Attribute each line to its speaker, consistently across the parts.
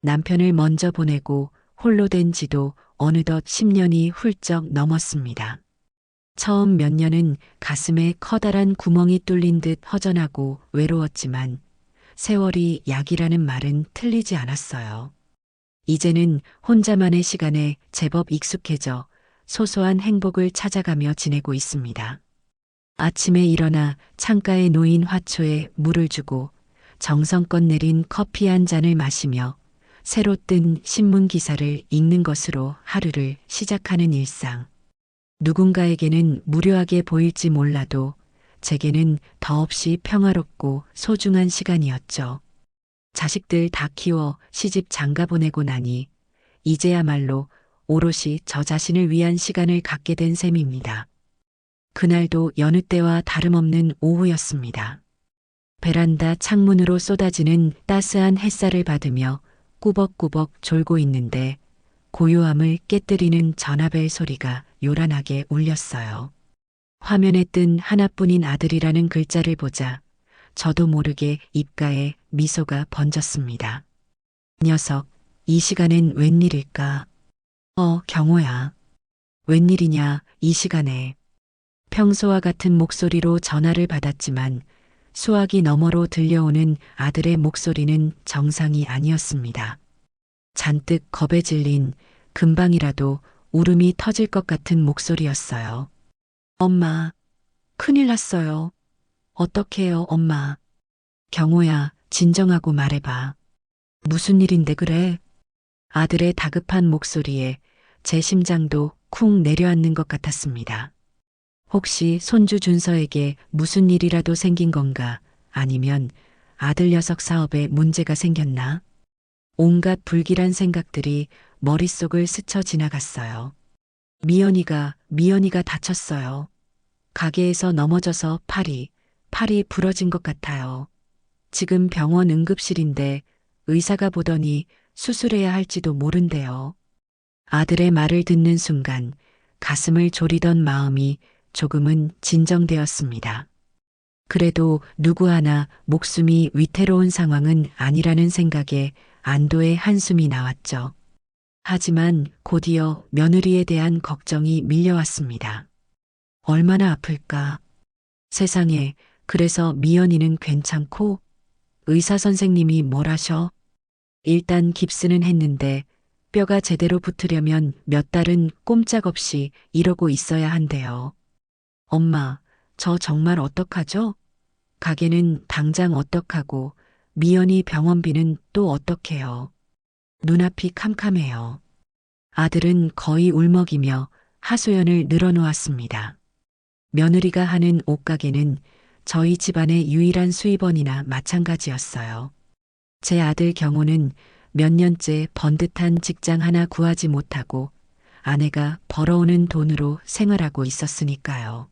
Speaker 1: 남편을 먼저 보내고 홀로 된 지도 어느덧 10년이 훌쩍 넘었습니다. 처음 몇 년은 가슴에 커다란 구멍이 뚫린 듯 허전하고 외로웠지만 세월이 약이라는 말은 틀리지 않았어요. 이제는 혼자만의 시간에 제법 익숙해져 소소한 행복을 찾아가며 지내고 있습니다. 아침에 일어나 창가에 놓인 화초에 물을 주고 정성껏 내린 커피 한 잔을 마시며 새로 뜬 신문 기사를 읽는 것으로 하루를 시작하는 일상. 누군가에게는 무료하게 보일지 몰라도 제게는 더없이 평화롭고 소중한 시간이었죠. 자식들 다 키워 시집 장가 보내고 나니 이제야말로 오롯이 저 자신을 위한 시간을 갖게 된 셈입니다. 그날도 여느 때와 다름없는 오후였습니다. 베란다 창문으로 쏟아지는 따스한 햇살을 받으며 꾸벅꾸벅 졸고 있는데 고요함을 깨뜨리는 전화벨 소리가 요란하게 울렸어요. 화면에 뜬 하나뿐인 아들이라는 글자를 보자 저도 모르게 입가에 미소가 번졌습니다. 녀석, 이 시간엔 웬일일까? 경호야. 웬일이냐, 이 시간에. 평소와 같은 목소리로 전화를 받았지만 수화기 너머로 들려오는 아들의 목소리는 정상이 아니었습니다. 잔뜩 겁에 질린 금방이라도 울음이 터질 것 같은 목소리였어요. 엄마, 큰일 났어요. 어떡해요, 엄마. 경호야, 진정하고 말해봐. 무슨 일인데 그래? 아들의 다급한 목소리에 제 심장도 쿵 내려앉는 것 같았습니다. 혹시 손주 준서에게 무슨 일이라도 생긴 건가? 아니면 아들 녀석 사업에 문제가 생겼나? 온갖 불길한 생각들이 머릿속을 스쳐 지나갔어요. 미연이가 다쳤어요. 가게에서 넘어져서 팔이 부러진 것 같아요. 지금 병원 응급실인데 의사가 보더니 수술해야 할지도 모른대요. 아들의 말을 듣는 순간 가슴을 졸이던 마음이 조금은 진정되었습니다. 그래도 누구 하나 목숨이 위태로운 상황은 아니라는 생각에 안도의 한숨이 나왔죠. 하지만 곧이어 며느리에 대한 걱정이 밀려왔습니다. 얼마나 아플까? 세상에, 그래서 미연이는 괜찮고? 의사 선생님이 뭘 하셔? 일단 깁스는 했는데 뼈가 제대로 붙으려면 몇 달은 꼼짝없이 이러고 있어야 한대요. 엄마, 저 정말 어떡하죠? 가게는 당장 어떡하고 미연이 병원비는 또 어떡해요? 눈앞이 캄캄해요. 아들은 거의 울먹이며 하소연을 늘어놓았습니다. 며느리가 하는 옷가게는 저희 집안의 유일한 수입원이나 마찬가지였어요. 제 아들 경호는 몇 년째 번듯한 직장 하나 구하지 못하고 아내가 벌어오는 돈으로 생활하고 있었으니까요.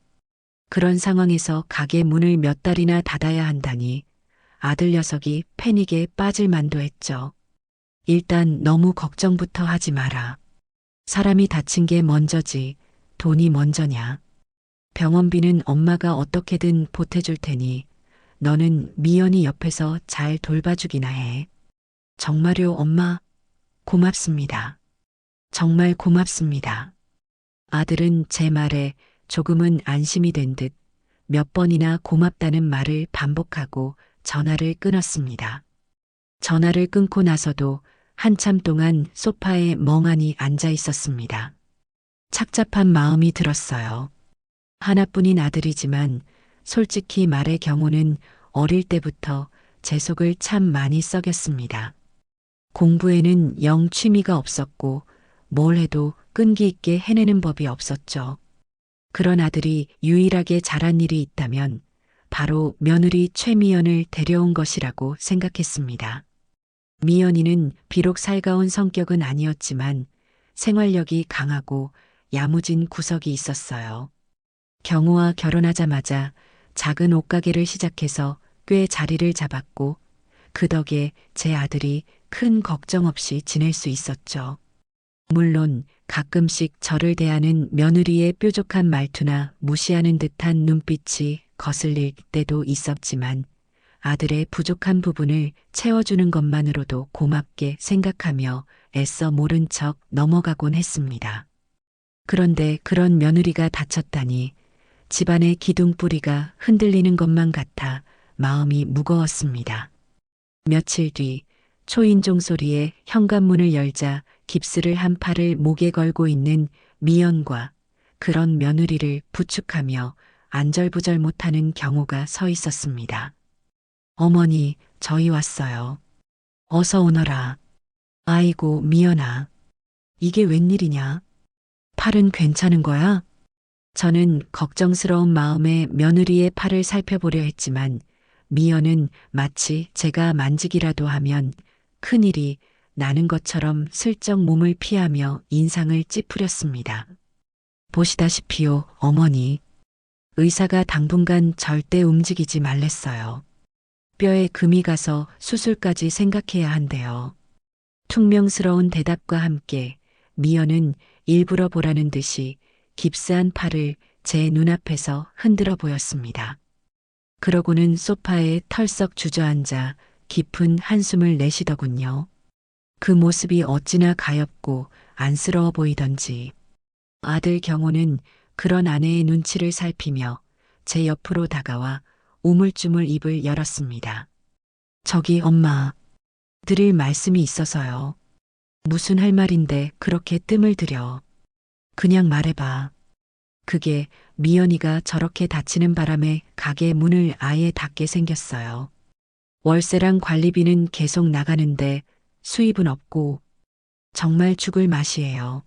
Speaker 1: 그런 상황에서 가게 문을 몇 달이나 닫아야 한다니 아들 녀석이 패닉에 빠질 만도 했죠. 일단 너무 걱정부터 하지 마라. 사람이 다친 게 먼저지 돈이 먼저냐. 병원비는 엄마가 어떻게든 보태줄 테니 너는 미연이 옆에서 잘 돌봐주기나 해. 정말요, 엄마? 고맙습니다. 정말 고맙습니다. 아들은 제 말에 조금은 안심이 된 듯 몇 번이나 고맙다는 말을 반복하고 전화를 끊었습니다. 전화를 끊고 나서도 한참 동안 소파에 멍하니 앉아 있었습니다. 착잡한 마음이 들었어요. 하나뿐인 아들이지만 솔직히 말해 경호는 어릴 때부터 제 속을 참 많이 썩였습니다. 공부에는 영 취미가 없었고 뭘 해도 끈기 있게 해내는 법이 없었죠. 그런 아들이 유일하게 잘한 일이 있다면 바로 며느리 최미연을 데려온 것이라고 생각했습니다. 미연이는 비록 살가운 성격은 아니었지만 생활력이 강하고 야무진 구석이 있었어요. 경호와 결혼하자마자 작은 옷가게를 시작해서 꽤 자리를 잡았고 그 덕에 제 아들이 큰 걱정 없이 지낼 수 있었죠. 물론 가끔씩 저를 대하는 며느리의 뾰족한 말투나 무시하는 듯한 눈빛이 거슬릴 때도 있었지만 아들의 부족한 부분을 채워주는 것만으로도 고맙게 생각하며 애써 모른 척 넘어가곤 했습니다. 그런데 그런 며느리가 다쳤다니 집안의 기둥뿌리가 흔들리는 것만 같아 마음이 무거웠습니다. 며칠 뒤 초인종 소리에 현관문을 열자 깁스를 한 팔을 목에 걸고 있는 미연과 그런 며느리를 부축하며 안절부절 못하는 경우가 서 있었습니다. 어머니, 저희 왔어요. 어서 오너라. 아이고, 미연아. 이게 웬일이냐? 팔은 괜찮은 거야? 저는 걱정스러운 마음에 며느리의 팔을 살펴보려 했지만 미연은 마치 제가 만지기라도 하면 큰일이 나는 것처럼 슬쩍 몸을 피하며 인상을 찌푸렸습니다. 보시다시피요, 어머니. 의사가 당분간 절대 움직이지 말랬어요. 뼈에 금이 가서 수술까지 생각해야 한대요. 퉁명스러운 대답과 함께 미연은 일부러 보라는 듯이 깁스한 팔을 제 눈앞에서 흔들어 보였습니다. 그러고는 소파에 털썩 주저앉아 깊은 한숨을 내쉬더군요. 그 모습이 어찌나 가엾고 안쓰러워 보이던지. 아들 경호는 그런 아내의 눈치를 살피며 제 옆으로 다가와 우물쭈물 입을 열었습니다. 저기 엄마, 드릴 말씀이 있어서요. 무슨 할 말인데 그렇게 뜸을 들여. 그냥 말해봐. 그게 미연이가 저렇게 다치는 바람에 가게 문을 아예 닫게 생겼어요. 월세랑 관리비는 계속 나가는데 수입은 없고 정말 죽을 맛이에요.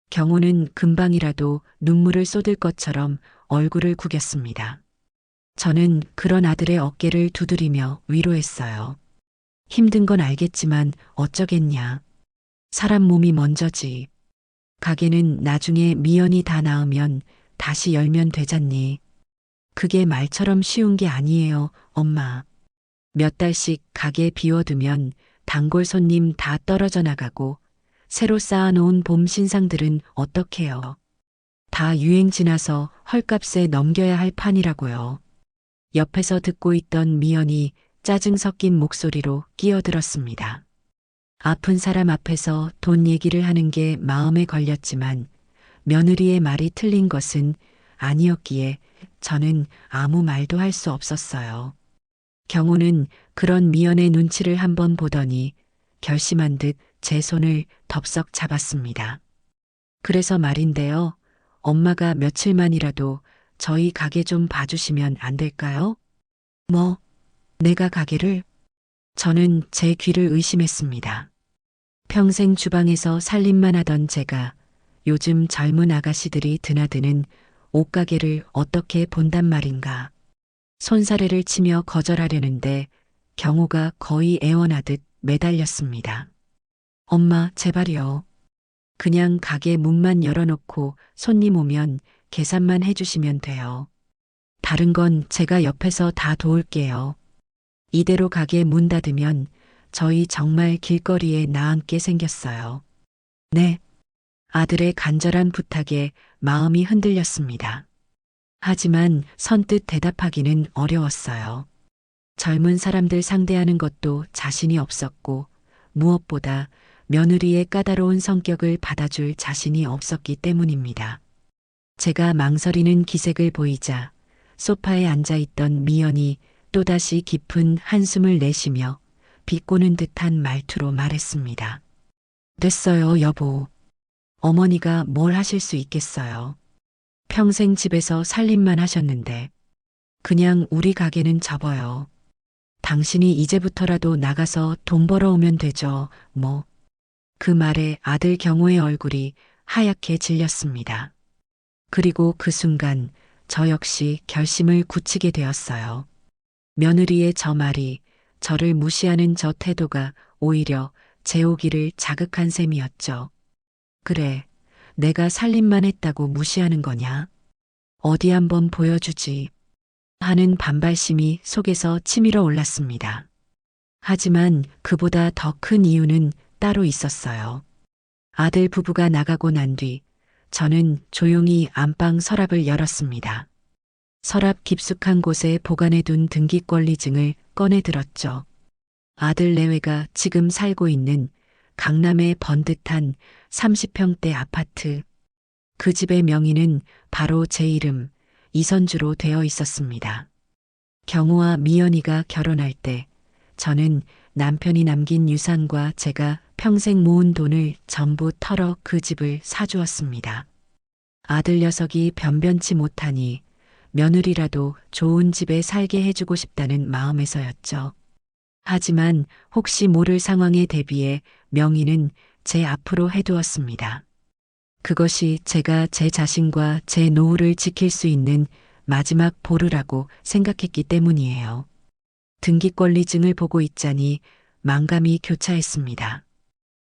Speaker 1: 경호는 금방이라도 눈물을 쏟을 것처럼 얼굴을 구겼습니다. 저는 그런 아들의 어깨를 두드리며 위로했어요. 힘든 건 알겠지만 어쩌겠냐. 사람 몸이 먼저지. 가게는 나중에 미연이 다 나으면 다시 열면 되잖니. 그게 말처럼 쉬운 게 아니에요, 엄마. 몇 달씩 가게 비워두면 단골 손님 다 떨어져 나가고 새로 쌓아놓은 봄 신상들은 어떡해요. 다 유행 지나서 헐값에 넘겨야 할 판이라고요. 옆에서 듣고 있던 미연이 짜증 섞인 목소리로 끼어들었습니다. 아픈 사람 앞에서 돈 얘기를 하는 게 마음에 걸렸지만 며느리의 말이 틀린 것은 아니었기에 저는 아무 말도 할 수 없었어요. 경호는 그런 미연의 눈치를 한번 보더니 결심한 듯 제 손을 덥석 잡았습니다. 그래서 말인데요. 엄마가 며칠만이라도 저희 가게 좀 봐주시면 안 될까요? 뭐, 내가 가게를? 저는 제 귀를 의심했습니다. 평생 주방에서 살림만 하던 제가 요즘 젊은 아가씨들이 드나드는 옷가게를 어떻게 본단 말인가. 손사래를 치며 거절하려는데 경호가 거의 애원하듯 매달렸습니다. 엄마, 제발요. 그냥 가게 문만 열어놓고 손님 오면 계산만 해주시면 돼요. 다른 건 제가 옆에서 다 도울게요. 이대로 가게 문 닫으면 저희 정말 길거리에 나앉게 생겼어요. 네. 아들의 간절한 부탁에 마음이 흔들렸습니다. 하지만 선뜻 대답하기는 어려웠어요. 젊은 사람들 상대하는 것도 자신이 없었고 무엇보다 며느리의 까다로운 성격을 받아줄 자신이 없었기 때문입니다. 제가 망설이는 기색을 보이자 소파에 앉아있던 미연이 또다시 깊은 한숨을 내쉬며 비꼬는 듯한 말투로 말했습니다. 됐어요, 여보. 어머니가 뭘 하실 수 있겠어요. 평생 집에서 살림만 하셨는데 그냥 우리 가게는 접어요. 당신이 이제부터라도 나가서 돈 벌어오면 되죠, 뭐. 그 말에 아들 경호의 얼굴이 하얗게 질렸습니다. 그리고 그 순간 저 역시 결심을 굳히게 되었어요. 며느리의 저 말이, 저를 무시하는 저 태도가 오히려 제 오기를 자극한 셈이었죠. 그래, 내가 살림만 했다고 무시하는 거냐? 어디 한번 보여주지. 하는 반발심이 속에서 치밀어 올랐습니다. 하지만 그보다 더 큰 이유는 따로 있었어요. 아들 부부가 나가고 난 뒤 저는 조용히 안방 서랍을 열었습니다. 서랍 깊숙한 곳에 보관해둔 등기권리증을 꺼내 들었죠. 아들 내외가 지금 살고 있는 강남의 번듯한 30평대 아파트. 그 집의 명의는 바로 제 이름 이선주로 되어 있었습니다. 경우와 미연이가 결혼할 때 저는 남편이 남긴 유산과 제가 평생 모은 돈을 전부 털어 그 집을 사주었습니다. 아들 녀석이 변변치 못하니 며느리라도 좋은 집에 살게 해주고 싶다는 마음에서였죠. 하지만 혹시 모를 상황에 대비해 명의는 제 앞으로 해두었습니다. 그것이 제가 제 자신과 제 노후를 지킬 수 있는 마지막 보루라고 생각했기 때문이에요. 등기권리증을 보고 있자니 망감이 교차했습니다.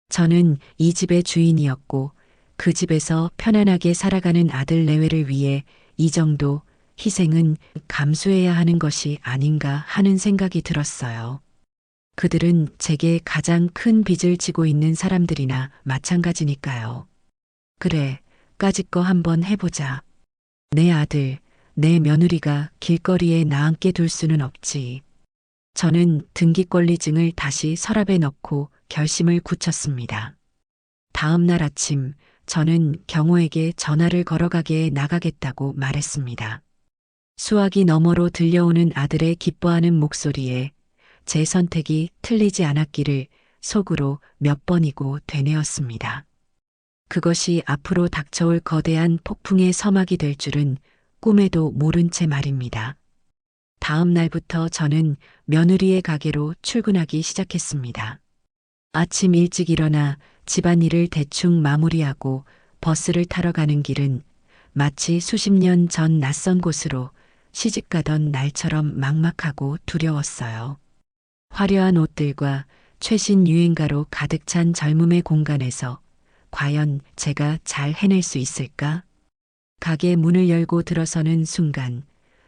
Speaker 1: 저는 이 집의 주인이었고 그 집에서 편안하게 살아가는 아들 내외를 위해 이 정도 희생은 감수해야 하는 것이 아닌가 하는 생각이 들었어요. 그들은 제게 가장 큰 빚을 지고 있는 사람들이나 마찬가지니까요. 그래, 까짓 거 한번 해보자. 내 아들, 내 며느리가 길거리에 나앉게 둘 수는 없지. 저는 등기권리증을 다시 서랍에 넣고 결심을 굳혔습니다. 다음 날 아침 저는 경호에게 전화를 걸어가게 나가겠다고 말했습니다. 수화기 너머로 들려오는 아들의 기뻐하는 목소리에 제 선택이 틀리지 않았기를 속으로 몇 번이고 되뇌었습니다. 그것이 앞으로 닥쳐올 거대한 폭풍의 서막이 될 줄은 꿈에도 모른 채 말입니다. 다음 날부터 저는 며느리의 가게로 출근하기 시작했습니다. 아침 일찍 일어나 집안일을 대충 마무리하고 버스를 타러 가는 길은 마치 수십 년 전 낯선 곳으로 시집가던 날처럼 막막하고 두려웠어요. 화려한 옷들과 최신 유행가로 가득 찬 젊음의 공간에서 과연 제가 잘 해낼 수 있을까? 가게 문을 열고 들어서는 순간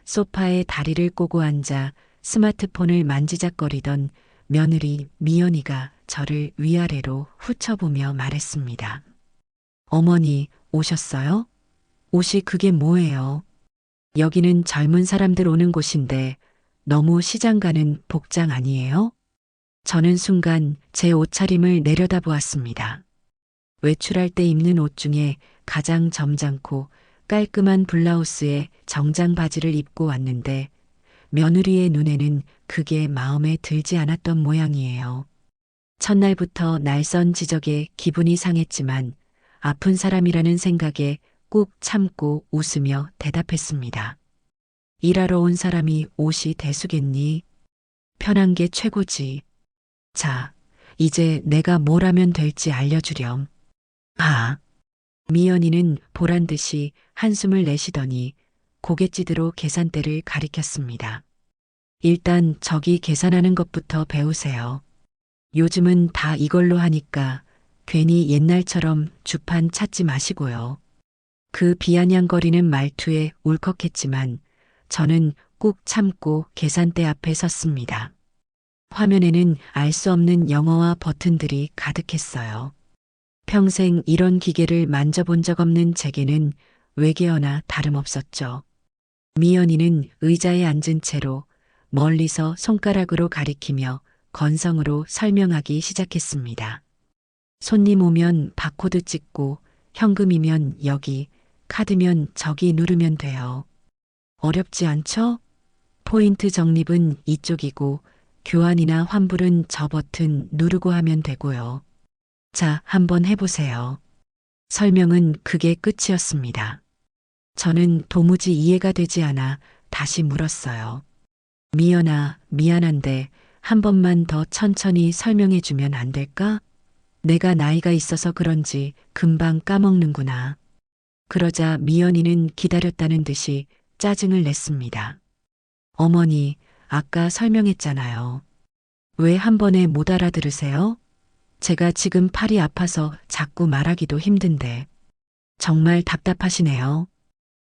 Speaker 1: 소파에 다리를 꼬고 앉아 스마트폰을 만지작거리던 며느리 미연이가 저를 위아래로 훑어보며 말했습니다. 어머니, 오셨어요? 옷이 그게 뭐예요? 여기는 젊은 사람들 오는 곳인데 너무 시장 가는 복장 아니에요? 저는 순간 제 옷차림을 내려다보았습니다. 외출할 때 입는 옷 중에 가장 점잖고 깔끔한 블라우스에 정장 바지를 입고 왔는데 며느리의 눈에는 그게 마음에 들지 않았던 모양이에요. 첫날부터 날선 지적에 기분이 상했지만 아픈 사람이라는 생각에 꾹 참고 웃으며 대답했습니다. 일하러 온 사람이 옷이 대수겠니? 편한 게 최고지. 자, 이제 내가 뭘 하면 될지 알려주렴. 아. 미연이는 보란 듯이 한숨을 내쉬더니 고갯짓으로 계산대를 가리켰습니다. 일단 저기 계산하는 것부터 배우세요. 요즘은 다 이걸로 하니까 괜히 옛날처럼 주판 찾지 마시고요. 그 비아냥거리는 말투에 울컥했지만 저는 꾹 참고 계산대 앞에 섰습니다. 화면에는 알 수 없는 영어와 버튼들이 가득했어요. 평생 이런 기계를 만져본 적 없는 제게는 외계어나 다름없었죠. 미연이는 의자에 앉은 채로 멀리서 손가락으로 가리키며 건성으로 설명하기 시작했습니다. 손님 오면 바코드 찍고 현금이면 여기, 카드면 저기 누르면 돼요. 어렵지 않죠? 포인트 적립은 이쪽이고 교환이나 환불은 저 버튼 누르고 하면 되고요. 자, 한번 해보세요. 설명은 그게 끝이었습니다. 저는 도무지 이해가 되지 않아 다시 물었어요. 미연아, 미안한데 한 번만 더 천천히 설명해주면 안 될까? 내가 나이가 있어서 그런지 금방 까먹는구나. 그러자 미연이는 기다렸다는 듯이 짜증을 냈습니다. 어머니, 아까 설명했잖아요. 왜 한 번에 못 알아들으세요? 제가 지금 팔이 아파서 자꾸 말하기도 힘든데 정말 답답하시네요.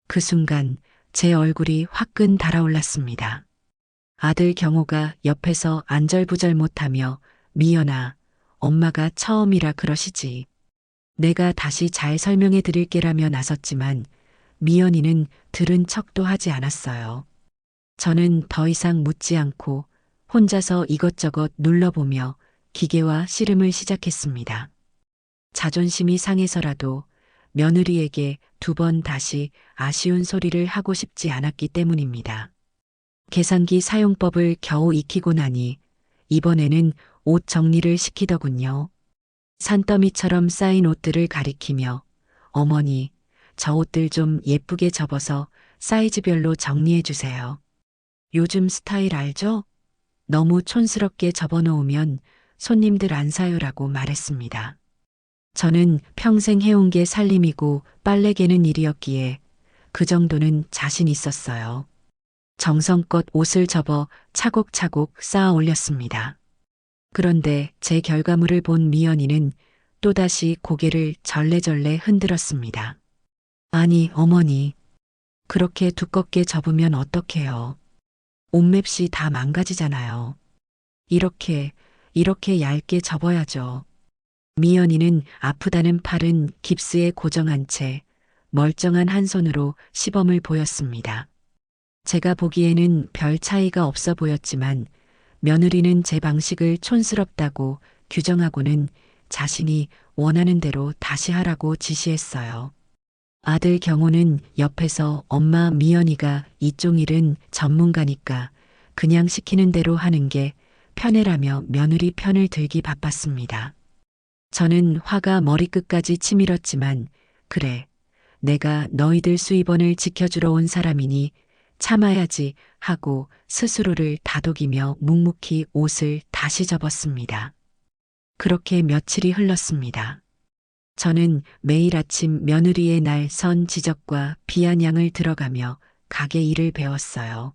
Speaker 1: 그 순간 제 얼굴이 화끈 달아올랐습니다. 아들 경호가 옆에서 안절부절 못하며 미연아, 엄마가 처음이라 그러시지. 내가 다시 잘 설명해 드릴게라며 나섰지만 미연이는 들은 척도 하지 않았어요. 저는 더 이상 묻지 않고 혼자서 이것저것 눌러보며 기계와 씨름을 시작했습니다. 자존심이 상해서라도 며느리에게 2번 다시 아쉬운 소리를 하고 싶지 않았기 때문입니다. 계산기 사용법을 겨우 익히고 나니 이번에는 옷 정리를 시키더군요. 산더미처럼 쌓인 옷들을 가리키며 어머니, 저 옷들 좀 예쁘게 접어서 사이즈별로 정리해 주세요. 요즘 스타일 알죠? 너무 촌스럽게 접어놓으면 손님들 안 사요라고 말했습니다. 저는 평생 해온 게 살림이고 빨래 개는 일이었기에 그 정도는 자신 있었어요. 정성껏 옷을 접어 차곡차곡 쌓아 올렸습니다. 그런데 제 결과물을 본 미연이는 또다시 고개를 절레절레 흔들었습니다. 아니, 어머니, 그렇게 두껍게 접으면 어떡해요? 옷맵시 다 망가지잖아요. 이렇게 얇게 접어야죠. 미연이는 아프다는 팔은 깁스에 고정한 채 멀쩡한 한 손으로 시범을 보였습니다. 제가 보기에는 별 차이가 없어 보였지만 며느리는 제 방식을 촌스럽다고 규정하고는 자신이 원하는 대로 다시 하라고 지시했어요. 아들 경호는 옆에서 엄마 미연이가 이쪽 일은 전문가니까 그냥 시키는 대로 하는 게 편해라며 며느리 편을 들기 바빴습니다. 저는 화가 머리끝까지 치밀었지만 그래, 내가 너희들 수입원을 지켜주러 온 사람이니 참아야지 하고 스스로를 다독이며 묵묵히 옷을 다시 접었습니다. 그렇게 며칠이 흘렀습니다. 저는 매일 아침 며느리의 날 선 지적과 비아냥을 들어가며 가게 일을 배웠어요.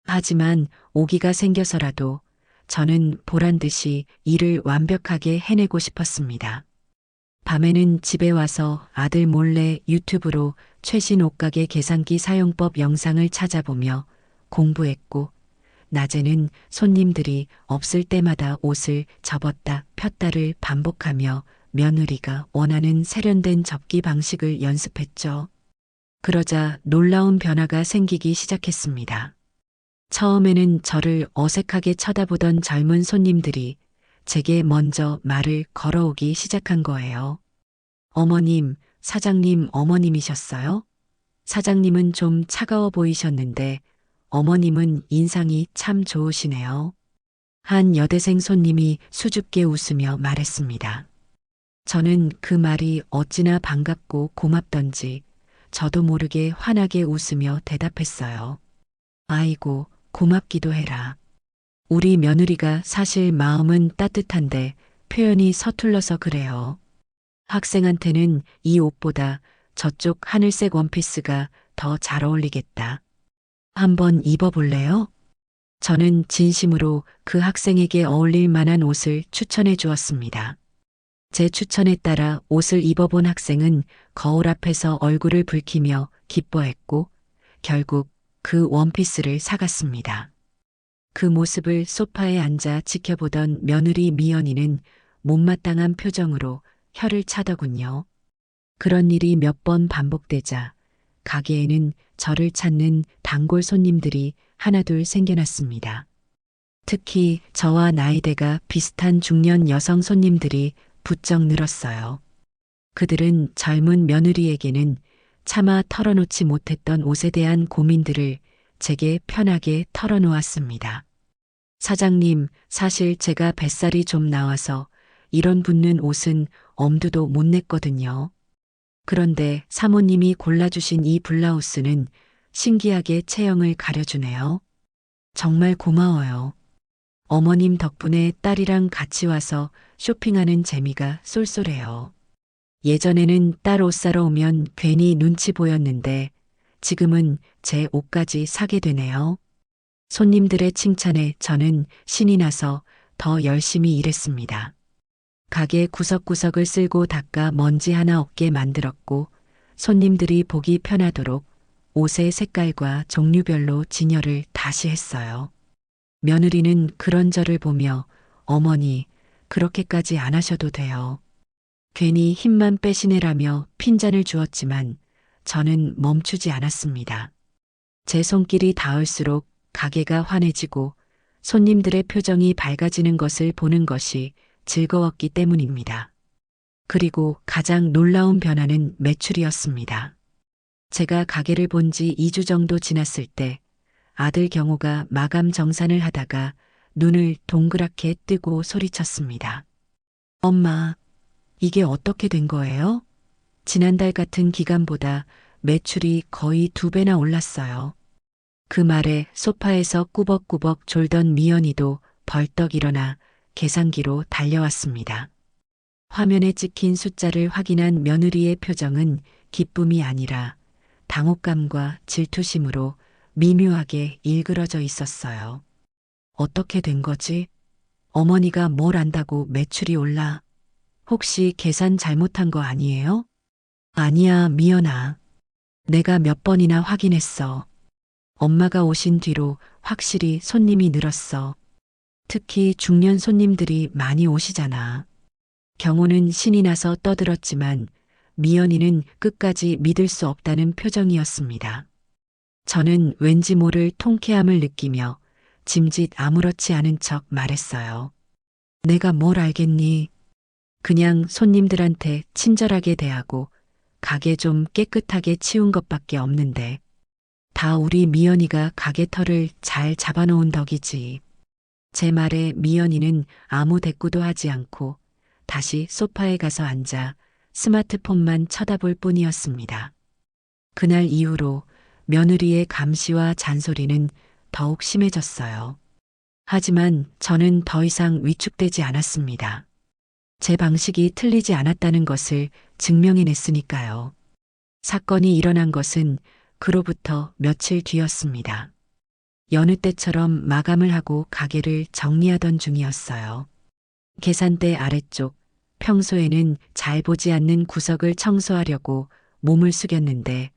Speaker 1: 하지만 오기가 생겨서라도 저는 보란 듯이 일을 완벽하게 해내고 싶었습니다. 밤에는 집에 와서 아들 몰래 유튜브로 최신 옷가게 계산기 사용법 영상을 찾아보며 공부했고, 낮에는 손님들이 없을 때마다 옷을 접었다 폈다를 반복하며 며느리가 원하는 세련된 접기 방식을 연습했죠. 그러자 놀라운 변화가 생기기 시작했습니다. 처음에는 저를 어색하게 쳐다보던 젊은 손님들이 제게 먼저 말을 걸어오기 시작한 거예요. 어머님, 사장님 어머님이셨어요? 사장님은 좀 차가워 보이셨는데 어머님은 인상이 참 좋으시네요. 한 여대생 손님이 수줍게 웃으며 말했습니다. 저는 그 말이 어찌나 반갑고 고맙던지 저도 모르게 환하게 웃으며 대답했어요. 아이고, 고맙기도 해라. 우리 며느리가 사실 마음은 따뜻한데 표현이 서툴러서 그래요. 학생한테는 이 옷보다 저쪽 하늘색 원피스가 더 잘 어울리겠다. 한번 입어볼래요? 저는 진심으로 그 학생에게 어울릴 만한 옷을 추천해 주었습니다. 제 추천에 따라 옷을 입어본 학생은 거울 앞에서 얼굴을 붉히며 기뻐했고 결국 그 원피스를 사갔습니다. 그 모습을 소파에 앉아 지켜보던 며느리 미연이는 못마땅한 표정으로 혀를 차더군요. 그런 일이 몇 번 반복되자 가게에는 저를 찾는 단골 손님들이 하나둘 생겨났습니다. 특히 저와 나이대가 비슷한 중년 여성 손님들이 부쩍 늘었어요. 그들은 젊은 며느리에게는 차마 털어놓지 못했던 옷에 대한 고민들을 제게 편하게 털어놓았습니다. 사장님, 사실 제가 뱃살이 좀 나와서 이런 붙는 옷은 엄두도 못 냈거든요. 그런데 사모님이 골라주신 이 블라우스는 신기하게 체형을 가려주네요. 정말 고마워요. 어머님 덕분에 딸이랑 같이 와서 쇼핑하는 재미가 쏠쏠해요. 예전에는 딸 옷 사러 오면 괜히 눈치 보였는데 지금은 제 옷까지 사게 되네요. 손님들의 칭찬에 저는 신이 나서 더 열심히 일했습니다. 가게 구석구석을 쓸고 닦아 먼지 하나 없게 만들었고 손님들이 보기 편하도록 옷의 색깔과 종류별로 진열을 다시 했어요. 며느리는 그런 저를 보며 어머니, 그렇게까지 안 하셔도 돼요. 괜히 힘만 빼시네라며 핀잔을 주었지만 저는 멈추지 않았습니다. 제 손길이 닿을수록 가게가 환해지고 손님들의 표정이 밝아지는 것을 보는 것이 즐거웠기 때문입니다. 그리고 가장 놀라운 변화는 매출이었습니다. 제가 가게를 본지 2주 정도 지났을 때 아들 경호가 마감 정산을 하다가 눈을 동그랗게 뜨고 소리쳤습니다. 엄마, 이게 어떻게 된 거예요? 지난달 같은 기간보다 매출이 거의 2배나 올랐어요. 그 말에 소파에서 꾸벅꾸벅 졸던 미연이도 벌떡 일어나 계산기로 달려왔습니다. 화면에 찍힌 숫자를 확인한 며느리의 표정은 기쁨이 아니라 당혹감과 질투심으로 미묘하게 일그러져 있었어요. 어떻게 된 거지? 어머니가 뭘 안다고 매출이 올라? 혹시 계산 잘못한 거 아니에요? 아니야, 미연아. 내가 몇 번이나 확인했어. 엄마가 오신 뒤로 확실히 손님이 늘었어. 특히 중년 손님들이 많이 오시잖아. 경호는 신이 나서 떠들었지만 미연이는 끝까지 믿을 수 없다는 표정이었습니다. 저는 왠지 모를 통쾌함을 느끼며 짐짓 아무렇지 않은 척 말했어요. 내가 뭘 알겠니? 그냥 손님들한테 친절하게 대하고 가게 좀 깨끗하게 치운 것밖에 없는데 다 우리 미연이가 가게 털을 잘 잡아놓은 덕이지. 제 말에 미연이는 아무 대꾸도 하지 않고 다시 소파에 가서 앉아 스마트폰만 쳐다볼 뿐이었습니다. 그날 이후로 며느리의 감시와 잔소리는 더욱 심해졌어요. 하지만 저는 더 이상 위축되지 않았습니다. 제 방식이 틀리지 않았다는 것을 증명해냈으니까요. 사건이 일어난 것은 그로부터 며칠 뒤였습니다. 여느 때처럼 마감을 하고 가게를 정리하던 중이었어요. 계산대 아래쪽, 평소에는 잘 보지 않는 구석을 청소하려고 몸을 숙였는데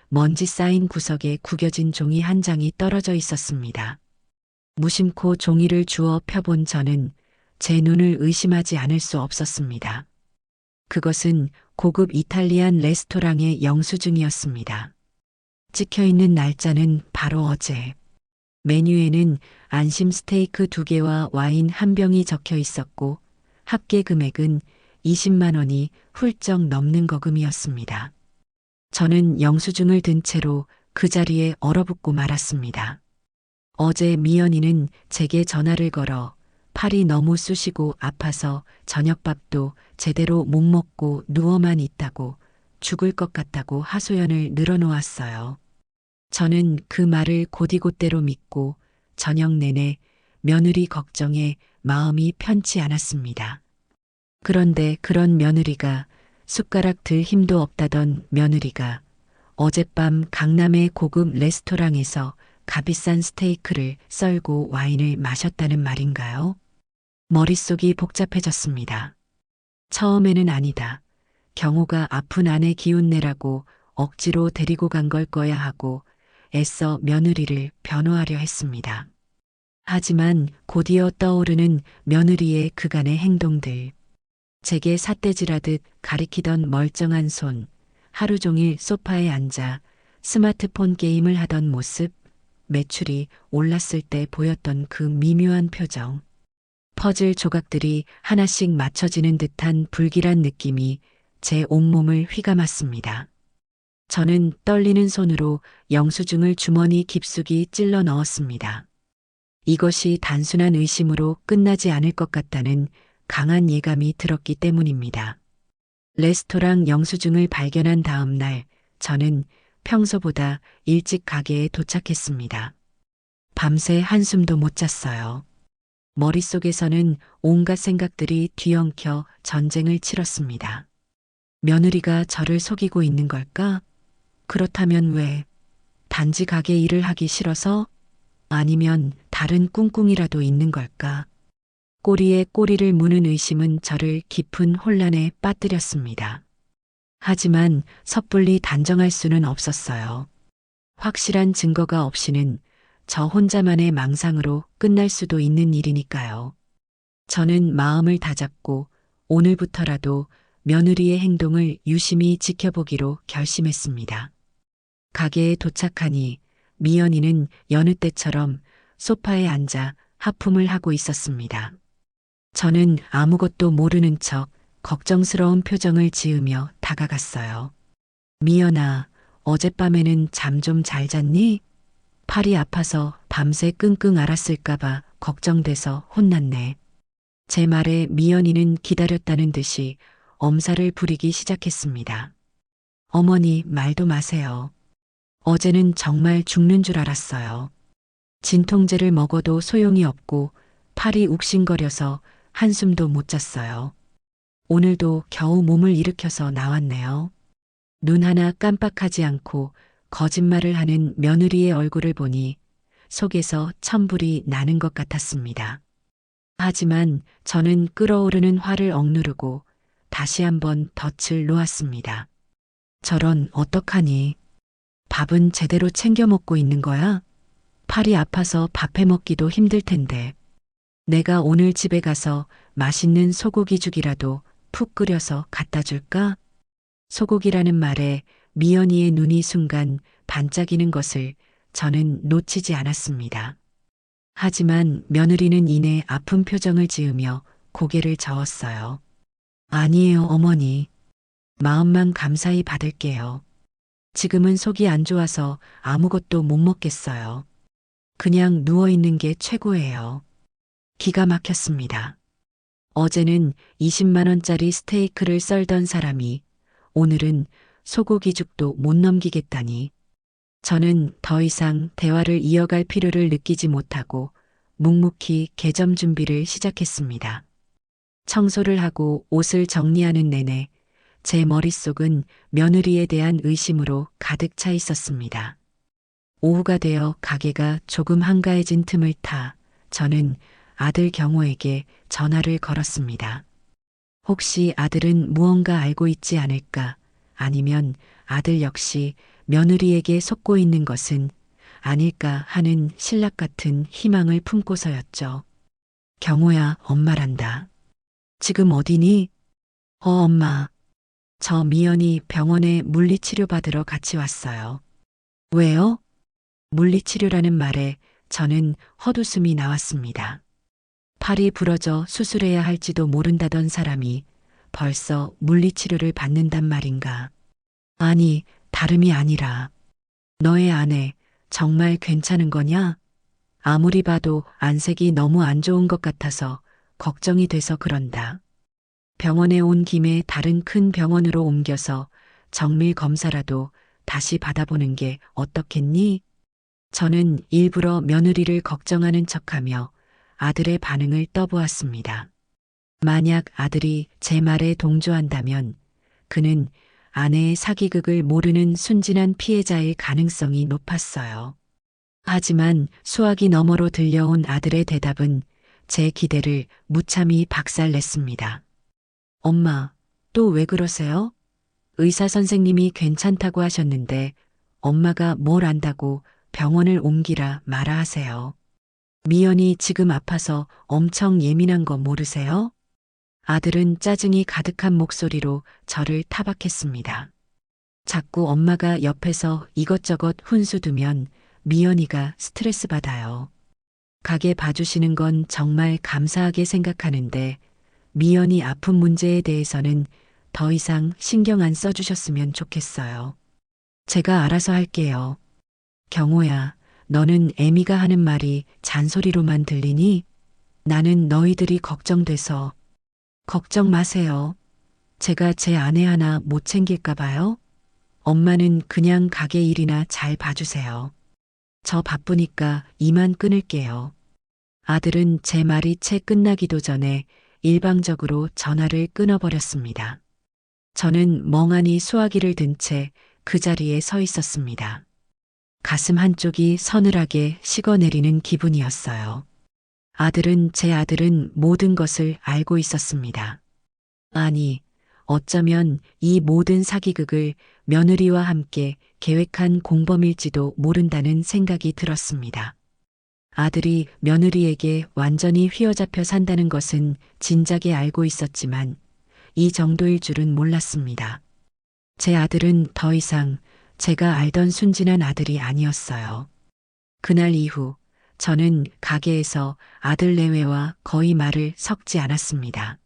Speaker 1: 먼지 쌓인 구석에 구겨진 종이 한 장이 떨어져 있었습니다. 무심코 종이를 주워 펴본 저는 제 눈을 의심하지 않을 수 없었습니다. 그것은 고급 이탈리안 레스토랑의 영수증이었습니다. 찍혀있는 날짜는 바로 어제. 메뉴에는 안심 스테이크 2개와 와인 1병이 적혀 있었고 합계 금액은 20만 원이 훌쩍 넘는 거금이었습니다. 저는 영수증을 든 채로 그 자리에 얼어붙고 말았습니다. 어제 미연이는 제게 전화를 걸어 팔이 너무 쑤시고 아파서 저녁밥도 제대로 못 먹고 누워만 있다고 죽을 것 같다고 하소연을 늘어놓았어요. 저는 그 말을 곧이곧대로 믿고 저녁 내내 며느리 걱정에 마음이 편치 않았습니다. 그런데 그런 며느리가 숟가락 들 힘도 없다던 며느리가 어젯밤 강남의 고급 레스토랑에서 값비싼 스테이크를 썰고 와인을 마셨다는 말인가요? 머릿속이 복잡해졌습니다. 처음에는 아니다. 경호가 아픈 아내 기운내라고 억지로 데리고 간 걸 거야 하고 애써 며느리를 변호하려 했습니다. 하지만 곧이어 떠오르는 며느리의 그간의 행동들. 제게 삿대질하듯 가리키던 멀쩡한 손, 하루 종일 소파에 앉아 스마트폰 게임을 하던 모습, 매출이 올랐을 때 보였던 그 미묘한 표정. 퍼즐 조각들이 하나씩 맞춰지는 듯한 불길한 느낌이 제 온몸을 휘감았습니다. 저는 떨리는 손으로 영수증을 주머니 깊숙이 찔러 넣었습니다. 이것이 단순한 의심으로 끝나지 않을 것 같다는 강한 예감이 들었기 때문입니다. 레스토랑 영수증을 발견한 다음 날 저는 평소보다 일찍 가게에 도착했습니다. 밤새 한숨도 못 잤어요. 머릿속에서는 온갖 생각들이 뒤엉켜 전쟁을 치렀습니다. 며느리가 저를 속이고 있는 걸까? 그렇다면 왜? 단지 가게 일을 하기 싫어서? 아니면 다른 꿍꿍이라도 있는 걸까? 꼬리에 꼬리를 무는 의심은 저를 깊은 혼란에 빠뜨렸습니다. 하지만 섣불리 단정할 수는 없었어요. 확실한 증거가 없이는 저 혼자만의 망상으로 끝날 수도 있는 일이니까요. 저는 마음을 다잡고 오늘부터라도 며느리의 행동을 유심히 지켜보기로 결심했습니다. 가게에 도착하니 미연이는 여느 때처럼 소파에 앉아 하품을 하고 있었습니다. 저는 아무것도 모르는 척 걱정스러운 표정을 지으며 다가갔어요. 미연아, 어젯밤에는 잠 좀 잘 잤니? 팔이 아파서 밤새 끙끙 앓았을까봐 걱정돼서 혼났네. 제 말에 미연이는 기다렸다는 듯이 엄살을 부리기 시작했습니다. 어머니, 말도 마세요. 어제는 정말 죽는 줄 알았어요. 진통제를 먹어도 소용이 없고 팔이 욱신거려서 한숨도 못 잤어요. 오늘도 겨우 몸을 일으켜서 나왔네요. 눈 하나 깜빡하지 않고 거짓말을 하는 며느리의 얼굴을 보니 속에서 천불이 나는 것 같았습니다. 하지만 저는 끓어오르는 화를 억누르고 다시 한번 덫을 놓았습니다. 저런 어떡하니? 밥은 제대로 챙겨 먹고 있는 거야? 팔이 아파서 밥해 먹기도 힘들 텐데. 내가 오늘 집에 가서 맛있는 소고기죽이라도 푹 끓여서 갖다 줄까? 소고기라는 말에 미연이의 눈이 순간 반짝이는 것을 저는 놓치지 않았습니다. 하지만 며느리는 이내 아픈 표정을 지으며 고개를 저었어요. 아니에요, 어머니. 마음만 감사히 받을게요. 지금은 속이 안 좋아서 아무것도 못 먹겠어요. 그냥 누워있는 게 최고예요. 기가 막혔습니다. 어제는 20만 원짜리 스테이크를 썰던 사람이 오늘은 소고기죽도 못 넘기겠다니. 저는 더 이상 대화를 이어갈 필요를 느끼지 못하고 묵묵히 개점 준비를 시작했습니다. 청소를 하고 옷을 정리하는 내내 제 머릿속은 며느리에 대한 의심으로 가득 차 있었습니다. 오후가 되어 가게가 조금 한가해진 틈을 타 저는 아들 경호에게 전화를 걸었습니다. 혹시 아들은 무언가 알고 있지 않을까? 아니면 아들 역시 며느리에게 속고 있는 것은 아닐까 하는 신락 같은 희망을 품고서였죠. 경호야, 엄마란다. 지금 어디니? 엄마. 저 미연이 병원에 물리치료 받으러 같이 왔어요. 왜요? 물리치료라는 말에 저는 헛웃음이 나왔습니다. 팔이 부러져 수술해야 할지도 모른다던 사람이 벌써 물리치료를 받는단 말인가. 아니, 다름이 아니라 너의 아내 정말 괜찮은 거냐? 아무리 봐도 안색이 너무 안 좋은 것 같아서 걱정이 돼서 그런다. 병원에 온 김에 다른 큰 병원으로 옮겨서 정밀 검사라도 다시 받아보는 게 어떻겠니? 저는 일부러 며느리를 걱정하는 척하며 아들의 반응을 떠보았습니다. 만약 아들이 제 말에 동조한다면 그는 아내의 사기극을 모르는 순진한 피해자일 가능성이 높았어요. 하지만 수화기 너머로 들려온 아들의 대답은 제 기대를 무참히 박살냈습니다. 엄마, 또 왜 그러세요? 의사 선생님이 괜찮다고 하셨는데 엄마가 뭘 안다고 병원을 옮기라 마라 하세요. 미연이 지금 아파서 엄청 예민한 거 모르세요? 아들은 짜증이 가득한 목소리로 저를 타박했습니다. 자꾸 엄마가 옆에서 이것저것 훈수 두면 미연이가 스트레스 받아요. 가게 봐주시는 건 정말 감사하게 생각하는데 미연이 아픈 문제에 대해서는 더 이상 신경 안 써주셨으면 좋겠어요. 제가 알아서 할게요. 경호야, 너는 애미가 하는 말이 잔소리로만 들리니? 나는 너희들이 걱정돼서. 걱정 마세요. 제가 제 아내 하나 못 챙길까 봐요? 엄마는 그냥 가게 일이나 잘 봐주세요. 저 바쁘니까 이만 끊을게요. 아들은 제 말이 채 끝나기도 전에 일방적으로 전화를 끊어버렸습니다. 저는 멍하니 수화기를 든 채 그 자리에 서 있었습니다. 가슴 한쪽이 서늘하게 식어내리는 기분이었어요. 제 아들은 모든 것을 알고 있었습니다. 아니, 어쩌면 이 모든 사기극을 며느리와 함께 계획한 공범일지도 모른다는 생각이 들었습니다. 아들이 며느리에게 완전히 휘어잡혀 산다는 것은 진작에 알고 있었지만 이 정도일 줄은 몰랐습니다. 제 아들은 더 이상 제가 알던 순진한 아들이 아니었어요. 그날 이후 저는 가게에서 아들 내외와 거의 말을 섞지 않았습니다.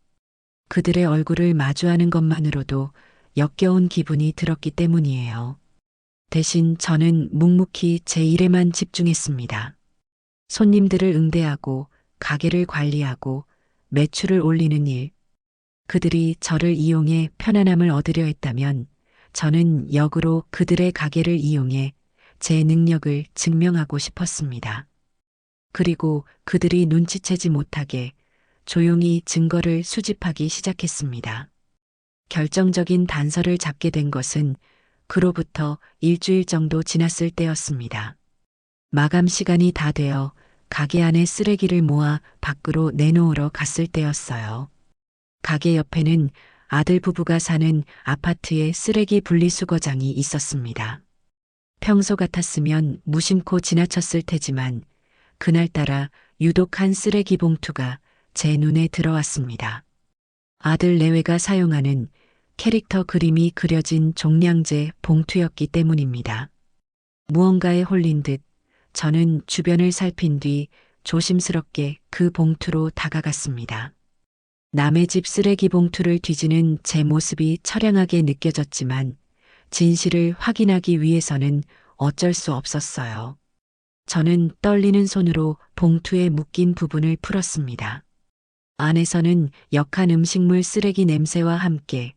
Speaker 1: 그들의 얼굴을 마주하는 것만으로도 역겨운 기분이 들었기 때문이에요. 대신 저는 묵묵히 제 일에만 집중했습니다. 손님들을 응대하고 가게를 관리하고 매출을 올리는 일. 그들이 저를 이용해 편안함을 얻으려 했다면 저는 역으로 그들의 가게를 이용해 제 능력을 증명하고 싶었습니다. 그리고 그들이 눈치채지 못하게 조용히 증거를 수집하기 시작했습니다. 결정적인 단서를 잡게 된 것은 그로부터 일주일 정도 지났을 때였습니다. 마감 시간이 다 되어 가게 안에 쓰레기를 모아 밖으로 내놓으러 갔을 때였어요. 가게 옆에는 아들 부부가 사는 아파트의 쓰레기 분리수거장이 있었습니다. 평소 같았으면 무심코 지나쳤을 테지만 그날따라 유독 한 쓰레기 봉투가 제 눈에 들어왔습니다. 아들 내외가 사용하는 캐릭터 그림이 그려진 종량제 봉투였기 때문입니다. 무언가에 홀린 듯 저는 주변을 살핀 뒤 조심스럽게 그 봉투로 다가갔습니다. 남의 집 쓰레기 봉투를 뒤지는 제 모습이 처량하게 느껴졌지만 진실을 확인하기 위해서는 어쩔 수 없었어요. 저는 떨리는 손으로 봉투에 묶인 부분을 풀었습니다. 안에서는 역한 음식물 쓰레기 냄새와 함께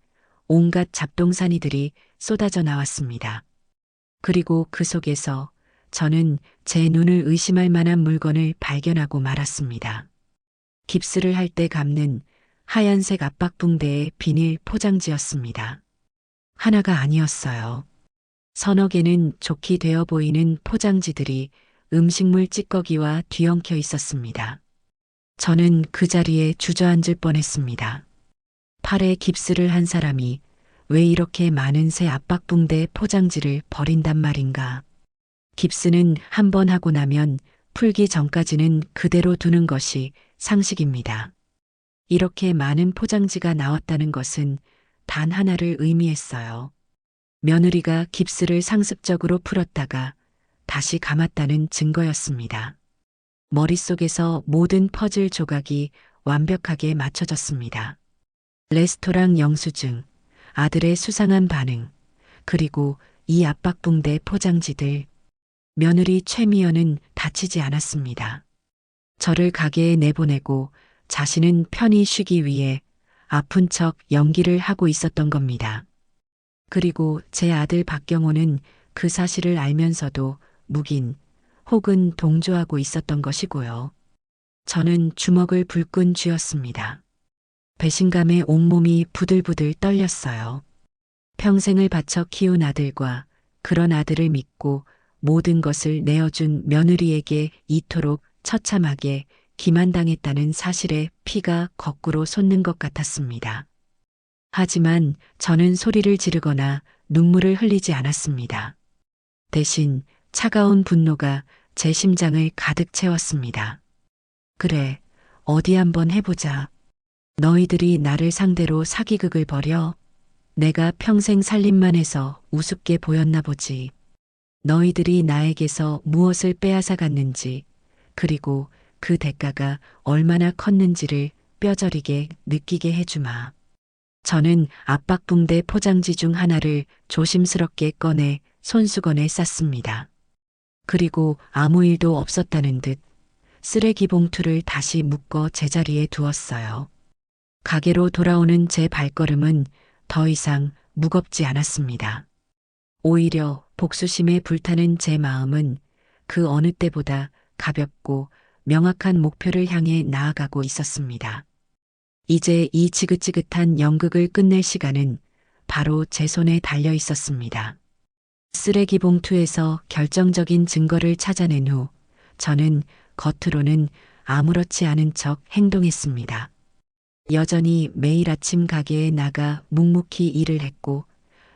Speaker 1: 온갖 잡동사니들이 쏟아져 나왔습니다. 그리고 그 속에서 저는 제 눈을 의심할 만한 물건을 발견하고 말았습니다. 깁스를 할 때 감는 하얀색 압박붕대의 비닐 포장지였습니다. 하나가 아니었어요. 서너 개는 좋게 되어 보이는 포장지들이 음식물 찌꺼기와 뒤엉켜 있었습니다. 저는 그 자리에 주저앉을 뻔했습니다. 팔에 깁스를 한 사람이 왜 이렇게 많은 새 압박붕대 포장지를 버린단 말인가. 깁스는 한 번 하고 나면 풀기 전까지는 그대로 두는 것이 상식입니다. 이렇게 많은 포장지가 나왔다는 것은 단 하나를 의미했어요. 며느리가 깁스를 상습적으로 풀었다가 다시 감았다는 증거였습니다. 머릿속에서 모든 퍼즐 조각이 완벽하게 맞춰졌습니다. 레스토랑 영수증, 아들의 수상한 반응, 그리고 이 압박붕대 포장지들. 며느리 최미연은 다치지 않았습니다. 저를 가게에 내보내고 자신은 편히 쉬기 위해 아픈 척 연기를 하고 있었던 겁니다. 그리고 제 아들 박경호는 그 사실을 알면서도 묵인 혹은 동조하고 있었던 것이고요. 저는 주먹을 불끈 쥐었습니다. 배신감에 온몸이 부들부들 떨렸어요. 평생을 바쳐 키운 아들과 그런 아들을 믿고 모든 것을 내어준 며느리에게 이토록 처참하게 기만당했다는 사실에 피가 거꾸로 솟는 것 같았습니다. 하지만 저는 소리를 지르거나 눈물을 흘리지 않았습니다. 대신 차가운 분노가 제 심장을 가득 채웠습니다. 그래, 어디 한번 해보자. 너희들이 나를 상대로 사기극을 벌여? 내가 평생 살림만 해서 우습게 보였나 보지. 너희들이 나에게서 무엇을 빼앗아 갔는지, 그리고 그 대가가 얼마나 컸는지를 뼈저리게 느끼게 해주마. 저는 압박붕대 포장지 중 하나를 조심스럽게 꺼내 손수건에 쌌습니다. 그리고 아무 일도 없었다는 듯 쓰레기 봉투를 다시 묶어 제자리에 두었어요. 가게로 돌아오는 제 발걸음은 더 이상 무겁지 않았습니다. 오히려 복수심에 불타는 제 마음은 그 어느 때보다 가볍고 명확한 목표를 향해 나아가고 있었습니다. 이제 이 지긋지긋한 연극을 끝낼 시간은 바로 제 손에 달려 있었습니다. 쓰레기 봉투에서 결정적인 증거를 찾아낸 후 저는 겉으로는 아무렇지 않은 척 행동했습니다. 여전히 매일 아침 가게에 나가 묵묵히 일을 했고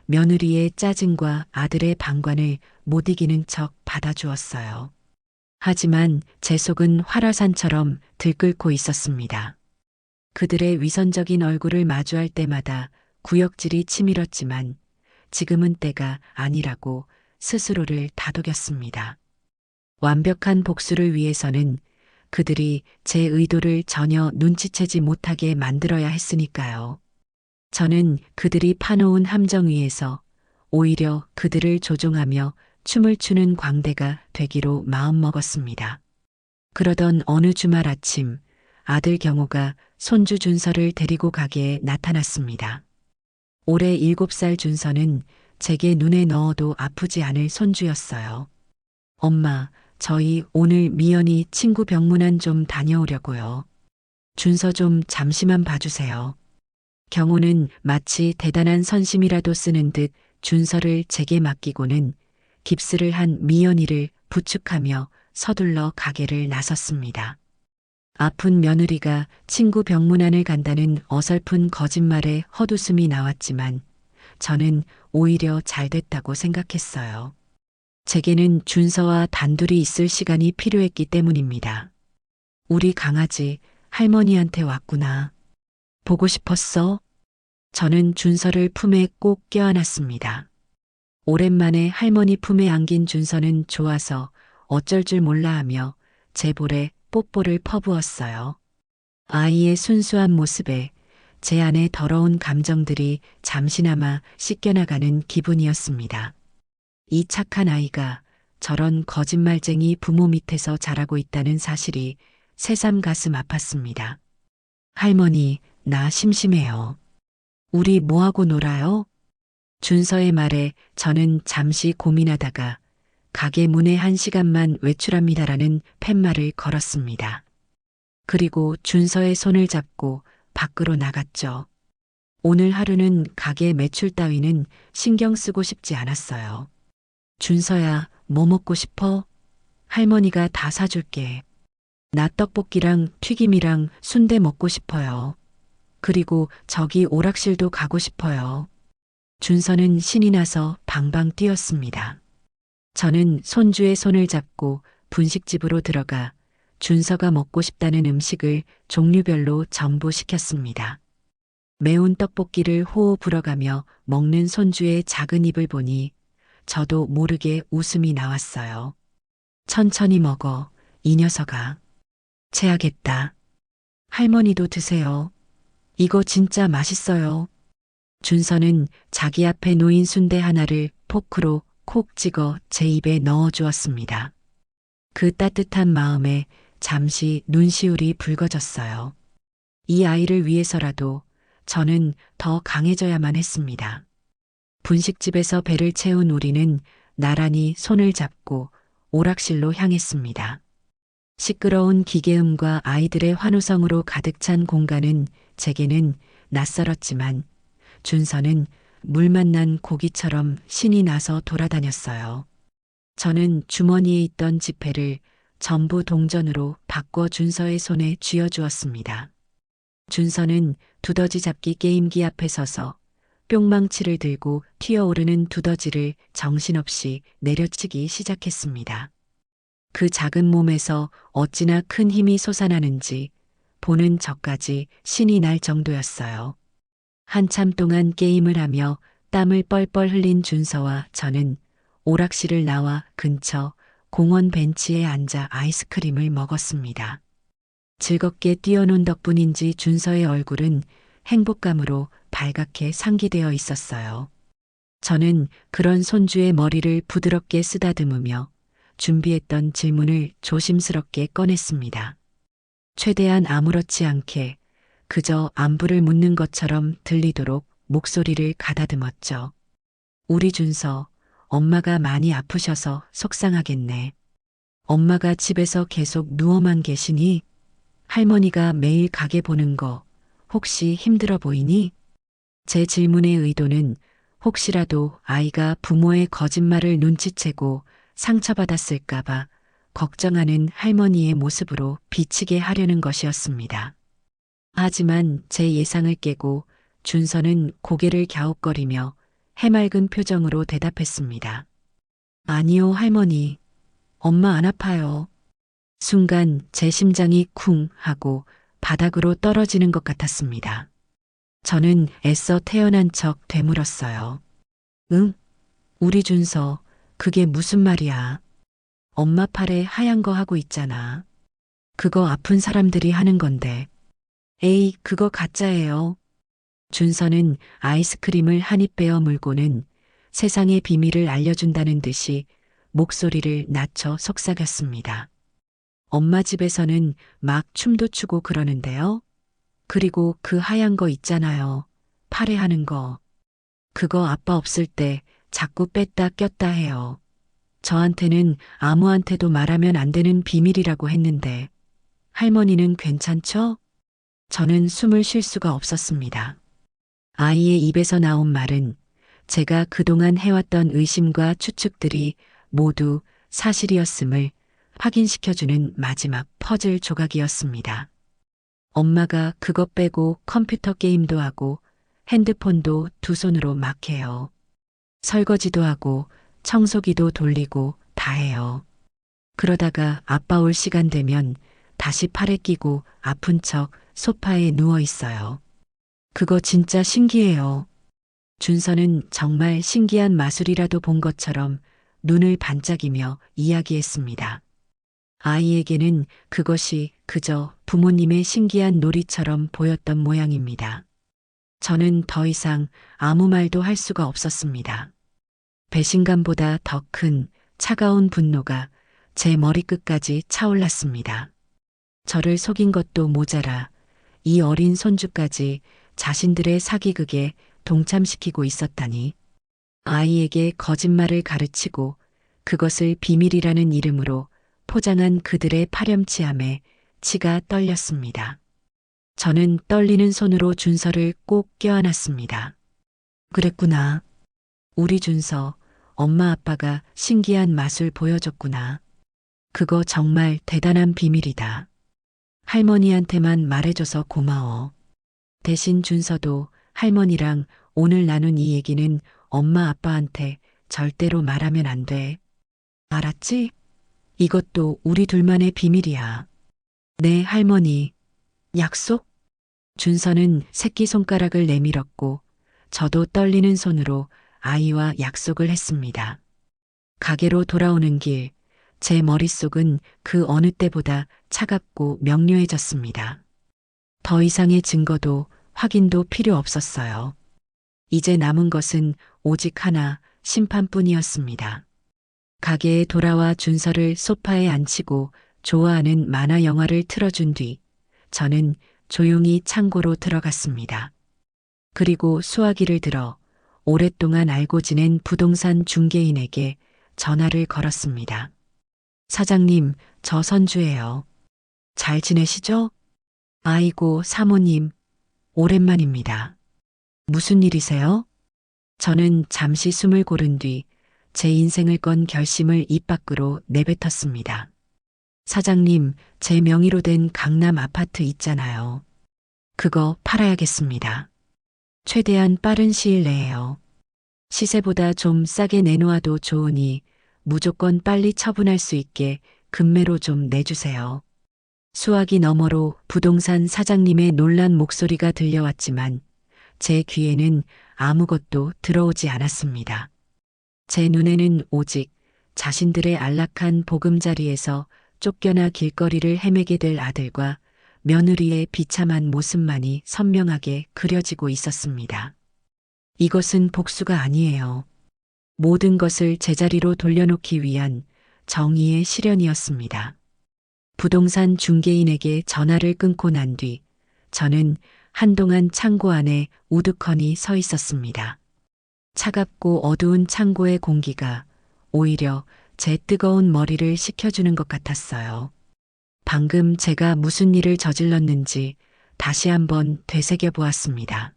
Speaker 1: 며느리의 짜증과 아들의 방관을 못 이기는 척 받아주었어요. 하지만 제 속은 활화산처럼 들끓고 있었습니다. 그들의 위선적인 얼굴을 마주할 때마다 구역질이 치밀었지만 지금은 때가 아니라고 스스로를 다독였습니다. 완벽한 복수를 위해서는 그들이 제 의도를 전혀 눈치채지 못하게 만들어야 했으니까요. 저는 그들이 파놓은 함정 위에서 오히려 그들을 조종하며 춤을 추는 광대가 되기로 마음먹었습니다. 그러던 어느 주말 아침 아들 경호가 손주 준서를 데리고 가게에 나타났습니다. 올해 7살 준서는 제게 눈에 넣어도 아프지 않을 손주였어요. 엄마, 저희 오늘 미연이 친구 병문안 좀 다녀오려고요. 준서 좀 잠시만 봐주세요. 경호는 마치 대단한 선심이라도 쓰는 듯 준서를 제게 맡기고는 깁스를 한 미연이를 부축하며 서둘러 가게를 나섰습니다. 아픈 며느리가 친구 병문안을 간다는 어설픈 거짓말에 헛웃음이 나왔지만 저는 오히려 잘 됐다고 생각했어요. 제게는 준서와 단둘이 있을 시간이 필요했기 때문입니다. 우리 강아지 할머니한테 왔구나. 보고 싶었어? 저는 준서를 품에 꼭 껴안았습니다. 오랜만에 할머니 품에 안긴 준서는 좋아서 어쩔 줄 몰라 하며 제 볼에 뽀뽀를 퍼부었어요. 아이의 순수한 모습에 제 안의 더러운 감정들이 잠시나마 씻겨나가는 기분이었습니다. 이 착한 아이가 저런 거짓말쟁이 부모 밑에서 자라고 있다는 사실이 새삼 가슴 아팠습니다. 할머니, 나 심심해요. 우리 뭐하고 놀아요? 준서의 말에 저는 잠시 고민하다가 가게 문에 1시간만 외출합니다라는 팻말을 걸었습니다. 그리고 준서의 손을 잡고 밖으로 나갔죠. 오늘 하루는 가게 매출 따위는 신경 쓰고 싶지 않았어요. 준서야, 뭐 먹고 싶어? 할머니가 다 사줄게. 나 떡볶이랑 튀김이랑 순대 먹고 싶어요. 그리고 저기 오락실도 가고 싶어요. 준서는 신이 나서 방방 뛰었습니다. 저는 손주의 손을 잡고 분식집으로 들어가 준서가 먹고 싶다는 음식을 종류별로 전부 시켰습니다. 매운 떡볶이를 호호 불어가며 먹는 손주의 작은 입을 보니 저도 모르게 웃음이 나왔어요. 천천히 먹어, 이 녀석아. 체하겠다. 할머니도 드세요. 이거 진짜 맛있어요. 준서는 자기 앞에 놓인 순대 하나를 포크로 콕 찍어 제 입에 넣어 주었습니다. 그 따뜻한 마음에 잠시 눈시울이 붉어졌어요. 이 아이를 위해서라도 저는 더 강해져야만 했습니다. 분식집에서 배를 채운 우리는 나란히 손을 잡고 오락실로 향했습니다. 시끄러운 기계음과 아이들의 환호성으로 가득 찬 공간은 제게는 낯설었지만 준서는 물 만난 고기처럼 신이 나서 돌아다녔어요. 저는 주머니에 있던 지폐를 전부 동전으로 바꿔 준서의 손에 쥐어주었습니다. 준서는 두더지 잡기 게임기 앞에 서서 뿅망치를 들고 튀어오르는 두더지를 정신없이 내려치기 시작했습니다. 그 작은 몸에서 어찌나 큰 힘이 솟아나는지 보는 저까지 신이 날 정도였어요. 한참 동안 게임을 하며 땀을 뻘뻘 흘린 준서와 저는 오락실을 나와 근처 공원 벤치에 앉아 아이스크림을 먹었습니다. 즐겁게 뛰어논 덕분인지 준서의 얼굴은 행복감으로 발갛게 상기되어 있었어요. 저는 그런 손주의 머리를 부드럽게 쓰다듬으며 준비했던 질문을 조심스럽게 꺼냈습니다. 최대한 아무렇지 않게 그저 안부를 묻는 것처럼 들리도록 목소리를 가다듬었죠. 우리 준서, 엄마가 많이 아프셔서 속상하겠네. 엄마가 집에서 계속 누워만 계시니? 할머니가 매일 가게 보는 거 혹시 힘들어 보이니? 제 질문의 의도는 혹시라도 아이가 부모의 거짓말을 눈치채고 상처받았을까봐 걱정하는 할머니의 모습으로 비치게 하려는 것이었습니다. 하지만 제 예상을 깨고 준서는 고개를 갸웃거리며 해맑은 표정으로 대답했습니다. 아니요, 할머니. 엄마 안 아파요. 순간 제 심장이 쿵 하고 바닥으로 떨어지는 것 같았습니다. 저는 애써 태어난 척 되물었어요. 응? 우리 준서, 그게 무슨 말이야? 엄마 팔에 하얀 거 하고 있잖아. 그거 아픈 사람들이 하는 건데. 에이, 그거 가짜예요. 준서는 아이스크림을 한 입 베어 물고는 세상의 비밀을 알려준다는 듯이 목소리를 낮춰 속삭였습니다. 엄마 집에서는 막 춤도 추고 그러는데요. 그리고 그 하얀 거 있잖아요. 팔에 하는 거. 그거 아빠 없을 때 자꾸 뺐다 꼈다 해요. 저한테는 아무한테도 말하면 안 되는 비밀이라고 했는데 할머니는 괜찮죠? 저는 숨을 쉴 수가 없었습니다. 아이의 입에서 나온 말은 제가 그동안 해왔던 의심과 추측들이 모두 사실이었음을 확인시켜주는 마지막 퍼즐 조각이었습니다. 엄마가 그것 빼고 컴퓨터 게임도 하고 핸드폰도 두 손으로 막 해요. 설거지도 하고 청소기도 돌리고 다 해요. 그러다가 아빠 올 시간 되면 다시 팔에 끼고 아픈 척 소파에 누워 있어요. 그거 진짜 신기해요. 준서는 정말 신기한 마술이라도 본 것처럼 눈을 반짝이며 이야기했습니다. 아이에게는 그것이 그저 부모님의 신기한 놀이처럼 보였던 모양입니다. 저는 더 이상 아무 말도 할 수가 없었습니다. 배신감보다 더 큰 차가운 분노가 제 머리끝까지 차올랐습니다. 저를 속인 것도 모자라 이 어린 손주까지 자신들의 사기극에 동참시키고 있었다니. 아이에게 거짓말을 가르치고 그것을 비밀이라는 이름으로 포장한 그들의 파렴치함에 치가 떨렸습니다. 저는 떨리는 손으로 준서를 꼭 껴안았습니다. 그랬구나. 우리 준서, 엄마 아빠가 신기한 맛을 보여줬구나. 그거 정말 대단한 비밀이다. 할머니한테만 말해줘서 고마워. 대신 준서도 할머니랑 오늘 나눈 이 얘기는 엄마 아빠한테 절대로 말하면 안 돼. 알았지? 이것도 우리 둘만의 비밀이야. 네, 할머니. 약속? 준서는 새끼손가락을 내밀었고 저도 떨리는 손으로 아이와 약속을 했습니다. 가게로 돌아오는 길, 제 머릿속은 그 어느 때보다 차갑고 명료해졌습니다. 더 이상의 증거도 확인도 필요 없었어요. 이제 남은 것은 오직 하나, 심판뿐이었습니다. 가게에 돌아와 준서를 소파에 앉히고 좋아하는 만화 영화를 틀어준 뒤 저는 조용히 창고로 들어갔습니다. 그리고 수화기를 들어 오랫동안 알고 지낸 부동산 중개인에게 전화를 걸었습니다. 사장님, 저 선주예요. 잘 지내시죠? 아이고, 사모님, 오랜만입니다. 무슨 일이세요? 저는 잠시 숨을 고른 뒤 제 인생을 건 결심을 입 밖으로 내뱉었습니다. 사장님, 제 명의로 된 강남 아파트 있잖아요. 그거 팔아야겠습니다. 최대한 빠른 시일 내에요. 시세보다 좀 싸게 내놓아도 좋으니 무조건 빨리 처분할 수 있게 금매로 좀 내주세요. 수화기 너머로 부동산 사장님의 놀란 목소리가 들려왔지만 제 귀에는 아무것도 들어오지 않았습니다. 제 눈에는 오직 자신들의 안락한 보금자리에서 쫓겨나 길거리를 헤매게 될 아들과 며느리의 비참한 모습만이 선명하게 그려지고 있었습니다. 이것은 복수가 아니에요. 모든 것을 제자리로 돌려놓기 위한 정의의 실현이었습니다. 부동산 중개인에게 전화를 끊고 난 뒤 저는 한동안 창고 안에 우두커니 서 있었습니다. 차갑고 어두운 창고의 공기가 오히려 제 뜨거운 머리를 식혀주는 것 같았어요. 방금 제가 무슨 일을 저질렀는지 다시 한번 되새겨 보았습니다.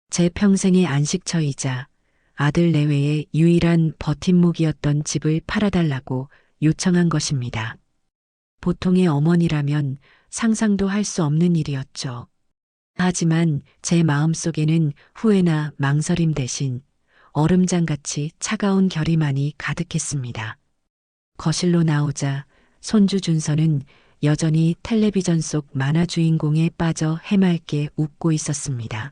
Speaker 1: 제 평생의 안식처이자 아들 내외의 유일한 버팀목이었던 집을 팔아달라고 요청한 것입니다. 보통의 어머니라면 상상도 할 수 없는 일이었죠. 하지만 제 마음속에는 후회나 망설임 대신 얼음장같이 차가운 결의만이 가득했습니다. 거실로 나오자 손주 준서는 여전히 텔레비전 속 만화 주인공에 빠져 해맑게 웃고 있었습니다.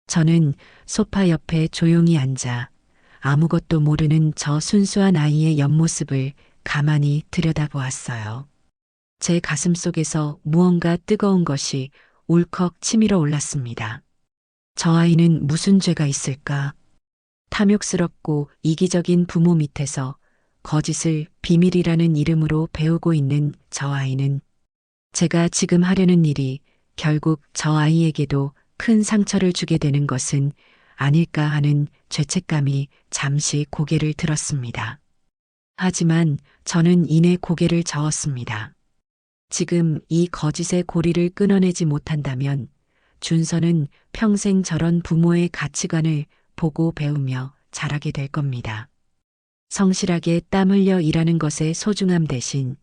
Speaker 1: 저는 소파 옆에 조용히 앉아 아무것도 모르는 저 순수한 아이의 옆모습을 가만히 들여다보았어요. 제 가슴 속에서 무언가 뜨거운 것이 울컥 치밀어 올랐습니다. 저 아이는 무슨 죄가 있을까? 탐욕스럽고 이기적인 부모 밑에서 거짓을 비밀이라는 이름으로 배우고 있는 저 아이는 제가 지금 하려는 일이 결국 저 아이에게도 큰 상처를 주게 되는 것은 아닐까 하는 죄책감이 잠시 고개를 들었습니다. 하지만 저는 이내 고개를 저었습니다. 지금 이 거짓의 고리를 끊어내지 못한다면 준서는 평생 저런 부모의 가치관을 보고 배우며 자라게 될 겁니다. 성실하게 땀 흘려 일하는 것의 소중함 대신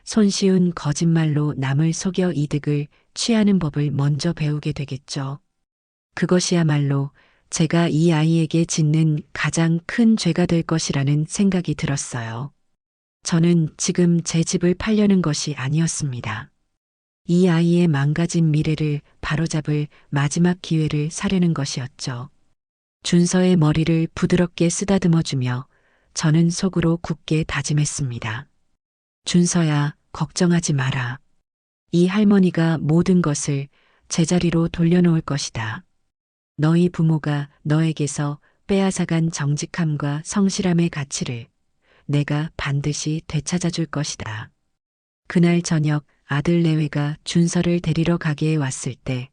Speaker 1: 손쉬운 거짓말로 남을 속여 이득을 취하는 법을 먼저 배우게 되겠죠. 그것이야말로 제가 이 아이에게 짓는 가장 큰 죄가 될 것이라는 생각이 들었어요. 저는 지금 제 집을 팔려는 것이 아니었습니다. 이 아이의 망가진 미래를 바로잡을 마지막 기회를 사려는 것이었죠. 준서의 머리를 부드럽게 쓰다듬어주며 저는 속으로 굳게 다짐했습니다. 준서야, 걱정하지 마라. 이 할머니가 모든 것을 제자리로 돌려놓을 것이다. 너희 부모가 너에게서 빼앗아간 정직함과 성실함의 가치를 내가 반드시 되찾아줄 것이다. 그날 저녁 아들 내외가 준서를 데리러 가게에 왔을 때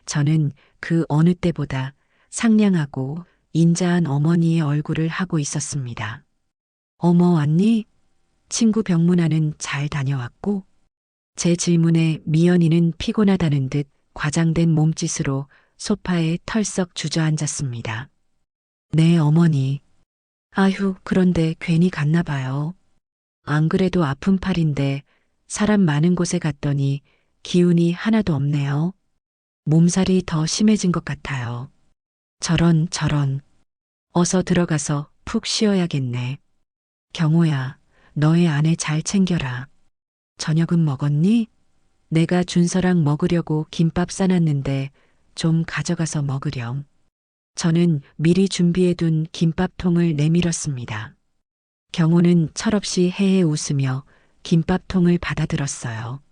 Speaker 1: 저는 그 어느 때보다 상냥하고 인자한 어머니의 얼굴을 하고 있었습니다. 어머 왔니? 친구 병문안은 잘 다녀왔고? 제 질문에 미연이는 피곤하다는 듯 과장된 몸짓으로 소파에 털썩 주저앉았습니다. 네, 어머니. 아휴, 그런데 괜히 갔나 봐요. 안 그래도 아픈 팔인데 사람 많은 곳에 갔더니 기운이 하나도 없네요. 몸살이 더 심해진 것 같아요. 저런. 어서 들어가서 푹 쉬어야겠네. 경호야, 너의 아내 잘 챙겨라. 저녁은 먹었니? 내가 준서랑 먹으려고 김밥 싸놨는데 좀 가져가서 먹으렴. 저는 미리 준비해둔 김밥통을 내밀었습니다. 경호는 철없이 헤헤 웃으며 김밥통을 받아들었어요.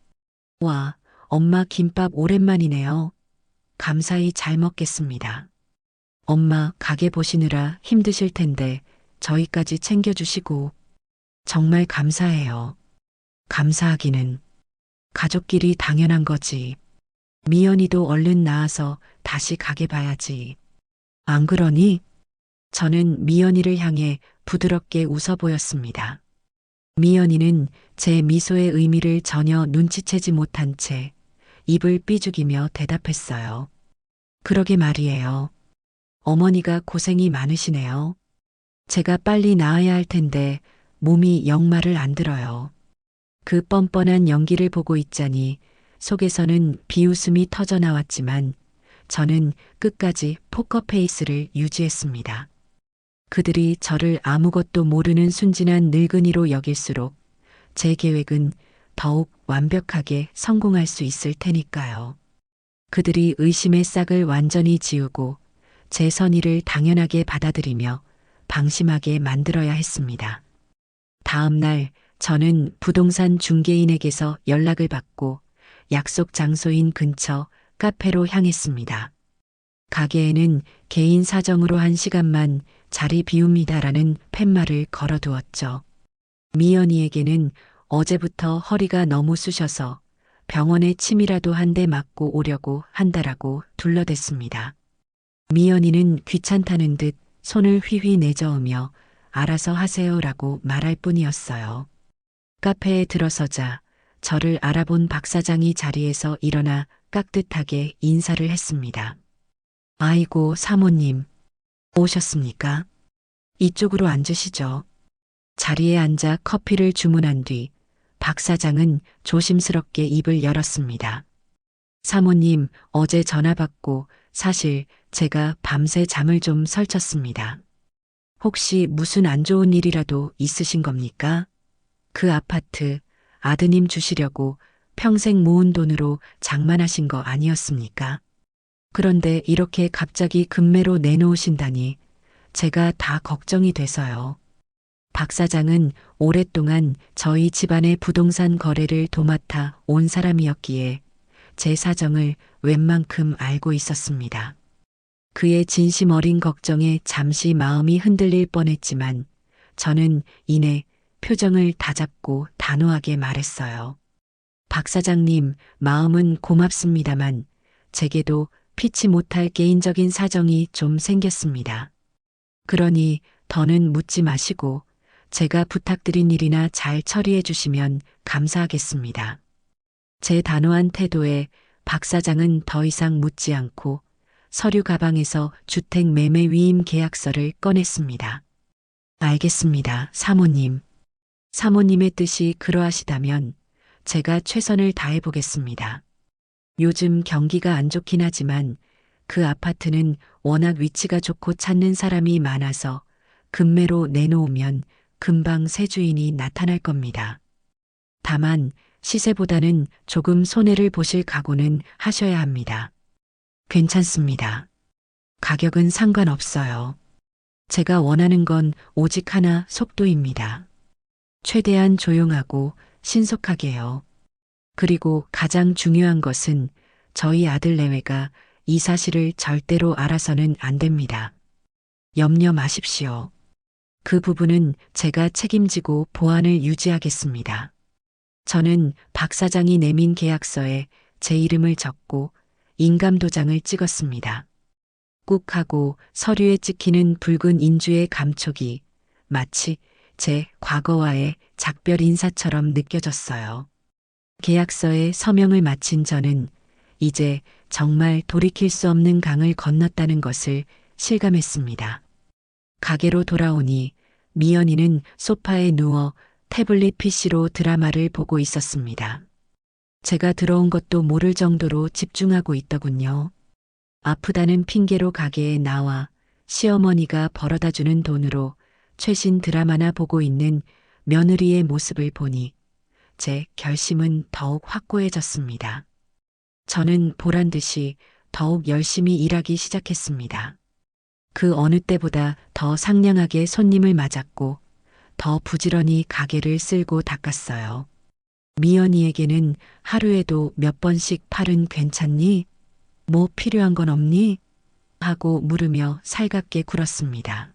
Speaker 1: 와, 엄마 김밥 오랜만이네요. 감사히 잘 먹겠습니다. 엄마 가게 보시느라 힘드실 텐데 저희까지 챙겨주시고 정말 감사해요. 감사하기는 가족끼리 당연한 거지. 미연이도 얼른 나와서 다시 가게 봐야지. 안 그러니? 저는 미연이를 향해 부드럽게 웃어 보였습니다. 미연이는 제 미소의 의미를 전혀 눈치채지 못한 채 입을 삐죽이며 대답했어요. 그러게 말이에요. 어머니가 고생이 많으시네요. 제가 빨리 나아야 할 텐데 몸이 영 말을 안 들어요. 그 뻔뻔한 연기를 보고 있자니 속에서는 비웃음이 터져 나왔지만 저는 끝까지 포커페이스를 유지했습니다. 그들이 저를 아무것도 모르는 순진한 늙은이로 여길수록 제 계획은 더욱 완벽하게 성공할 수 있을 테니까요. 그들이 의심의 싹을 완전히 지우고 제 선의를 당연하게 받아들이며 방심하게 만들어야 했습니다. 다음 날 저는 부동산 중개인에게서 연락을 받고 약속 장소인 근처 카페로 향했습니다. 가게에는 개인 사정으로 1시간만 자리 비웁니다라는 팻말을 걸어두었죠. 미연이에게는 어제부터 허리가 너무 쑤셔서 병원에 침이라도 한 대 맞고 오려고 한다라고 둘러댔습니다. 미연이는 귀찮다는 듯 손을 휘휘 내저으며 알아서 하세요라고 말할 뿐이었어요. 카페에 들어서자 저를 알아본 박 사장이 자리에서 일어나 깍듯하게 인사를 했습니다. 아이고, 사모님. 오셨습니까? 이쪽으로 앉으시죠. 자리에 앉아 커피를 주문한 뒤 박 사장은 조심스럽게 입을 열었습니다. 사모님, 어제 전화 받고 사실 제가 밤새 잠을 좀 설쳤습니다. 혹시 무슨 안 좋은 일이라도 있으신 겁니까? 그 아파트 아드님 주시려고 평생 모은 돈으로 장만하신 거 아니었습니까? 그런데 이렇게 갑자기 급매로 내놓으신다니 제가 다 걱정이 돼서요. 박 사장은 오랫동안 저희 집안의 부동산 거래를 도맡아 온 사람이었기에 제 사정을 웬만큼 알고 있었습니다. 그의 진심 어린 걱정에 잠시 마음이 흔들릴 뻔했지만 저는 이내 표정을 다잡고 단호하게 말했어요. 박 사장님, 마음은 고맙습니다만 제게도 피치 못할 개인적인 사정이 좀 생겼습니다. 그러니 더는 묻지 마시고 제가 부탁드린 일이나 잘 처리해 주시면 감사하겠습니다. 제 단호한 태도에 박 사장은 더 이상 묻지 않고 서류 가방에서 주택 매매 위임 계약서를 꺼냈습니다. 알겠습니다, 사모님. 사모님의 뜻이 그러하시다면 제가 최선을 다해 보겠습니다. 요즘 경기가 안 좋긴 하지만 그 아파트는 워낙 위치가 좋고 찾는 사람이 많아서 급매로 내놓으면 금방 새 주인이 나타날 겁니다. 다만 시세보다는 조금 손해를 보실 각오는 하셔야 합니다. 괜찮습니다. 가격은 상관없어요. 제가 원하는 건 오직 하나, 속도입니다. 최대한 조용하고 신속하게요. 그리고 가장 중요한 것은 저희 아들 내외가 이 사실을 절대로 알아서는 안 됩니다. 염려 마십시오. 그 부분은 제가 책임지고 보안을 유지하겠습니다. 저는 박 사장이 내민 계약서에 제 이름을 적고 인감도장을 찍었습니다. 꾹 하고 서류에 찍히는 붉은 인주의 감촉이 마치 제 과거와의 작별 인사처럼 느껴졌어요. 계약서에 서명을 마친 저는 이제 정말 돌이킬 수 없는 강을 건넜다는 것을 실감했습니다. 가게로 돌아오니 미연이는 소파에 누워 태블릿 PC로 드라마를 보고 있었습니다. 제가 들어온 것도 모를 정도로 집중하고 있더군요. 아프다는 핑계로 가게에 나와 시어머니가 벌어다 주는 돈으로 최신 드라마나 보고 있는 며느리의 모습을 보니 제 결심은 더욱 확고해졌습니다. 저는 보란 듯이 더욱 열심히 일하기 시작했습니다. 그 어느 때보다 더 상냥하게 손님을 맞았고 더 부지런히 가게를 쓸고 닦았어요. 미연이에게는 하루에도 몇 번씩 팔은 괜찮니? 뭐 필요한 건 없니? 하고 물으며 살갑게 굴었습니다.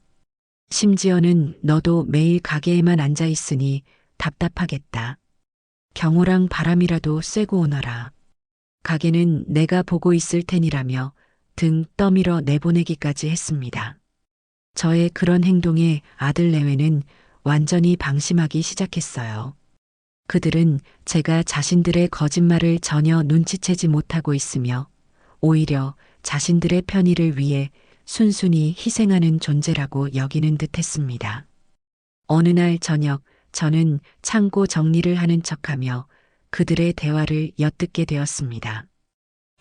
Speaker 1: 심지어는 너도 매일 가게에만 앉아 있으니 답답하겠다. 경호랑 바람이라도 쐬고 오너라. 가게는 내가 보고 있을 테니라며 등 떠밀어 내보내기까지 했습니다. 저의 그런 행동에 아들 내외는 완전히 방심하기 시작했어요. 그들은 제가 자신들의 거짓말을 전혀 눈치채지 못하고 있으며 오히려 자신들의 편의를 위해 순순히 희생하는 존재라고 여기는 듯했습니다. 어느 날 저녁 저는 창고 정리를 하는 척하며 그들의 대화를 엿듣게 되었습니다.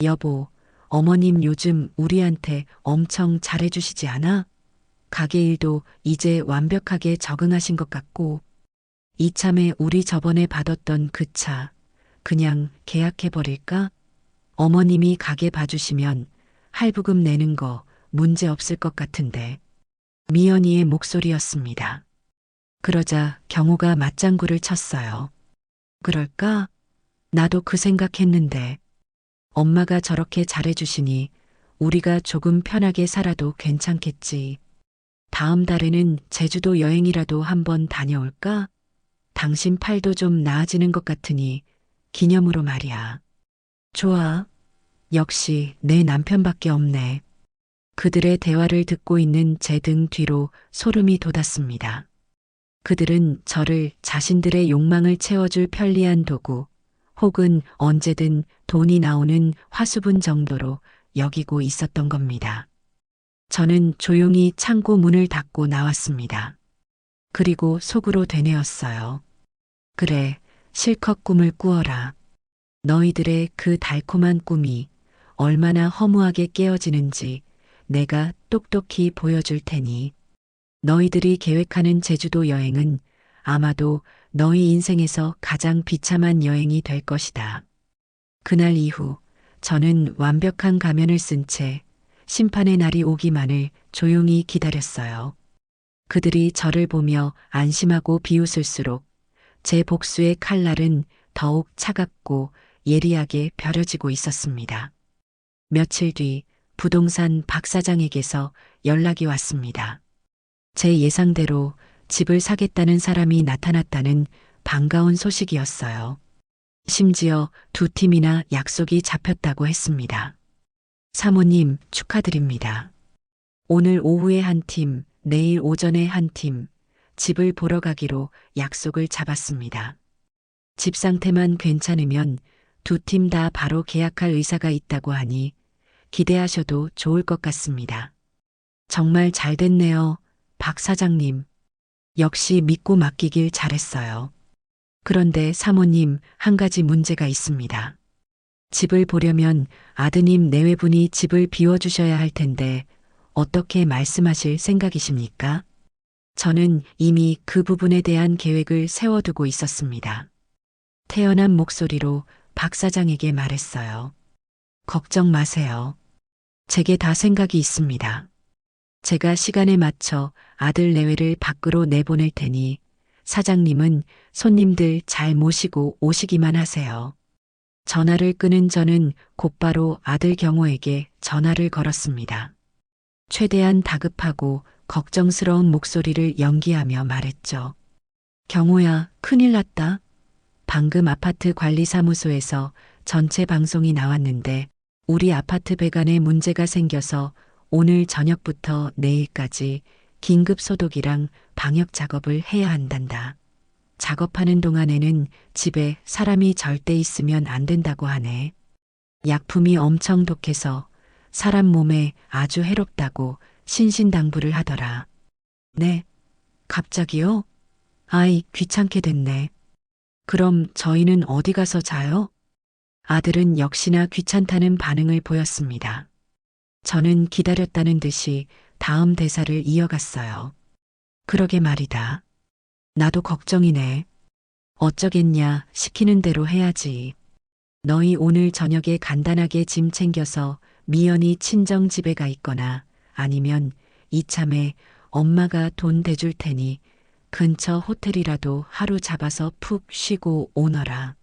Speaker 1: 여보, 어머님 요즘 우리한테 엄청 잘해주시지 않아? 가게 일도 이제 완벽하게 적응하신 것 같고 이참에 우리 저번에 받았던 그 차 그냥 계약해버릴까? 어머님이 가게 봐주시면 할부금 내는 거 문제 없을 것 같은데. 미연이의 목소리였습니다. 그러자 경호가 맞장구를 쳤어요. 그럴까? 나도 그 생각했는데 엄마가 저렇게 잘해주시니 우리가 조금 편하게 살아도 괜찮겠지. 다음 달에는 제주도 여행이라도 한번 다녀올까? 당신 팔도 좀 나아지는 것 같으니 기념으로 말이야. 좋아. 역시 내 남편밖에 없네. 그들의 대화를 듣고 있는 제 등 뒤로 소름이 돋았습니다. 그들은 저를 자신들의 욕망을 채워줄 편리한 도구 혹은 언제든 돈이 나오는 화수분 정도로 여기고 있었던 겁니다. 저는 조용히 창고 문을 닫고 나왔습니다. 그리고 속으로 되뇌었어요. 그래, 실컷 꿈을 꾸어라. 너희들의 그 달콤한 꿈이 얼마나 허무하게 깨어지는지 내가 똑똑히 보여줄 테니. 너희들이 계획하는 제주도 여행은 아마도 너희 인생에서 가장 비참한 여행이 될 것이다. 그날 이후 저는 완벽한 가면을 쓴 채 심판의 날이 오기만을 조용히 기다렸어요. 그들이 저를 보며 안심하고 비웃을수록 제 복수의 칼날은 더욱 차갑고 예리하게 벼려지고 있었습니다. 며칠 뒤 부동산 박 사장에게서 연락이 왔습니다. 제 예상대로 집을 사겠다는 사람이 나타났다는 반가운 소식이었어요. 심지어 두 팀이나 약속이 잡혔다고 했습니다. 사모님, 축하드립니다. 오늘 오후에 한 팀, 내일 오전에 한 팀, 집을 보러 가기로 약속을 잡았습니다. 집 상태만 괜찮으면 두 팀 다 바로 계약할 의사가 있다고 하니 기대하셔도 좋을 것 같습니다. 정말 잘 됐네요, 박 사장님. 역시 믿고 맡기길 잘했어요. 그런데 사모님, 한 가지 문제가 있습니다. 집을 보려면 아드님 내외분이 집을 비워주셔야 할 텐데 어떻게 말씀하실 생각이십니까? 저는 이미 그 부분에 대한 계획을 세워두고 있었습니다. 태연한 목소리로 박 사장에게 말했어요. 걱정 마세요. 제게 다 생각이 있습니다. 제가 시간에 맞춰 아들 내외를 밖으로 내보낼 테니 사장님은 손님들 잘 모시고 오시기만 하세요. 전화를 끊은 저는 곧바로 아들 경호에게 전화를 걸었습니다. 최대한 다급하고 걱정스러운 목소리를 연기하며 말했죠. 경호야, 큰일 났다. 방금 아파트 관리사무소에서 전체 방송이 나왔는데 우리 아파트 배관에 문제가 생겨서 오늘 저녁부터 내일까지 긴급 소독이랑 방역 작업을 해야 한단다. 작업하는 동안에는 집에 사람이 절대 있으면 안 된다고 하네. 약품이 엄청 독해서 사람 몸에 아주 해롭다고 신신당부를 하더라. 네, 갑자기요? 아이, 귀찮게 됐네. 그럼 저희는 어디 가서 자요? 아들은 역시나 귀찮다는 반응을 보였습니다. 저는 기다렸다는 듯이 다음 대사를 이어갔어요. 그러게 말이다. 나도 걱정이네. 어쩌겠냐, 시키는 대로 해야지. 너희 오늘 저녁에 간단하게 짐 챙겨서 미연이 친정 집에 가 있거나 아니면 이참에 엄마가 돈 대줄 테니 근처 호텔이라도 하루 잡아서 푹 쉬고 오너라.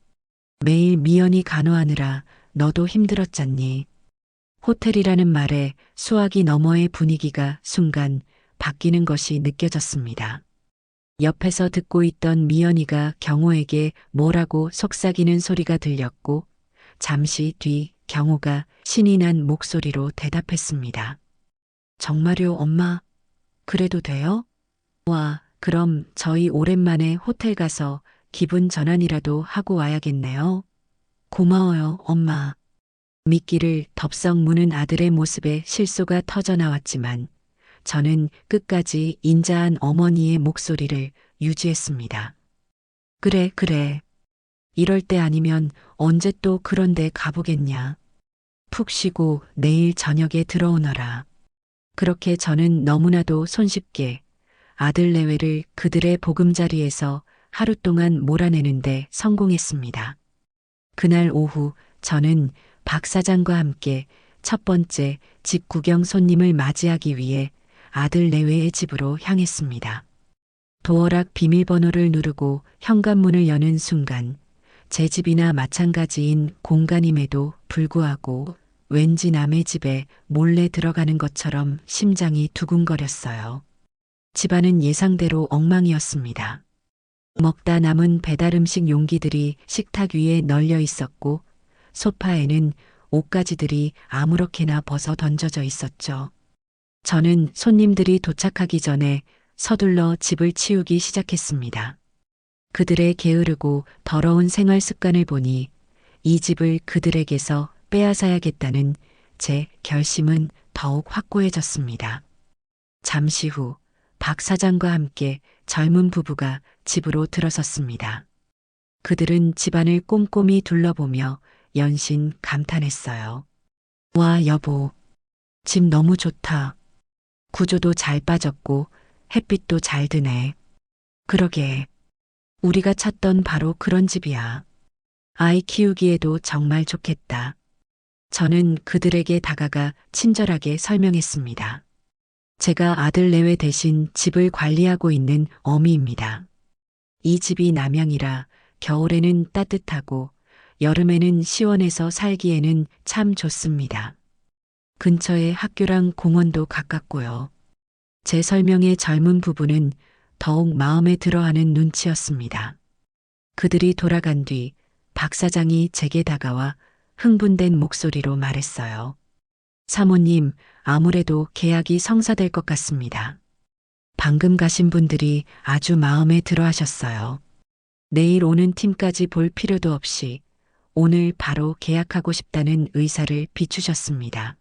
Speaker 1: 매일 미연이 간호하느라 너도 힘들었잖니. 호텔이라는 말에 수화기 너머의 분위기가 순간 바뀌는 것이 느껴졌습니다. 옆에서 듣고 있던 미연이가 경호에게 뭐라고 속삭이는 소리가 들렸고 잠시 뒤 경호가 신이 난 목소리로 대답했습니다. 정말요, 엄마? 그래도 돼요? 와, 그럼 저희 오랜만에 호텔 가서 기분 전환이라도 하고 와야겠네요. 고마워요, 엄마. 미끼를 덥석 무는 아들의 모습에 실소가 터져 나왔지만 저는 끝까지 인자한 어머니의 목소리를 유지했습니다. 그래, 그래. 이럴 때 아니면 언제 또 그런 데 가보겠냐. 푹 쉬고 내일 저녁에 들어오너라. 그렇게 저는 너무나도 손쉽게 아들 내외를 그들의 보금자리에서 하루 동안 몰아내는데 성공했습니다. 그날 오후 저는 박 사장과 함께 첫 번째 집 구경 손님을 맞이하기 위해 아들 내외의 집으로 향했습니다. 도어락 비밀번호를 누르고 현관문을 여는 순간 제 집이나 마찬가지인 공간임에도 불구하고 왠지 남의 집에 몰래 들어가는 것처럼 심장이 두근거렸어요. 집안은 예상대로 엉망이었습니다. 먹다 남은 배달 음식 용기들이 식탁 위에 널려 있었고 소파에는 옷가지들이 아무렇게나 벗어 던져져 있었죠. 저는 손님들이 도착하기 전에 서둘러 집을 치우기 시작했습니다. 그들의 게으르고 더러운 생활 습관을 보니 이 집을 그들에게서 빼앗아야겠다는 제 결심은 더욱 확고해졌습니다. 잠시 후 박 사장과 함께 젊은 부부가 집으로 들어섰습니다. 그들은 집안을 꼼꼼히 둘러보며 연신 감탄했어요. 와, 여보. 집 너무 좋다. 구조도 잘 빠졌고 햇빛도 잘 드네. 그러게. 우리가 찾던 바로 그런 집이야. 아이 키우기에도 정말 좋겠다. 저는 그들에게 다가가 친절하게 설명했습니다. 제가 아들 내외 대신 집을 관리하고 있는 어미입니다. 이 집이 남양이라 겨울에는 따뜻하고 여름에는 시원해서 살기에는 참 좋습니다. 근처에 학교랑 공원도 가깝고요. 제 설명에 젊은 부부는 더욱 마음에 들어하는 눈치였습니다. 그들이 돌아간 뒤 박 사장이 제게 다가와 흥분된 목소리로 말했어요. 사모님, 아무래도 계약이 성사될 것 같습니다. 방금 가신 분들이 아주 마음에 들어 하셨어요. 내일 오는 팀까지 볼 필요도 없이 오늘 바로 계약하고 싶다는 의사를 비추셨습니다.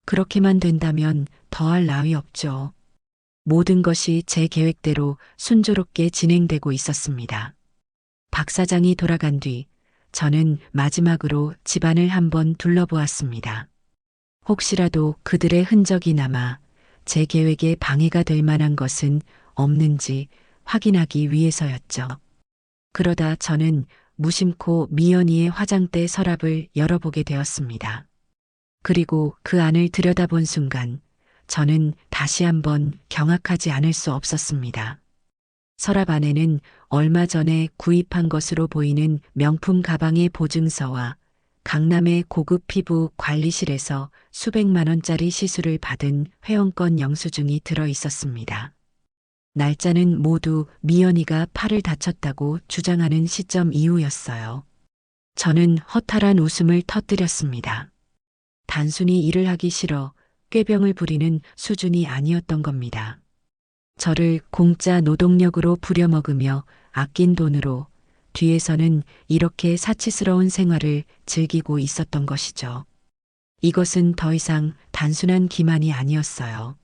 Speaker 1: 그렇게만 된다면 더할 나위 없죠. 모든 것이 제 계획대로 순조롭게 진행되고 있었습니다. 박 사장이 돌아간 뒤 저는 마지막으로 집안을 한번 둘러보았습니다. 혹시라도 그들의 흔적이 남아 제 계획에 방해가 될 만한 것은 없는지 확인하기 위해서였죠. 그러다 저는 무심코 미연이의 화장대 서랍을 열어보게 되었습니다. 그리고 그 안을 들여다본 순간 저는 다시 한번 경악하지 않을 수 없었습니다. 서랍 안에는 얼마 전에 구입한 것으로 보이는 명품 가방의 보증서와 강남의 고급 피부 관리실에서 수백만 원짜리 시술을 받은 회원권 영수증이 들어 있었습니다. 날짜는 모두 미연이가 팔을 다쳤다고 주장하는 시점 이후였어요. 저는 허탈한 웃음을 터뜨렸습니다. 단순히 일을 하기 싫어 꾀병을 부리는 수준이 아니었던 겁니다. 저를 공짜 노동력으로 부려먹으며 아낀 돈으로 뒤에서는 이렇게 사치스러운 생활을 즐기고 있었던 것이죠. 이것은 더 이상 단순한 기만이 아니었어요.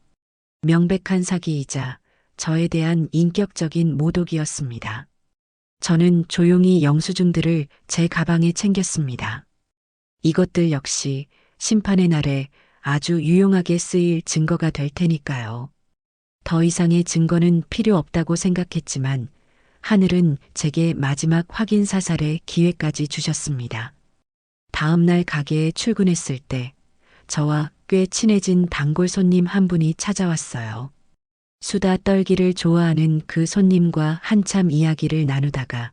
Speaker 1: 명백한 사기이자 저에 대한 인격적인 모독이었습니다. 저는 조용히 영수증들을 제 가방에 챙겼습니다. 이것들 역시 심판의 날에 아주 유용하게 쓰일 증거가 될 테니까요. 더 이상의 증거는 필요 없다고 생각했지만 하늘은 제게 마지막 확인 사살의 기회까지 주셨습니다. 다음 날 가게에 출근했을 때 저와 꽤 친해진 단골 손님 한 분이 찾아왔어요. 수다 떨기를 좋아하는 그 손님과 한참 이야기를 나누다가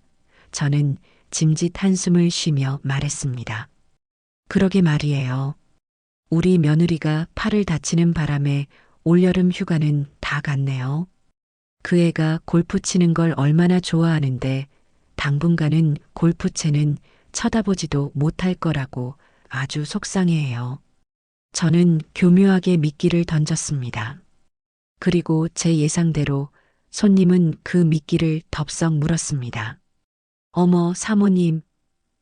Speaker 1: 저는 짐짓 한숨을 쉬며 말했습니다. 그러게 말이에요. 우리 며느리가 팔을 다치는 바람에 올여름 휴가는 다 갔네요. 그 애가 골프 치는 걸 얼마나 좋아하는데 당분간은 골프채는 쳐다보지도 못할 거라고 아주 속상해해요. 저는 교묘하게 미끼를 던졌습니다. 그리고 제 예상대로 손님은 그 미끼를 덥석 물었습니다. 어머, 사모님,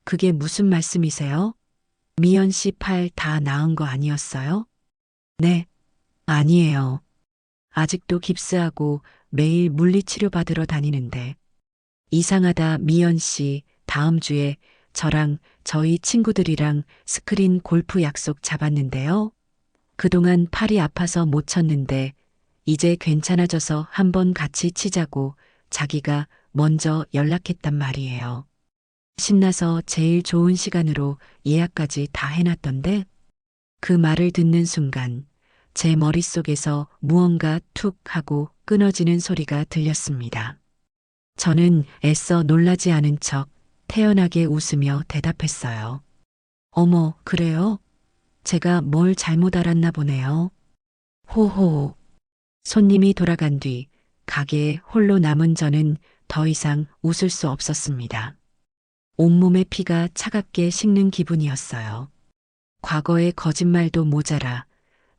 Speaker 1: 그게 무슨 말씀이세요? 미연 씨 팔 다 나은 거 아니었어요? 네, 아니에요. 아직도 깁스하고 매일 물리치료 받으러 다니는데. 이상하다, 미연 씨. 다음 주에 저랑 저희 친구들이랑 스크린 골프 약속 잡았는데요. 그동안 팔이 아파서 못 쳤는데 이제 괜찮아져서 한번 같이 치자고 자기가 먼저 연락했단 말이에요. 신나서 제일 좋은 시간으로 예약까지 다 해놨던데 그 말을 듣는 순간 제 머릿속에서 무언가 툭 하고 끊어지는 소리가 들렸습니다. 저는 애써 놀라지 않은 척 태연하게 웃으며 대답했어요. 어머, 그래요? 제가 뭘 잘못 알았나 보네요. 호호. 손님이 돌아간 뒤 가게에 홀로 남은 저는 더 이상 웃을 수 없었습니다. 온몸의 피가 차갑게 식는 기분이었어요. 과거의 거짓말도 모자라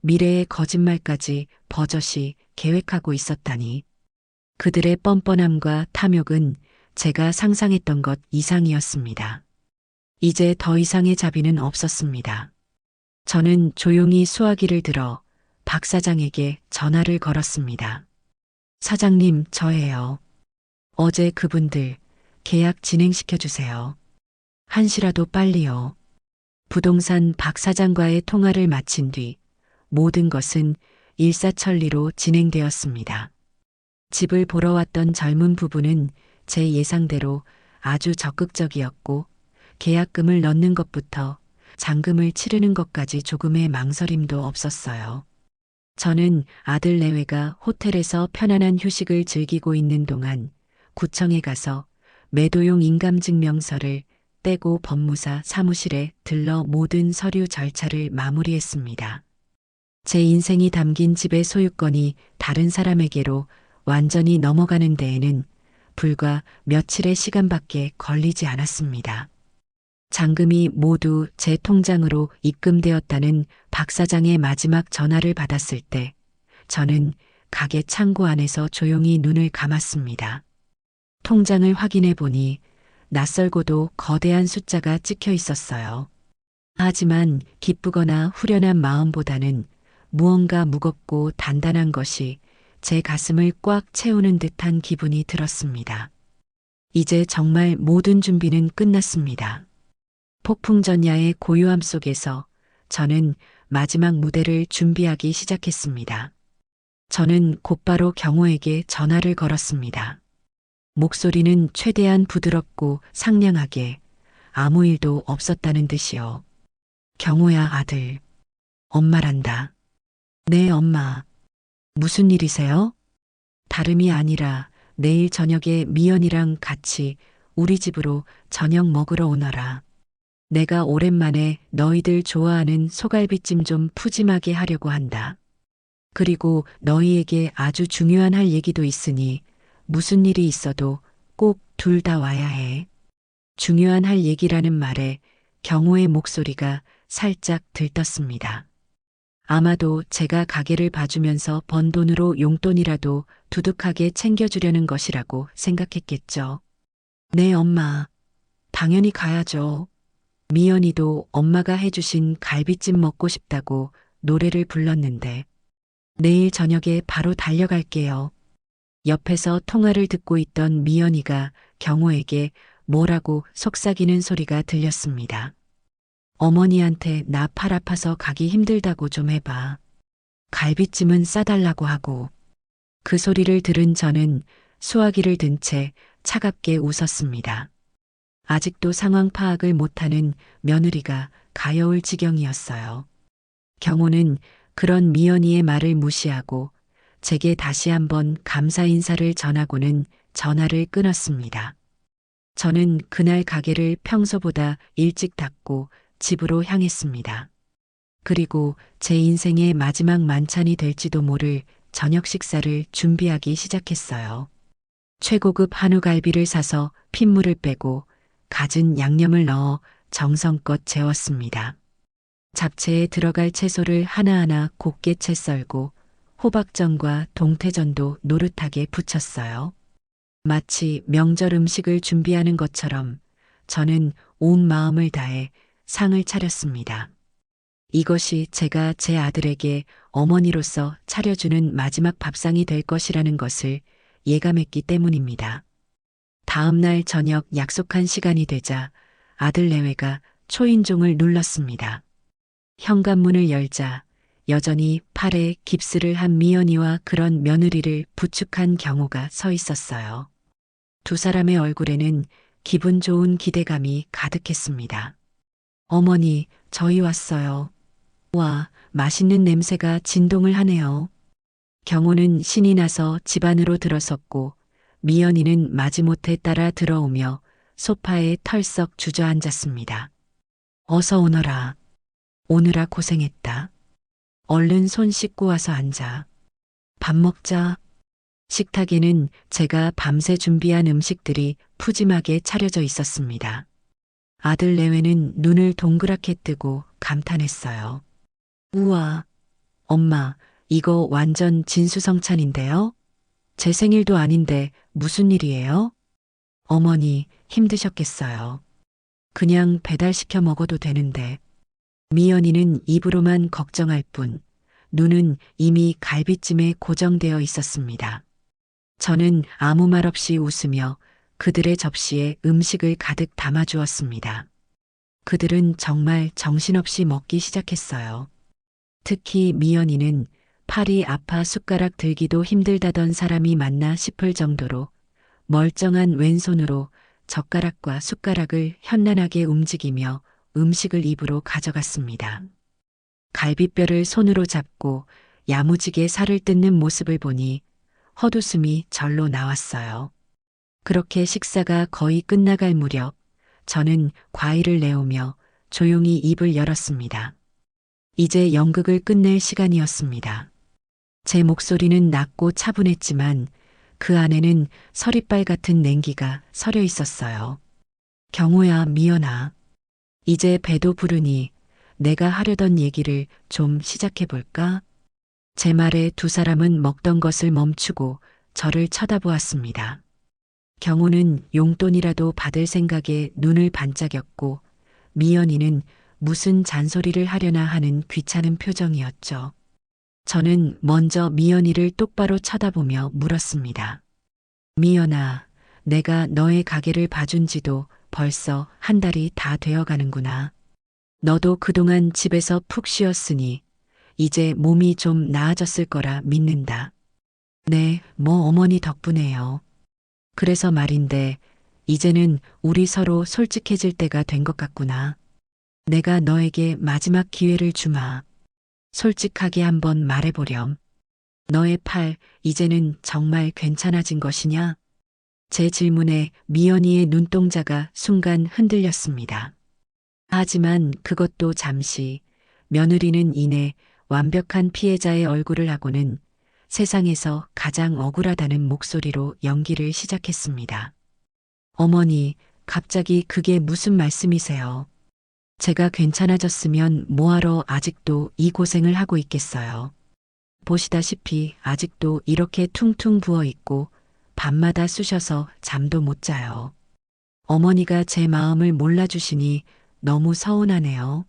Speaker 1: 미래의 거짓말까지 버젓이 계획하고 있었다니. 그들의 뻔뻔함과 탐욕은 제가 상상했던 것 이상이었습니다. 이제 더 이상의 자비는 없었습니다. 저는 조용히 수화기를 들어 박 사장에게 전화를 걸었습니다. 사장님, 저예요. 어제 그분들 계약 진행시켜 주세요. 한시라도 빨리요. 부동산 박 사장과의 통화를 마친 뒤 모든 것은 일사천리로 진행되었습니다. 집을 보러 왔던 젊은 부부는 제 예상대로 아주 적극적이었고 계약금을 넣는 것부터 잔금을 치르는 것까지 조금의 망설임도 없었어요. 저는 아들 내외가 호텔에서 편안한 휴식을 즐기고 있는 동안 구청에 가서 매도용 인감증명서를 떼고 법무사 사무실에 들러 모든 서류 절차를 마무리했습니다. 제 인생이 담긴 집의 소유권이 다른 사람에게로 완전히 넘어가는 데에는 불과 며칠의 시간밖에 걸리지 않았습니다. 잔금이 모두 제 통장으로 입금되었다는 박 사장의 마지막 전화를 받았을 때 저는 가게 창고 안에서 조용히 눈을 감았습니다. 통장을 확인해 보니 낯설고도 거대한 숫자가 찍혀 있었어요. 하지만 기쁘거나 후련한 마음보다는 무언가 무겁고 단단한 것이 제 가슴을 꽉 채우는 듯한 기분이 들었습니다. 이제 정말 모든 준비는 끝났습니다. 폭풍전야의 고요함 속에서 저는 마지막 무대를 준비하기 시작했습니다. 저는 곧바로 경호에게 전화를 걸었습니다. 목소리는 최대한 부드럽고 상냥하게 아무 일도 없었다는 듯이요. 경호야 아들. 엄마란다. 네 엄마. 무슨 일이세요? 다름이 아니라 내일 저녁에 미연이랑 같이 우리 집으로 저녁 먹으러 오너라. 내가 오랜만에 너희들 좋아하는 소갈비찜 좀 푸짐하게 하려고 한다. 그리고 너희에게 아주 중요한 할 얘기도 있으니 무슨 일이 있어도 꼭 둘 다 와야 해. 중요한 할 얘기라는 말에 경호의 목소리가 살짝 들떴습니다. 아마도 제가 가게를 봐주면서 번 돈으로 용돈이라도 두둑하게 챙겨주려는 것이라고 생각했겠죠. 네, 엄마. 당연히 가야죠. 미연이도 엄마가 해주신 갈비찜 먹고 싶다고 노래를 불렀는데 내일 저녁에 바로 달려갈게요. 옆에서 통화를 듣고 있던 미연이가 경호에게 뭐라고 속삭이는 소리가 들렸습니다. 어머니한테 나 팔 아파서 가기 힘들다고 좀 해봐. 갈비찜은 싸달라고 하고. 그 소리를 들은 저는 수화기를 든 채 차갑게 웃었습니다. 아직도 상황 파악을 못하는 며느리가 가여울 지경이었어요. 경호는 그런 미연이의 말을 무시하고 제게 다시 한번 감사 인사를 전하고는 전화를 끊었습니다. 저는 그날 가게를 평소보다 일찍 닫고 집으로 향했습니다. 그리고 제 인생의 마지막 만찬이 될지도 모를 저녁 식사를 준비하기 시작했어요. 최고급 한우갈비를 사서 핏물을 빼고 갖은 양념을 넣어 정성껏 재웠습니다. 잡채에 들어갈 채소를 하나하나 곱게 채 썰고 호박전과 동태전도 노릇하게 부쳤어요. 마치 명절 음식을 준비하는 것처럼 저는 온 마음을 다해 상을 차렸습니다. 이것이 제가 제 아들에게 어머니로서 차려주는 마지막 밥상이 될 것이라는 것을 예감했기 때문입니다. 다음 날 저녁 약속한 시간이 되자 아들 내외가 초인종을 눌렀습니다. 현관문을 열자 여전히 팔에 깁스를 한 미연이와 그런 며느리를 부축한 경호가 서 있었어요. 두 사람의 얼굴에는 기분 좋은 기대감이 가득했습니다. 어머니, 저희 왔어요. 와, 맛있는 냄새가 진동을 하네요. 경호는 신이 나서 집 안으로 들어섰고 미연이는 마지못해 따라 들어오며 소파에 털썩 주저앉았습니다. 어서 오너라. 오느라 고생했다. 얼른 손 씻고 와서 앉아. 밥 먹자. 식탁에는 제가 밤새 준비한 음식들이 푸짐하게 차려져 있었습니다. 아들 내외는 눈을 동그랗게 뜨고 감탄했어요. 우와, 엄마, 이거 완전 진수성찬인데요? 제 생일도 아닌데 무슨 일이에요? 어머니, 힘드셨겠어요. 그냥 배달시켜 먹어도 되는데. 미연이는 입으로만 걱정할 뿐, 눈은 이미 갈비찜에 고정되어 있었습니다. 저는 아무 말 없이 웃으며 그들의 접시에 음식을 가득 담아주었습니다. 그들은 정말 정신없이 먹기 시작했어요. 특히 미연이는 팔이 아파 숟가락 들기도 힘들다던 사람이 맞나 싶을 정도로 멀쩡한 왼손으로 젓가락과 숟가락을 현란하게 움직이며 음식을 입으로 가져갔습니다. 갈비뼈를 손으로 잡고 야무지게 살을 뜯는 모습을 보니 헛웃음이 절로 나왔어요. 그렇게 식사가 거의 끝나갈 무렵 저는 과일을 내오며 조용히 입을 열었습니다. 이제 연극을 끝낼 시간이었습니다. 제 목소리는 낮고 차분했지만 그 안에는 서리빨 같은 냉기가 서려 있었어요. 경호야, 미연아. 이제 배도 부르니 내가 하려던 얘기를 좀 시작해 볼까? 제 말에 두 사람은 먹던 것을 멈추고 저를 쳐다보았습니다. 경호는 용돈이라도 받을 생각에 눈을 반짝였고 미연이는 무슨 잔소리를 하려나 하는 귀찮은 표정이었죠. 저는 먼저 미연이를 똑바로 쳐다보며 물었습니다. 미연아, 내가 너의 가게를 봐준 지도 벌써 한 달이 다 되어 가는구나. 너도 그동안 집에서 푹 쉬었으니 이제 몸이 좀 나아졌을 거라 믿는다. 네, 뭐 어머니 덕분에요. 그래서 말인데 이제는 우리 서로 솔직해질 때가 된 것 같구나. 내가 너에게 마지막 기회를 주마. 솔직하게 한번 말해보렴. 너의 팔 이제는 정말 괜찮아진 것이냐? 제 질문에 미연이의 눈동자가 순간 흔들렸습니다. 하지만 그것도 잠시, 며느리는 이내 완벽한 피해자의 얼굴을 하고는 세상에서 가장 억울하다는 목소리로 연기를 시작했습니다. 어머니, 갑자기 그게 무슨 말씀이세요? 제가 괜찮아졌으면 뭐하러 아직도 이 고생을 하고 있겠어요. 보시다시피 아직도 이렇게 퉁퉁 부어 있고 밤마다 쑤셔서 잠도 못 자요. 어머니가 제 마음을 몰라주시니 너무 서운하네요.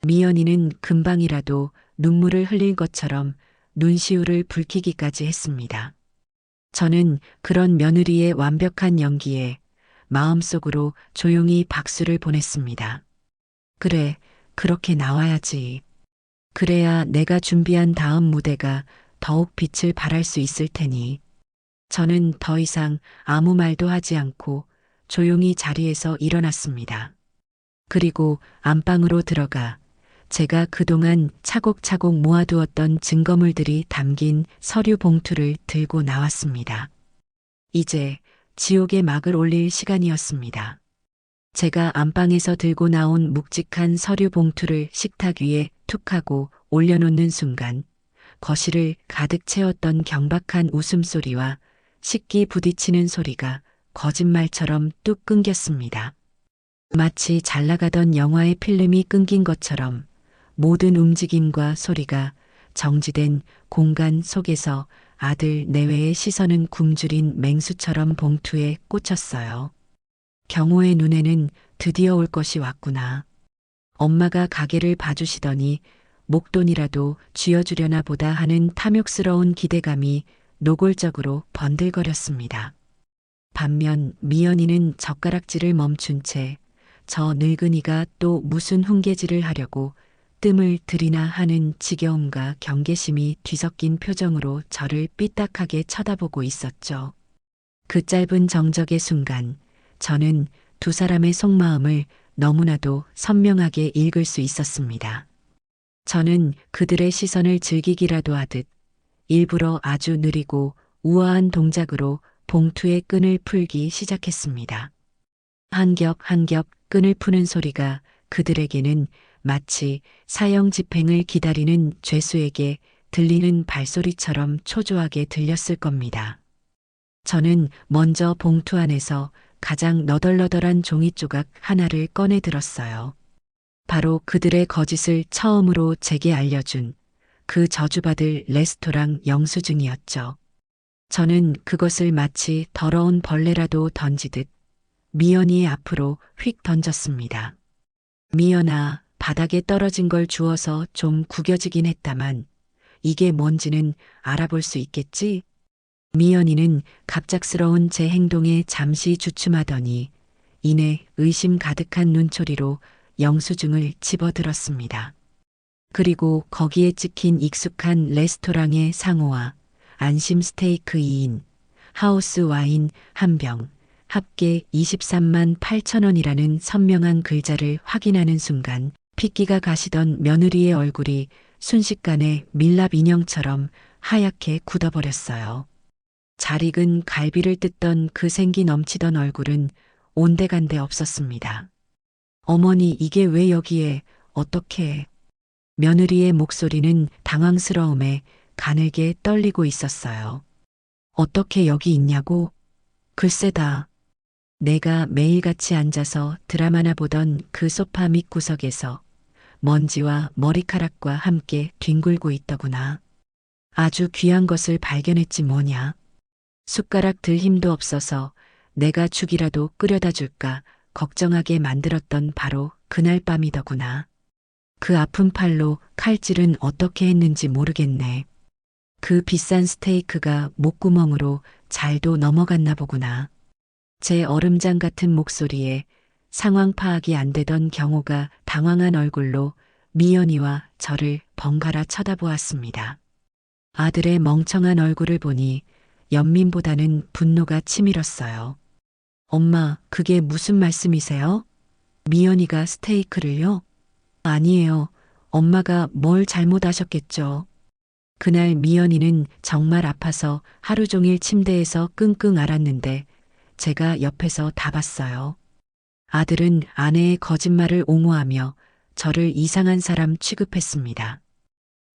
Speaker 1: 미연이는 금방이라도 눈물을 흘릴 것처럼 눈시울을 붉히기까지 했습니다. 저는 그런 며느리의 완벽한 연기에 마음속으로 조용히 박수를 보냈습니다. 그래, 그렇게 나와야지. 그래야 내가 준비한 다음 무대가 더욱 빛을 발할 수 있을 테니. 저는 더 이상 아무 말도 하지 않고 조용히 자리에서 일어났습니다. 그리고 안방으로 들어가 제가 그동안 차곡차곡 모아두었던 증거물들이 담긴 서류 봉투를 들고 나왔습니다. 이제 지옥의 막을 올릴 시간이었습니다. 제가 안방에서 들고 나온 묵직한 서류 봉투를 식탁 위에 툭 하고 올려놓는 순간 거실을 가득 채웠던 경박한 웃음소리와 식기 부딪히는 소리가 거짓말처럼 뚝 끊겼습니다. 마치 잘 나가던 영화의 필름이 끊긴 것처럼 모든 움직임과 소리가 정지된 공간 속에서 아들 내외의 시선은 굶주린 맹수처럼 봉투에 꽂혔어요. 경호의 눈에는 드디어 올 것이 왔구나. 엄마가 가게를 봐주시더니 목돈이라도 쥐어주려나 보다 하는 탐욕스러운 기대감이 노골적으로 번들거렸습니다. 반면 미연이는 젓가락질을 멈춘 채 저 늙은이가 또 무슨 훈계질을 하려고 뜸을 들이나 하는 지겨움과 경계심이 뒤섞인 표정으로 저를 삐딱하게 쳐다보고 있었죠. 그 짧은 정적의 순간 저는 두 사람의 속마음을 너무나도 선명하게 읽을 수 있었습니다. 저는 그들의 시선을 즐기기라도 하듯 일부러 아주 느리고 우아한 동작으로 봉투의 끈을 풀기 시작했습니다. 한 겹 한 겹 끈을 푸는 소리가 그들에게는 마치 사형 집행을 기다리는 죄수에게 들리는 발소리처럼 초조하게 들렸을 겁니다. 저는 먼저 봉투 안에서 가장 너덜너덜한 종이 조각 하나를 꺼내 들었어요. 바로 그들의 거짓을 처음으로 제게 알려준 그 저주받을 레스토랑 영수증이었죠. 저는 그것을 마치 더러운 벌레라도 던지듯 미연이의 앞으로 휙 던졌습니다. 미연아, 바닥에 떨어진 걸 주워서 좀 구겨지긴 했다만 이게 뭔지는 알아볼 수 있겠지? 미연이는 갑작스러운 제 행동에 잠시 주춤하더니 이내 의심 가득한 눈초리로 영수증을 집어들었습니다. 그리고 거기에 찍힌 익숙한 레스토랑의 상호와 안심 스테이크 2인, 하우스 와인 1병, 합계 23만 8천 원이라는 선명한 글자를 확인하는 순간 핏기가 가시던 며느리의 얼굴이 순식간에 밀랍 인형처럼 하얗게 굳어버렸어요. 잘 익은 갈비를 뜯던 그 생기 넘치던 얼굴은 온데간데 없었습니다. 어머니, 이게 왜 여기에, 어떻게? 며느리의 목소리는 당황스러움에 가늘게 떨리고 있었어요. 어떻게 여기 있냐고? 글쎄다. 내가 매일같이 앉아서 드라마나 보던 그 소파 밑구석에서 먼지와 머리카락과 함께 뒹굴고 있더구나. 아주 귀한 것을 발견했지 뭐냐. 숟가락 들 힘도 없어서 내가 죽이라도 끓여다 줄까 걱정하게 만들었던 바로 그날 밤이더구나. 그 아픈 팔로 칼질은 어떻게 했는지 모르겠네. 그 비싼 스테이크가 목구멍으로 잘도 넘어갔나 보구나. 제 얼음장 같은 목소리에 상황 파악이 안 되던 경호가 당황한 얼굴로 미연이와 저를 번갈아 쳐다보았습니다. 아들의 멍청한 얼굴을 보니 연민보다는 분노가 치밀었어요. 엄마, 그게 무슨 말씀이세요? 미연이가 스테이크를요? 아니에요. 엄마가 뭘 잘못하셨겠죠. 그날 미연이는 정말 아파서 하루 종일 침대에서 끙끙 앓았는데 제가 옆에서 다 봤어요. 아들은 아내의 거짓말을 옹호하며 저를 이상한 사람 취급했습니다.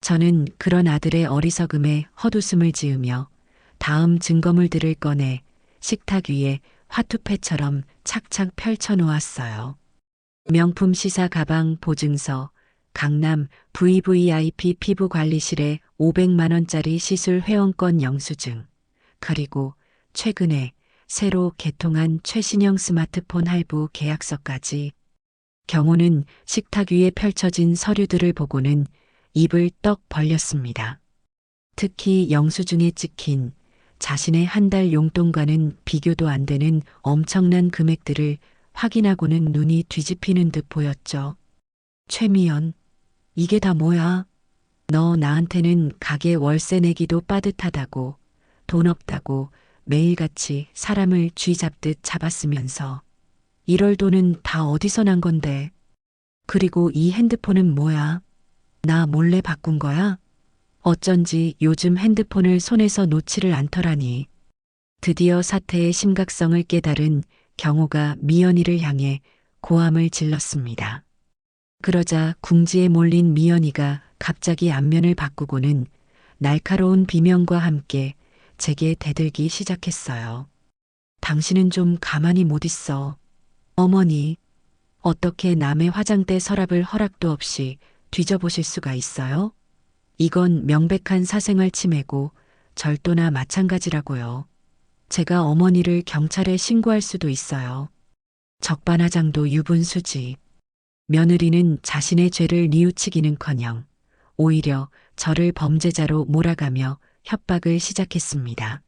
Speaker 1: 저는 그런 아들의 어리석음에 헛웃음을 지으며 다음 증거물들을 꺼내 식탁 위에 화투패처럼 착착 펼쳐 놓았어요. 명품 시사 가방 보증서, 강남 VVIP 피부관리실에 500만 원짜리 시술 회원권 영수증, 그리고 최근에 새로 개통한 최신형 스마트폰 할부 계약서까지. 경호는 식탁 위에 펼쳐진 서류들을 보고는 입을 떡 벌렸습니다. 특히 영수증에 찍힌 자신의 한 달 용돈과는 비교도 안 되는 엄청난 금액들을 확인하고는 눈이 뒤집히는 듯 보였죠. 최미연, 이게 다 뭐야? 너 나한테는 가게 월세 내기도 빠듯하다고, 돈 없다고 매일같이 사람을 쥐잡듯 잡았으면서 이럴 돈은 다 어디서 난 건데? 그리고 이 핸드폰은 뭐야? 나 몰래 바꾼 거야? 어쩐지 요즘 핸드폰을 손에서 놓지를 않더라니. 드디어 사태의 심각성을 깨달은 경호가 미연이를 향해 고함을 질렀습니다. 그러자 궁지에 몰린 미연이가 갑자기 안면을 바꾸고는 날카로운 비명과 함께 제게 대들기 시작했어요. 당신은 좀 가만히 못 있어. 어머니, 어떻게 남의 화장대 서랍을 허락도 없이 뒤져보실 수가 있어요? 이건 명백한 사생활 침해고 절도나 마찬가지라고요. 제가 어머니를 경찰에 신고할 수도 있어요. 적반하장도 유분수지. 며느리는 자신의 죄를 뉘우치기는커녕 오히려 저를 범죄자로 몰아가며 협박을 시작했습니다.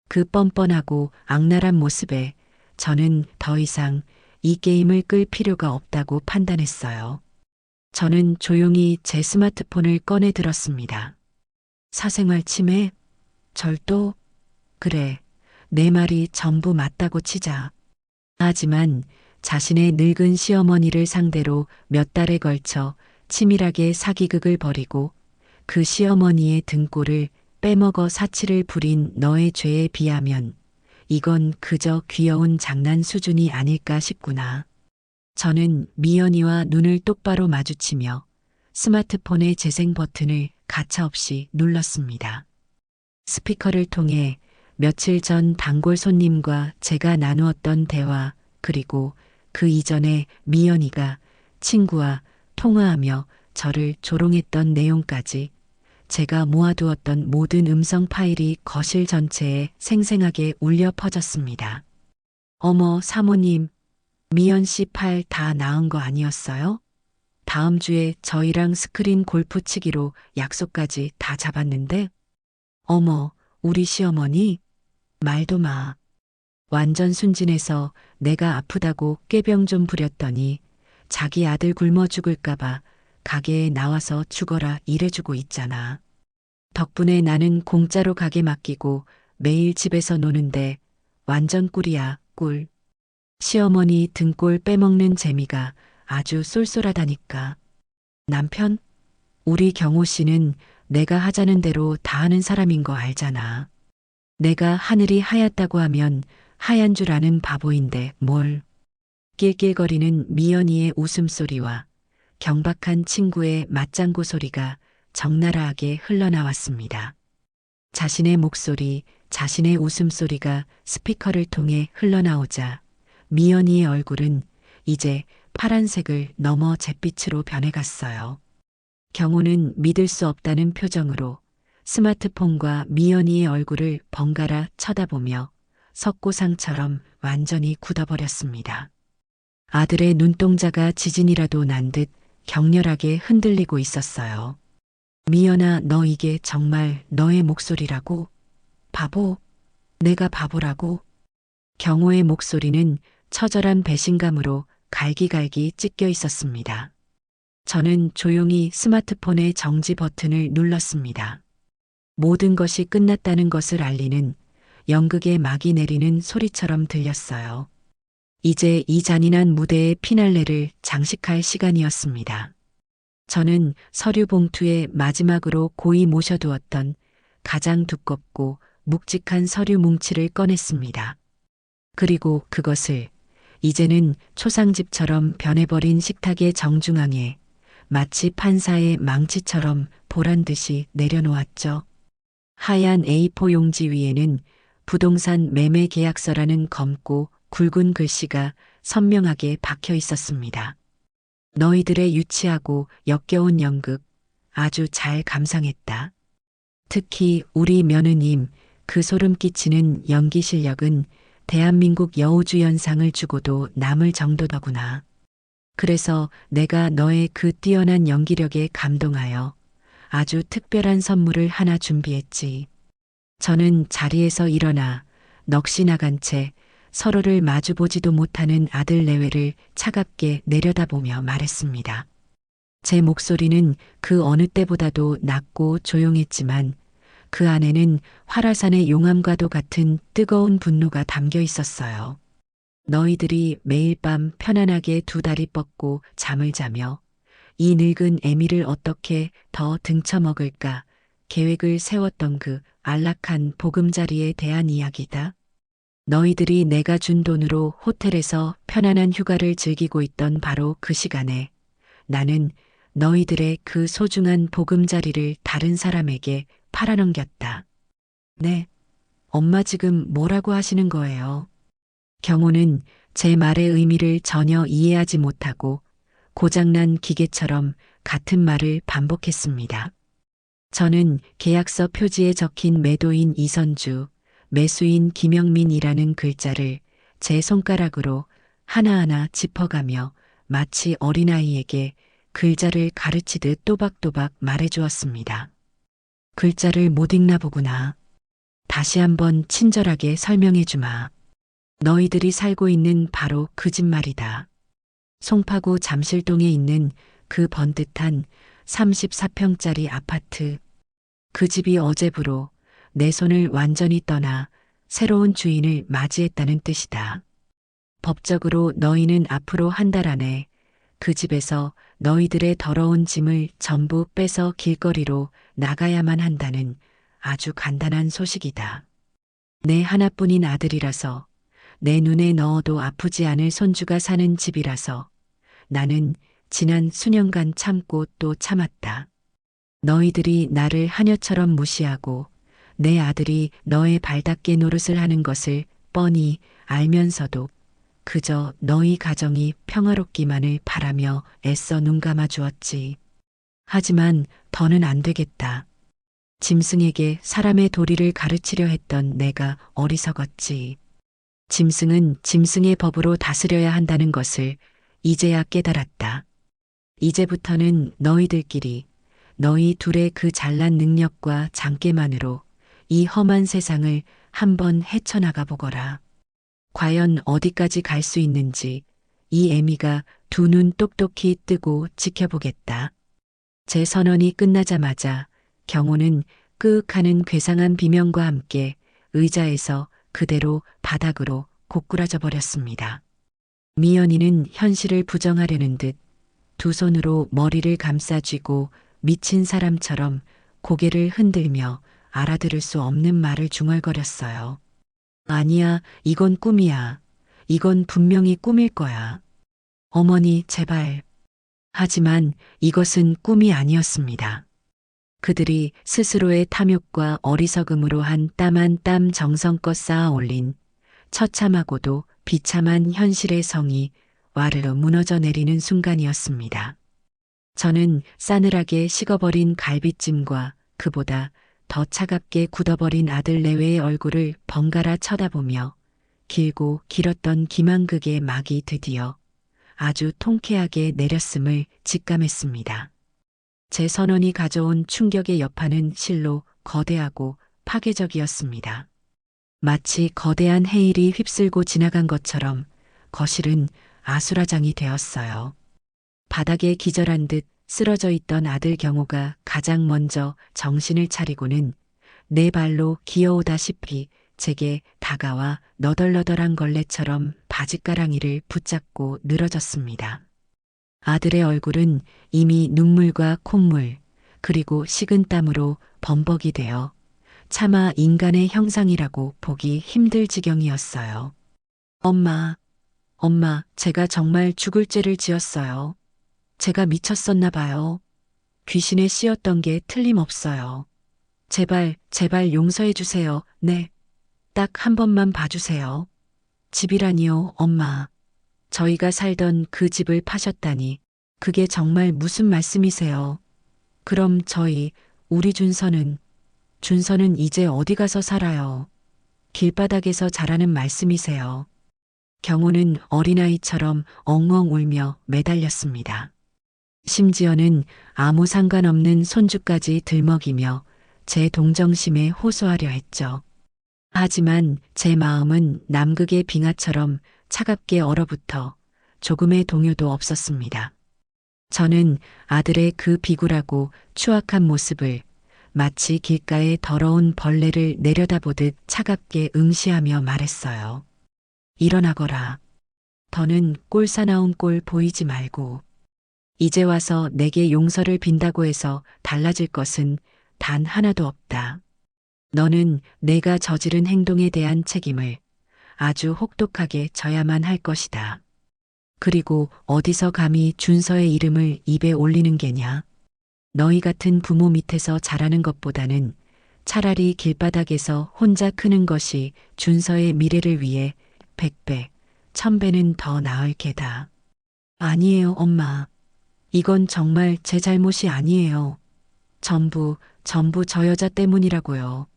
Speaker 1: 그 뻔뻔하고 악랄한 모습에 저는 더 이상 이 게임을 끌 필요가 없다고 판단했어요. 저는 조용히 제 스마트폰을 꺼내 들었습니다. 사생활 침해? 절도? 그래, 내 말이 전부 맞다고 치자. 하지만 자신의 늙은 시어머니를 상대로 몇 달에 걸쳐 치밀하게 사기극을 벌이고 그 시어머니의 등골을 빼먹어 사치를 부린 너의 죄에 비하면 이건 그저 귀여운 장난 수준이 아닐까 싶구나. 저는 미연이와 눈을 똑바로 마주치며 스마트폰의 재생 버튼을 가차없이 눌렀습니다. 스피커를 통해 며칠 전 단골 손님과 제가 나누었던 대화, 그리고 그 이전에 미연이가 친구와 통화하며 저를 조롱했던 내용까지 제가 모아두었던 모든 음성 파일이 거실 전체에 생생하게 울려 퍼졌습니다. 어머, 사모님, 미연 씨 팔 다 나은 거 아니었어요? 다음 주에 저희랑 스크린 골프 치기로 약속까지 다 잡았는데? 어머, 우리 시어머니? 말도 마. 완전 순진해서 내가 아프다고 꾀병 좀 부렸더니 자기 아들 굶어 죽을까봐 가게에 나와서 죽어라 일해주고 있잖아. 덕분에 나는 공짜로 가게 맡기고 매일 집에서 노는데 완전 꿀이야, 꿀. 시어머니 등골 빼먹는 재미가 아주 쏠쏠하다니까. 남편? 우리 경호 씨는 내가 하자는 대로 다 하는 사람인 거 알잖아. 내가 하늘이 하얗다고 하면 하얀 줄 아는 바보인데 뭘. 낄낄거리는 미연이의 웃음소리와 경박한 친구의 맞장구 소리가 적나라하게 흘러나왔습니다. 자신의 목소리, 자신의 웃음소리가 스피커를 통해 흘러나오자 미연이의 얼굴은 이제 파란색을 넘어 잿빛으로 변해갔어요. 경호는 믿을 수 없다는 표정으로 스마트폰과 미연이의 얼굴을 번갈아 쳐다보며 석고상처럼 완전히 굳어버렸습니다. 아들의 눈동자가 지진이라도 난 듯 격렬하게 흔들리고 있었어요. 미연아, 너 이게 정말 너의 목소리라고? 바보? 내가 바보라고? 경호의 목소리는 처절한 배신감으로 갈기갈기 찢겨 있었습니다. 저는 조용히 스마트폰의 정지 버튼을 눌렀습니다. 모든 것이 끝났다는 것을 알리는 연극의 막이 내리는 소리처럼 들렸어요. 이제 이 잔인한 무대의 피날레를 장식할 시간이었습니다. 저는 서류 봉투에 마지막으로 고이 모셔두었던 가장 두껍고 묵직한 서류 뭉치를 꺼냈습니다. 그리고 그것을 이제는 초상집처럼 변해버린 식탁의 정중앙에 마치 판사의 망치처럼 보란 듯이 내려놓았죠. 하얀 A4 용지 위에는 부동산 매매 계약서라는 검고 굵은 글씨가 선명하게 박혀 있었습니다. 너희들의 유치하고 역겨운 연극 아주 잘 감상했다. 특히 우리 며느님 그 소름 끼치는 연기 실력은 대한민국 여우주연상을 주고도 남을 정도더구나. 그래서 내가 너의 그 뛰어난 연기력에 감동하여 아주 특별한 선물을 하나 준비했지. 저는 자리에서 일어나 넋이 나간 채 서로를 마주보지도 못하는 아들 내외를 차갑게 내려다보며 말했습니다. 제 목소리는 그 어느 때보다도 낮고 조용했지만 그 안에는 활화산의 용암과도 같은 뜨거운 분노가 담겨 있었어요. 너희들이 매일 밤 편안하게 두 다리 뻗고 잠을 자며 이 늙은 애미를 어떻게 더 등쳐먹을까 계획을 세웠던 그 안락한 보금자리에 대한 이야기다. 너희들이 내가 준 돈으로 호텔에서 편안한 휴가를 즐기고 있던 바로 그 시간에 나는 너희들의 그 소중한 보금자리를 다른 사람에게 팔아넘겼다. 네, 엄마 지금 뭐라고 하시는 거예요? 경호는 제 말의 의미를 전혀 이해하지 못하고 고장난 기계처럼 같은 말을 반복했습니다. 저는 계약서 표지에 적힌 매도인 이선주, 매수인 김영민이라는 글자를 제 손가락으로 하나하나 짚어가며 마치 어린아이에게 글자를 가르치듯 또박또박 말해주었습니다. 글자를 못 읽나 보구나. 다시 한번 친절하게 설명해주마. 너희들이 살고 있는 바로 그 집 말이다. 송파구 잠실동에 있는 그 번듯한 34평짜리 아파트. 그 집이 어제부로 내 손을 완전히 떠나 새로운 주인을 맞이했다는 뜻이다. 법적으로 너희는 앞으로 한 달 안에 그 집에서 너희들의 더러운 짐을 전부 빼서 길거리로 나가야만 한다는 아주 간단한 소식이다. 내 하나뿐인 아들이라서 내 눈에 넣어도 아프지 않을 손주가 사는 집이라서 나는 지난 수년간 참고 또 참았다. 너희들이 나를 하녀처럼 무시하고 내 아들이 너의 발닦개 노릇을 하는 것을 뻔히 알면서도 그저 너희 가정이 평화롭기만을 바라며 애써 눈 감아 주었지. 하지만 더는 안 되겠다. 짐승에게 사람의 도리를 가르치려 했던 내가 어리석었지. 짐승은 짐승의 법으로 다스려야 한다는 것을 이제야 깨달았다. 이제부터는 너희들끼리 너희 둘의 그 잘난 능력과 장깨만으로 이 험한 세상을 한번 헤쳐나가 보거라. 과연 어디까지 갈 수 있는지 이 애미가 두 눈 똑똑히 뜨고 지켜보겠다. 제 선언이 끝나자마자 경호는 끄윽하는 괴상한 비명과 함께 의자에서 그대로 바닥으로 고꾸라져 버렸습니다. 미연이는 현실을 부정하려는 듯 두 손으로 머리를 감싸 쥐고 미친 사람처럼 고개를 흔들며 알아들을 수 없는 말을 중얼거렸어요. 아니야, 이건 꿈이야. 이건 분명히 꿈일 거야. 어머니, 제발. 하지만 이것은 꿈이 아니었습니다. 그들이 스스로의 탐욕과 어리석음으로 한 땀 한 땀 정성껏 쌓아 올린 처참하고도 비참한 현실의 성이 와르르 무너져 내리는 순간이었습니다. 저는 싸늘하게 식어버린 갈비찜과 그보다 더 차갑게 굳어버린 아들 내외의 얼굴을 번갈아 쳐다보며 길고 길었던 기만극의 막이 드디어 아주 통쾌하게 내렸음을 직감했습니다. 제 선원이 가져온 충격의 여파는 실로 거대하고 파괴적이었습니다. 마치 거대한 해일이 휩쓸고 지나간 것처럼 거실은 아수라장이 되었어요. 바닥에 기절한 듯 쓰러져 있던 아들 경호가 가장 먼저 정신을 차리고는 네 발로 기어오다시피 제게 다가와 너덜너덜한 걸레처럼 바짓가랑이를 붙잡고 늘어졌습니다. 아들의 얼굴은 이미 눈물과 콧물 그리고 식은 땀으로 범벅이 되어 차마 인간의 형상이라고 보기 힘들 지경이었어요. 엄마, 제가 정말 죽을 죄를 지었어요. 제가 미쳤었나 봐요. 귀신에 씌었던 게 틀림없어요. 제발, 제발 용서해 주세요. 네. 딱 한 번만 봐주세요. 집이라니요, 엄마. 저희가 살던 그 집을 파셨다니. 그게 정말 무슨 말씀이세요? 그럼 우리 준서는 이제 어디 가서 살아요? 길바닥에서 자라는 말씀이세요. 경호는 어린아이처럼 엉엉 울며 매달렸습니다. 심지어는 아무 상관없는 손주까지 들먹이며 제 동정심에 호소하려 했죠. 하지만 제 마음은 남극의 빙하처럼 차갑게 얼어붙어 조금의 동요도 없었습니다. 저는 아들의 그 비굴하고 추악한 모습을 마치 길가의 더러운 벌레를 내려다보듯 차갑게 응시하며 말했어요. 일어나거라. 더는 꼴 사나운 꼴 보이지 말고. 이제 와서 내게 용서를 빈다고 해서 달라질 것은 단 하나도 없다. 너는 내가 저지른 행동에 대한 책임을 아주 혹독하게 져야만 할 것이다. 그리고 어디서 감히 준서의 이름을 입에 올리는 게냐? 너희 같은 부모 밑에서 자라는 것보다는 차라리 길바닥에서 혼자 크는 것이 준서의 미래를 위해 100배, 1000배는 더 나을 게다. 아니에요, 엄마. 이건 정말 제 잘못이 아니에요. 전부 저 여자 때문이라고요.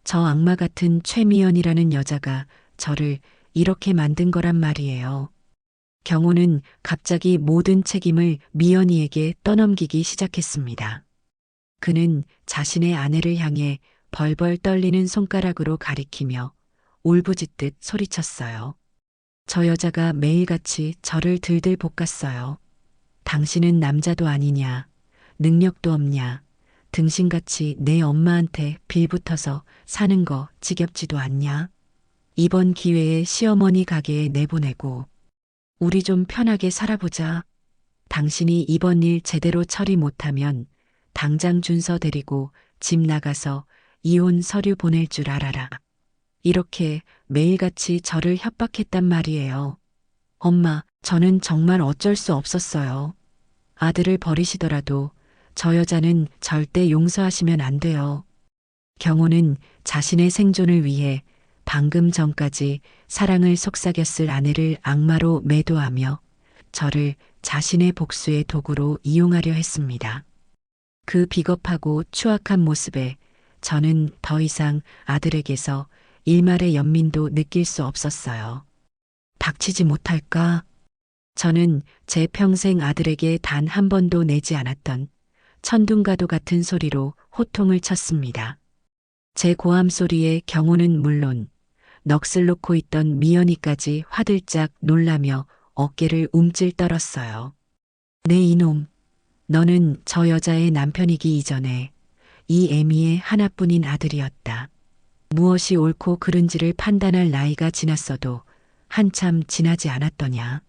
Speaker 1: 저 악마 같은 최미연이라는 여자가 저를 이렇게 만든 거란 말이에요. 경호는 갑자기 모든 책임을 미연이에게 떠넘기기 시작했습니다. 그는 자신의 아내를 향해 벌벌 떨리는 손가락으로 가리키며 울부짖듯 소리쳤어요. 저 여자가 매일같이 저를 들들 볶았어요. 당신은 남자도 아니냐, 능력도 없냐, 등신같이 내 엄마한테 빌붙어서 사는 거 지겹지도 않냐? 이번 기회에 시어머니 가게에 내보내고 우리 좀 편하게 살아보자. 당신이 이번 일 제대로 처리 못하면 당장 준서 데리고 집 나가서 이혼 서류 보낼 줄 알아라. 이렇게 매일같이 저를 협박했단 말이에요. 엄마, 저는 정말 어쩔 수 없었어요. 아들을 버리시더라도 저 여자는 절대 용서하시면 안 돼요. 경호는 자신의 생존을 위해 방금 전까지 사랑을 속삭였을 아내를 악마로 매도하며 저를 자신의 복수의 도구로 이용하려 했습니다. 그 비겁하고 추악한 모습에 저는 더 이상 아들에게서 일말의 연민도 느낄 수 없었어요. 닥치지 못할까? 저는 제 평생 아들에게 단 한 번도 내지 않았던 천둥가도 같은 소리로 호통을 쳤습니다. 제 고함 소리에 경호는 물론 넋을 놓고 있던 미연이까지 화들짝 놀라며 어깨를 움찔 떨었어요. 네 이놈, 너는 저 여자의 남편이기 이전에 이 애미의 하나뿐인 아들이었다. 무엇이 옳고 그른지를 판단할 나이가 지났어도 한참 지나지 않았더냐.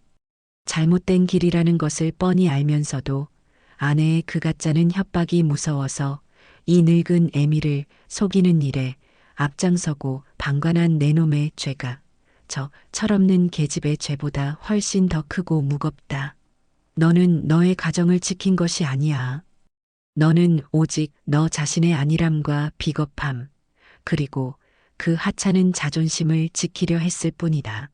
Speaker 1: 잘못된 길이라는 것을 뻔히 알면서도 아내의 그 가짜는 협박이 무서워서 이 늙은 애미를 속이는 일에 앞장서고 방관한 내 놈의 죄가 저 철없는 계집의 죄보다 훨씬 더 크고 무겁다. 너는 너의 가정을 지킨 것이 아니야. 너는 오직 너 자신의 안일함과 비겁함, 그리고 그 하찮은 자존심을 지키려 했을 뿐이다.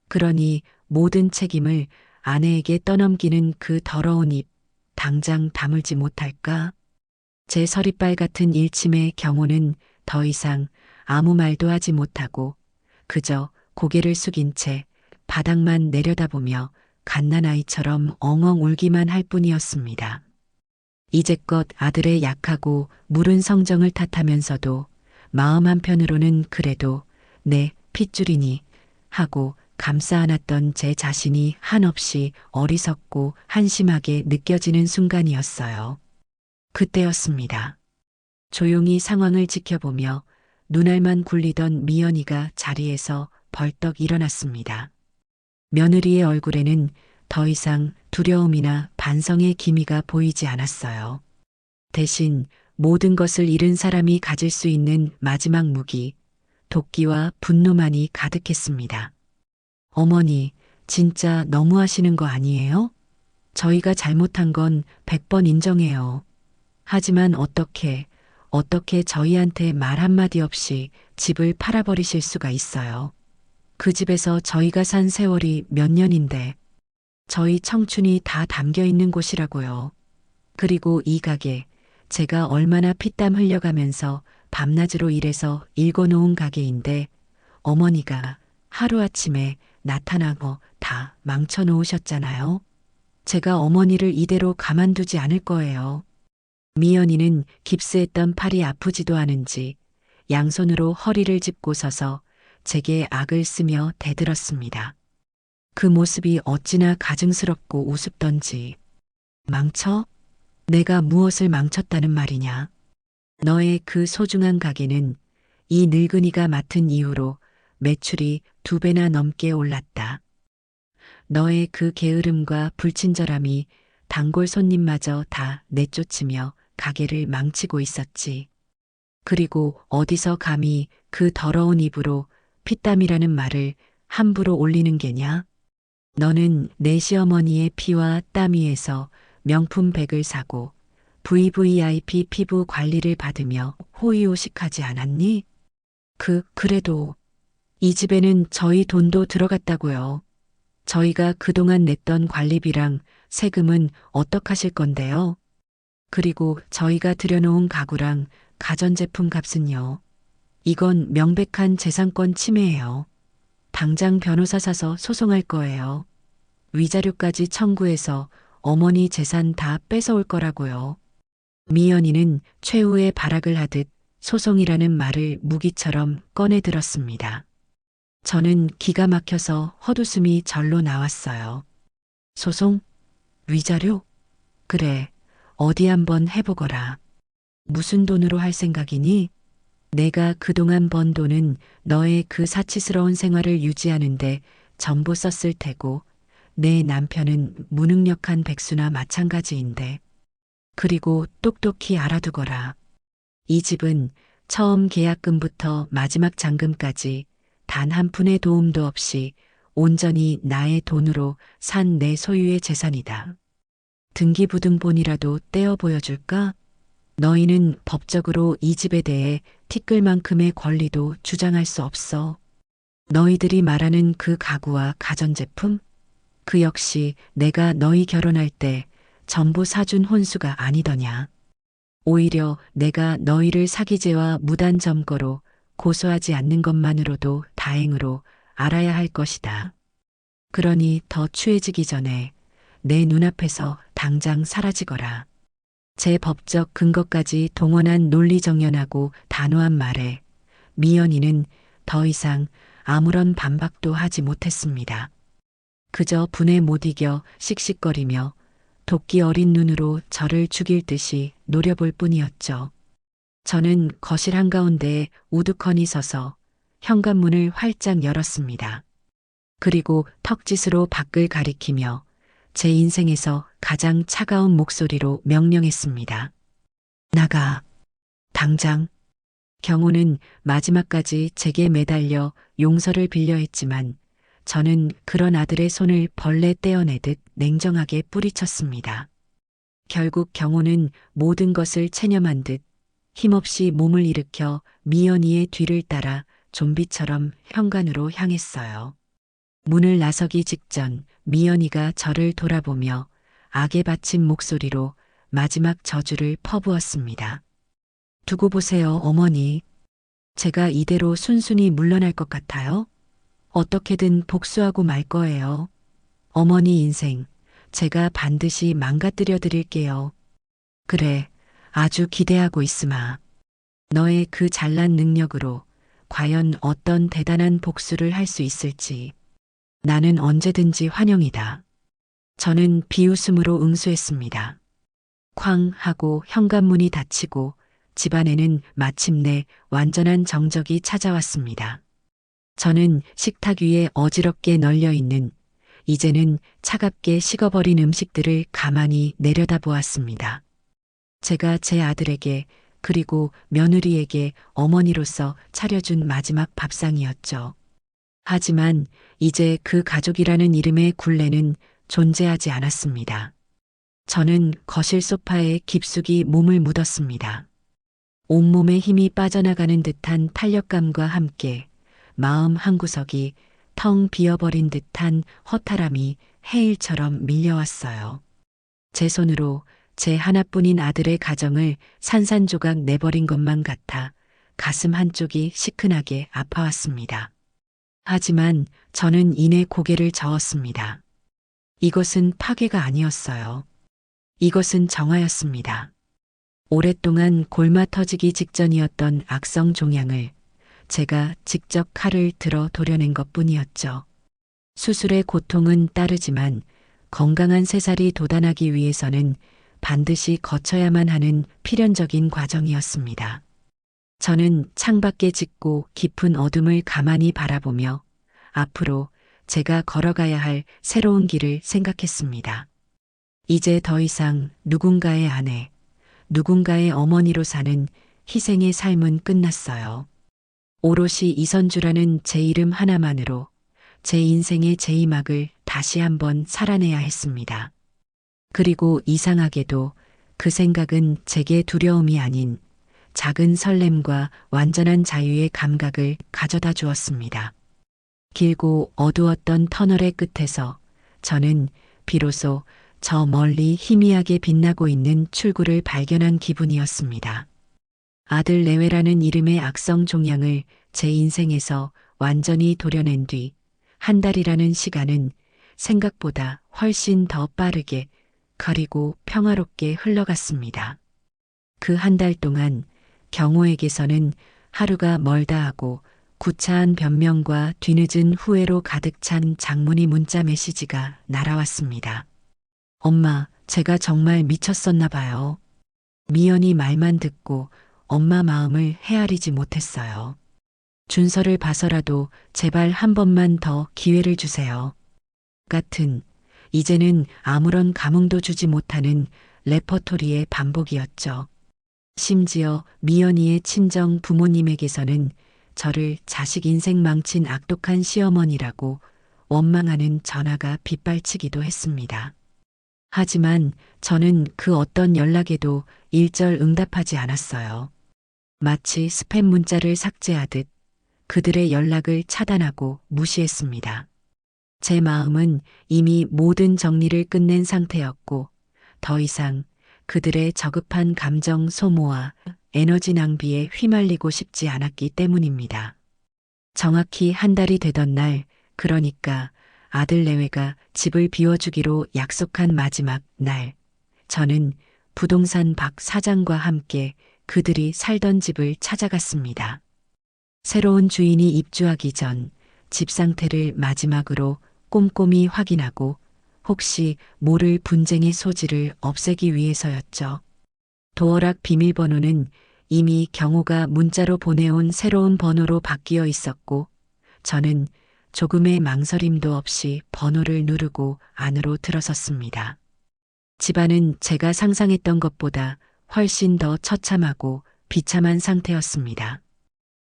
Speaker 1: 그러니 모든 책임을 아내에게 떠넘기는 그 더러운 입, 당장 다물지 못할까? 제 서리빨 같은 일침의 경호는 더 이상 아무 말도 하지 못하고 그저 고개를 숙인 채 바닥만 내려다보며 갓난아이처럼 엉엉 울기만 할 뿐이었습니다. 이제껏 아들의 약하고 무른 성정을 탓하면서도 마음 한편으로는 그래도 내 핏줄이니 하고 감싸 안았던 제 자신이 한없이 어리석고 한심하게 느껴지는 순간이었어요. 그때였습니다. 조용히 상황을 지켜보며 눈알만 굴리던 미연이가 자리에서 벌떡 일어났습니다. 며느리의 얼굴에는 더 이상 두려움이나 반성의 기미가 보이지 않았어요. 대신 모든 것을 잃은 사람이 가질 수 있는 마지막 무기, 도끼와 분노만이 가득했습니다. 어머니, 진짜 너무하시는 거 아니에요? 저희가 잘못한 건 100번 인정해요. 하지만 어떻게 저희한테 말 한마디 없이 집을 팔아버리실 수가 있어요. 그 집에서 저희가 산 세월이 몇 년인데 저희 청춘이 다 담겨 있는 곳이라고요. 그리고 이 가게, 제가 얼마나 피땀 흘려가면서 밤낮으로 일해서 읽어놓은 가게인데 어머니가 하루아침에 나타나고 다 망쳐놓으셨잖아요. 제가 어머니를 이대로 가만두지 않을 거예요. 미연이는 깁스했던 팔이 아프지도 않은지 양손으로 허리를 짚고 서서 제게 악을 쓰며 대들었습니다. 그 모습이 어찌나 가증스럽고 우습던지. 망쳐? 내가 무엇을 망쳤다는 말이냐? 너의 그 소중한 가게는 이 늙은이가 맡은 이후로 매출이 2배나 넘게 올랐다. 너의 그 게으름과 불친절함이 단골 손님마저 다 내쫓으며 가게를 망치고 있었지. 그리고 어디서 감히 그 더러운 입으로 피땀이라는 말을 함부로 올리는 게냐? 너는 내 시어머니의 피와 땀 위에서 명품 백을 사고 VVIP 피부 관리를 받으며 호의호식하지 않았니? 그래도 이 집에는 저희 돈도 들어갔다고요. 저희가 그동안 냈던 관리비랑 세금은 어떡하실 건데요? 그리고 저희가 들여놓은 가구랑 가전제품 값은요. 이건 명백한 재산권 침해예요. 당장 변호사 사서 소송할 거예요. 위자료까지 청구해서 어머니 재산 다 뺏어올 거라고요. 미연이는 최후의 발악을 하듯 소송이라는 말을 무기처럼 꺼내 들었습니다. 저는 기가 막혀서 헛웃음이 절로 나왔어요. 소송? 위자료? 그래, 어디 한번 해보거라. 무슨 돈으로 할 생각이니? 내가 그동안 번 돈은 너의 그 사치스러운 생활을 유지하는데 전부 썼을 테고 내 남편은 무능력한 백수나 마찬가지인데. 그리고 똑똑히 알아두거라. 이 집은 처음 계약금부터 마지막 잔금까지 단 한 푼의 도움도 없이 온전히 나의 돈으로 산 내 소유의 재산이다. 등기부등본이라도 떼어 보여줄까? 너희는 법적으로 이 집에 대해 티끌만큼의 권리도 주장할 수 없어. 너희들이 말하는 그 가구와 가전제품? 그 역시 내가 너희 결혼할 때 전부 사준 혼수가 아니더냐. 오히려 내가 너희를 사기죄와 무단 점거로 고소하지 않는 것만으로도 다행으로 알아야 할 것이다. 그러니 더 추해지기 전에 내 눈앞에서 당장 사라지거라. 제 법적 근거까지 동원한 논리정연하고 단호한 말에 미연이는 더 이상 아무런 반박도 하지 못했습니다. 그저 분에 못 이겨 씩씩거리며 도끼 어린 눈으로 저를 죽일 듯이 노려볼 뿐이었죠. 저는 거실 한가운데에 우두커니 서서 현관문을 활짝 열었습니다. 그리고 턱짓으로 밖을 가리키며 제 인생에서 가장 차가운 목소리로 명령했습니다. 나가. 당장. 경호는 마지막까지 제게 매달려 용서를 빌려 했지만 저는 그런 아들의 손을 벌레 떼어내듯 냉정하게 뿌리쳤습니다. 결국 경호는 모든 것을 체념한 듯 힘없이 몸을 일으켜 미연이의 뒤를 따라 좀비처럼 현관으로 향했어요. 문을 나서기 직전 미연이가 저를 돌아보며 악에 받친 목소리로 마지막 저주를 퍼부었습니다. 두고 보세요, 어머니. 제가 이대로 순순히 물러날 것 같아요? 어떻게든 복수하고 말 거예요. 어머니 인생, 제가 반드시 망가뜨려 드릴게요. 그래, 아주 기대하고 있으마. 너의 그 잘난 능력으로 과연 어떤 대단한 복수를 할 수 있을지. 나는 언제든지 환영이다. 저는 비웃음으로 응수했습니다. 쾅 하고 현관문이 닫히고 집안에는 마침내 완전한 정적이 찾아왔습니다. 저는 식탁 위에 어지럽게 널려 있는 이제는 차갑게 식어버린 음식들을 가만히 내려다보았습니다. 제가 제 아들에게 그리고 며느리에게 어머니로서 차려준 마지막 밥상이었죠. 하지만 이제 그 가족이라는 이름의 굴레는 존재하지 않았습니다. 저는 거실 소파에 깊숙이 몸을 묻었습니다. 온몸에 힘이 빠져나가는 듯한 탄력감과 함께 마음 한구석이 텅 비어버린 듯한 허탈함이 해일처럼 밀려왔어요. 제 손으로 제 하나뿐인 아들의 가정을 산산조각 내버린 것만 같아 가슴 한쪽이 시큰하게 아파왔습니다. 하지만 저는 이내 고개를 저었습니다. 이것은 파괴가 아니었어요. 이것은 정화였습니다. 오랫동안 골마 터지기 직전이었던 악성 종양을 제가 직접 칼을 들어 도려낸 것뿐이었죠. 수술의 고통은 따르지만 건강한 새살이 돋아나기 위해서는 반드시 거쳐야만 하는 필연적인 과정이었습니다. 저는 창밖에 짙고 깊은 어둠을 가만히 바라보며 앞으로 제가 걸어가야 할 새로운 길을 생각했습니다. 이제 더 이상 누군가의 아내, 누군가의 어머니로 사는 희생의 삶은 끝났어요. 오롯이 이선주라는 제 이름 하나만으로 제 인생의 제2막을 다시 한번 살아내야 했습니다. 그리고 이상하게도 그 생각은 제게 두려움이 아닌 작은 설렘과 완전한 자유의 감각을 가져다 주었습니다. 길고 어두웠던 터널의 끝에서 저는 비로소 저 멀리 희미하게 빛나고 있는 출구를 발견한 기분이었습니다. 아들 내외라는 이름의 악성 종양을 제 인생에서 완전히 도려낸 뒤 한 달이라는 시간은 생각보다 훨씬 더 빠르게 그리고 평화롭게 흘러갔습니다. 그 한 달 동안 경호에게서는 하루가 멀다 하고 구차한 변명과 뒤늦은 후회로 가득 찬 장문의 문자 메시지가 날아왔습니다. 엄마, 제가 정말 미쳤었나 봐요. 미연이 말만 듣고 엄마 마음을 헤아리지 못했어요. 준서를 봐서라도 제발 한 번만 더 기회를 주세요. 같은 이제는 아무런 감흥도 주지 못하는 레퍼토리의 반복이었죠. 심지어 미연이의 친정 부모님에게서는 저를 자식 인생 망친 악독한 시어머니라고 원망하는 전화가 빗발치기도 했습니다. 하지만 저는 그 어떤 연락에도 일절 응답하지 않았어요. 마치 스팸 문자를 삭제하듯 그들의 연락을 차단하고 무시했습니다. 제 마음은 이미 모든 정리를 끝낸 상태였고 더 이상 그들의 저급한 감정 소모와 에너지 낭비에 휘말리고 싶지 않았기 때문입니다. 정확히 한 달이 되던 날, 그러니까 아들 내외가 집을 비워주기로 약속한 마지막 날, 저는 부동산 박 사장과 함께 그들이 살던 집을 찾아갔습니다. 새로운 주인이 입주하기 전 집 상태를 마지막으로 꼼꼼히 확인하고 혹시 모를 분쟁의 소지를 없애기 위해서였죠. 도어락 비밀번호는 이미 경호가 문자로 보내온 새로운 번호로 바뀌어 있었고 저는 조금의 망설임도 없이 번호를 누르고 안으로 들어섰습니다. 집안은 제가 상상했던 것보다 훨씬 더 처참하고 비참한 상태였습니다.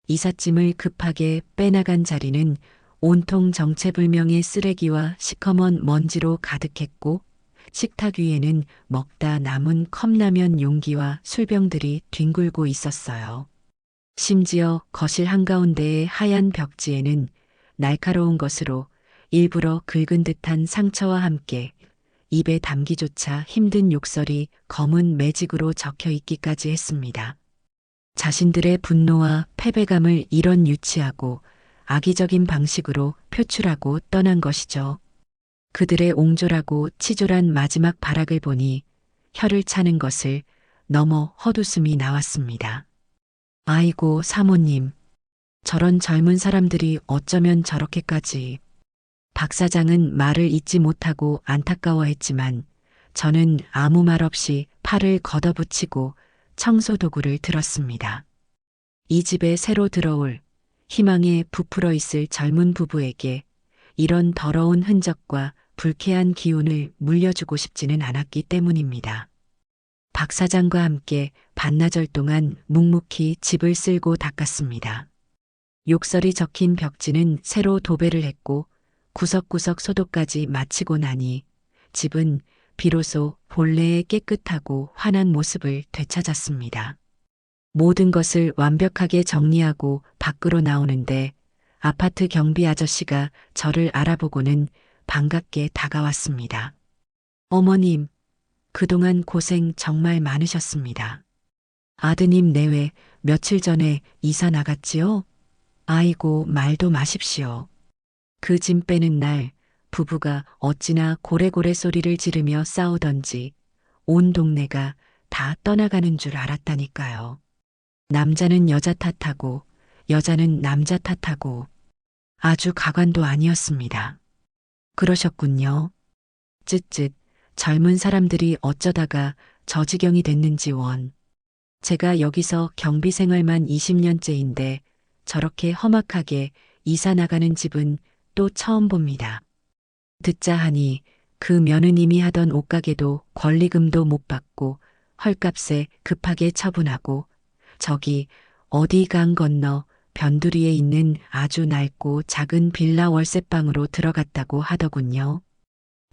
Speaker 1: 이삿짐을 급하게 빼나간 자리는 온통 정체불명의 쓰레기와 시커먼 먼지로 가득했고 식탁 위에는 먹다 남은 컵라면 용기와 술병들이 뒹굴고 있었어요. 심지어 거실 한가운데의 하얀 벽지에는 날카로운 것으로 일부러 긁은 듯한 상처와 함께 입에 담기조차 힘든 욕설이 검은 매직으로 적혀 있기까지 했습니다. 자신들의 분노와 패배감을 이런 유치하고 악의적인 방식으로 표출하고 떠난 것이죠. 그들의 옹졸하고 치졸한 마지막 발악을 보니 혀를 차는 것을 넘어 헛웃음이 나왔습니다. 아이고 사모님, 저런 젊은 사람들이 어쩌면 저렇게까지. 박 사장은 말을 잇지 못하고 안타까워했지만 저는 아무 말 없이 팔을 걷어붙이고 청소 도구를 들었습니다. 이 집에 새로 들어올 희망에 부풀어 있을 젊은 부부에게 이런 더러운 흔적과 불쾌한 기운을 물려주고 싶지는 않았기 때문입니다. 박 사장과 함께 반나절 동안 묵묵히 집을 쓸고 닦았습니다. 욕설이 적힌 벽지는 새로 도배를 했고 구석구석 소독까지 마치고 나니 집은 비로소 본래의 깨끗하고 환한 모습을 되찾았습니다. 모든 것을 완벽하게 정리하고 밖으로 나오는데 아파트 경비 아저씨가 저를 알아보고는 반갑게 다가왔습니다. 어머님, 그동안 고생 정말 많으셨습니다. 아드님 내외 며칠 전에 이사 나갔지요? 아이고 말도 마십시오. 그 짐 빼는 날 부부가 어찌나 고래고래 소리를 지르며 싸우던지 온 동네가 다 떠나가는 줄 알았다니까요. 남자는 여자 탓하고 여자는 남자 탓하고 아주 가관도 아니었습니다. 그러셨군요. 쯧쯧 젊은 사람들이 어쩌다가 저 지경이 됐는지 원. 제가 여기서 경비 생활만 20년째인데 저렇게 험악하게 이사 나가는 집은 또 처음 봅니다. 듣자 하니 그 며느님이 하던 옷가게도 권리금도 못 받고 헐값에 급하게 처분하고 저기 어디 강 건너 변두리에 있는 아주 낡고 작은 빌라 월세방으로 들어갔다고 하더군요.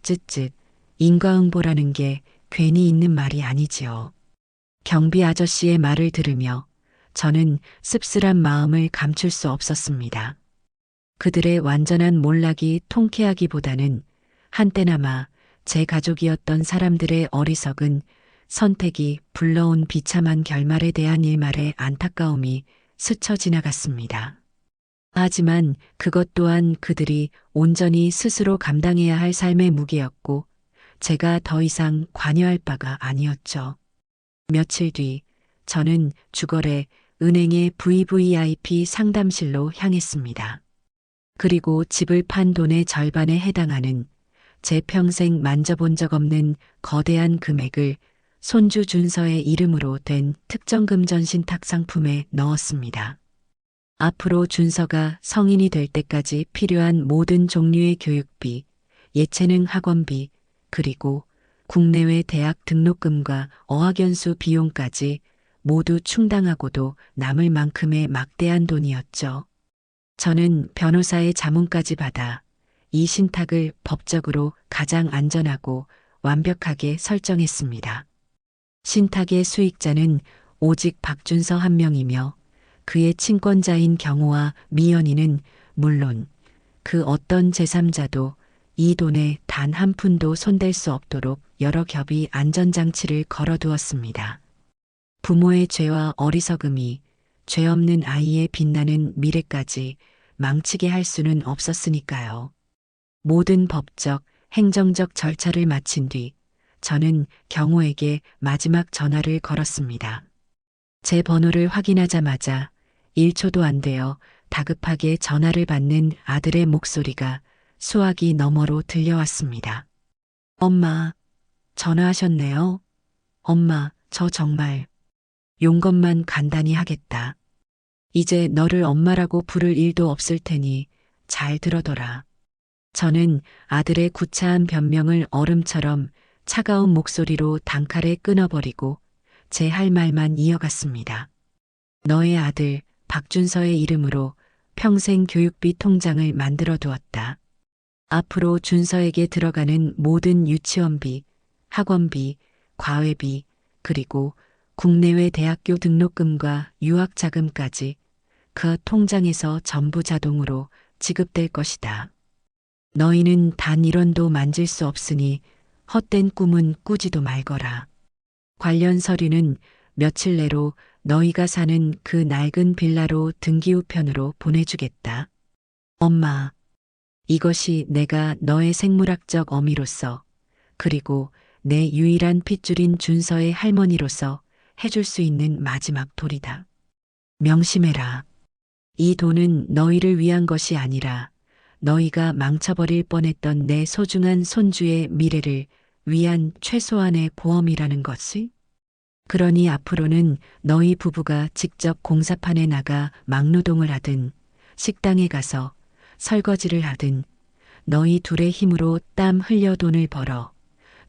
Speaker 1: 쯧쯧 인과응보라는 게 괜히 있는 말이 아니지요. 경비 아저씨의 말을 들으며 저는 씁쓸한 마음을 감출 수 없었습니다. 그들의 완전한 몰락이 통쾌하기보다는 한때나마 제 가족이었던 사람들의 어리석은 선택이 불러온 비참한 결말에 대한 일말의 안타까움이 스쳐 지나갔습니다. 하지만 그것 또한 그들이 온전히 스스로 감당해야 할 삶의 무게였고 제가 더 이상 관여할 바가 아니었죠. 며칠 뒤 저는 주거래 은행의 VVIP 상담실로 향했습니다. 그리고 집을 판 돈의 절반에 해당하는 제 평생 만져본 적 없는 거대한 금액을 손주 준서의 이름으로 된 특정금 전신탁 상품에 넣었습니다. 앞으로 준서가 성인이 될 때까지 필요한 모든 종류의 교육비, 예체능 학원비, 그리고 국내외 대학 등록금과 어학연수 비용까지 모두 충당하고도 남을 만큼의 막대한 돈이었죠. 저는 변호사의 자문까지 받아 이 신탁을 법적으로 가장 안전하고 완벽하게 설정했습니다. 신탁의 수익자는 오직 박준서 한 명이며 그의 친권자인 경호와 미연이는 물론 그 어떤 제3자도 이 돈에 단 한 푼도 손댈 수 없도록 여러 겹의 안전장치를 걸어두었습니다. 부모의 죄와 어리석음이 죄 없는 아이의 빛나는 미래까지 망치게 할 수는 없었으니까요. 모든 법적, 행정적 절차를 마친 뒤 저는 경호에게 마지막 전화를 걸었습니다. 제 번호를 확인하자마자 1초도 안 되어 다급하게 전화를 받는 아들의 목소리가 수화기 너머로 들려왔습니다. 엄마, 전화하셨네요. 엄마, 저 정말 용건만 간단히 하겠다. 이제 너를 엄마라고 부를 일도 없을 테니 잘 들어둬라. 저는 아들의 구차한 변명을 얼음처럼 차가운 목소리로 단칼에 끊어버리고 제 할 말만 이어갔습니다. 너의 아들 박준서의 이름으로 평생 교육비 통장을 만들어 두었다. 앞으로 준서에게 들어가는 모든 유치원비, 학원비, 과외비, 그리고 국내외 대학교 등록금과 유학자금까지 그 통장에서 전부 자동으로 지급될 것이다. 너희는 단 1원도 만질 수 없으니 헛된 꿈은 꾸지도 말거라. 관련 서류는 며칠 내로 너희가 사는 그 낡은 빌라로 등기 우편으로 보내주겠다. 엄마, 이것이 내가 너의 생물학적 어미로서 그리고 내 유일한 핏줄인 준서의 할머니로서 해줄 수 있는 마지막 도리다. 명심해라. 이 돈은 너희를 위한 것이 아니라 너희가 망쳐버릴 뻔했던 내 소중한 손주의 미래를 위한 최소한의 보험이라는 것을. 그러니 앞으로는 너희 부부가 직접 공사판에 나가 막노동을 하든 식당에 가서 설거지를 하든 너희 둘의 힘으로 땀 흘려 돈을 벌어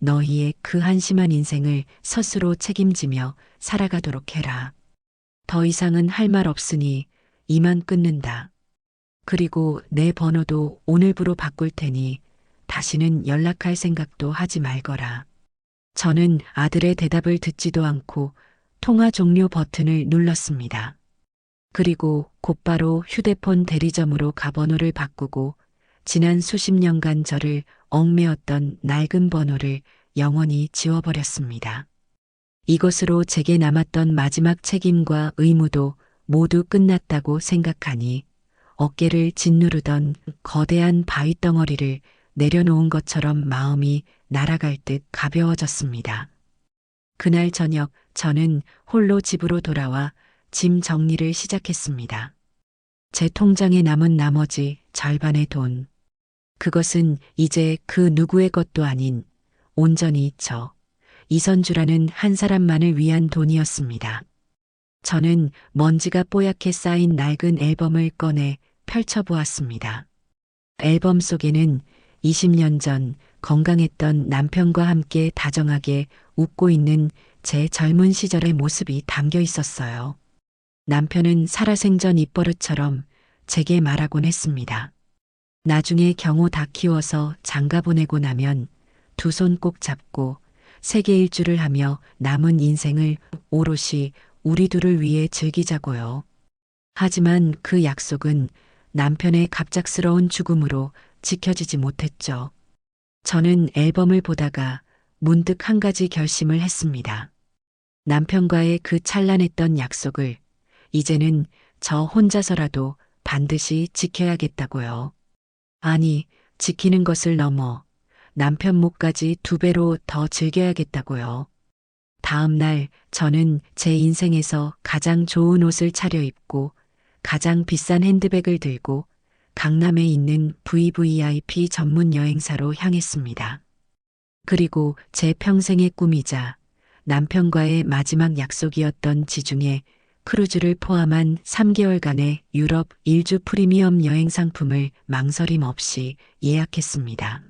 Speaker 1: 너희의 그 한심한 인생을 스스로 책임지며 살아가도록 해라. 더 이상은 할 말 없으니 이만 끊는다. 그리고 내 번호도 오늘부로 바꿀 테니 다시는 연락할 생각도 하지 말거라. 저는 아들의 대답을 듣지도 않고 통화 종료 버튼을 눌렀습니다. 그리고 곧바로 휴대폰 대리점으로 가번호를 바꾸고 지난 수십 년간 저를 얽매었던 낡은 번호를 영원히 지워버렸습니다. 이것으로 제게 남았던 마지막 책임과 의무도 모두 끝났다고 생각하니 어깨를 짓누르던 거대한 바위덩어리를 내려놓은 것처럼 마음이 날아갈 듯 가벼워졌습니다. 그날 저녁 저는 홀로 집으로 돌아와 짐 정리를 시작했습니다. 제 통장에 남은 나머지 절반의 돈. 그것은 이제 그 누구의 것도 아닌 온전히 저 이선주라는 한 사람만을 위한 돈이었습니다. 저는 먼지가 뽀얗게 쌓인 낡은 앨범을 꺼내 펼쳐보았습니다. 앨범 속에는 20년 전 건강했던 남편과 함께 다정하게 웃고 있는 제 젊은 시절의 모습이 담겨 있었어요. 남편은 살아생전 입버릇처럼 제게 말하곤 했습니다. 나중에 경호 다 키워서 장가 보내고 나면 두 손 꼭 잡고 세계 일주를 하며 남은 인생을 오롯이 우리 둘을 위해 즐기자고요. 하지만 그 약속은 남편의 갑작스러운 죽음으로 지켜지지 못했죠. 저는 앨범을 보다가 문득 한 가지 결심을 했습니다. 남편과의 그 찬란했던 약속을 이제는 저 혼자서라도 반드시 지켜야겠다고요. 아니, 지키는 것을 넘어 남편 몫까지 2배로 더 즐겨야겠다고요. 다음 날 저는 제 인생에서 가장 좋은 옷을 차려입고 가장 비싼 핸드백을 들고 강남에 있는 VVIP 전문 여행사로 향했습니다. 그리고 제 평생의 꿈이자 남편과의 마지막 약속이었던 지중해 크루즈를 포함한 3개월간의 유럽 일주 프리미엄 여행 상품을 망설임 없이 예약했습니다.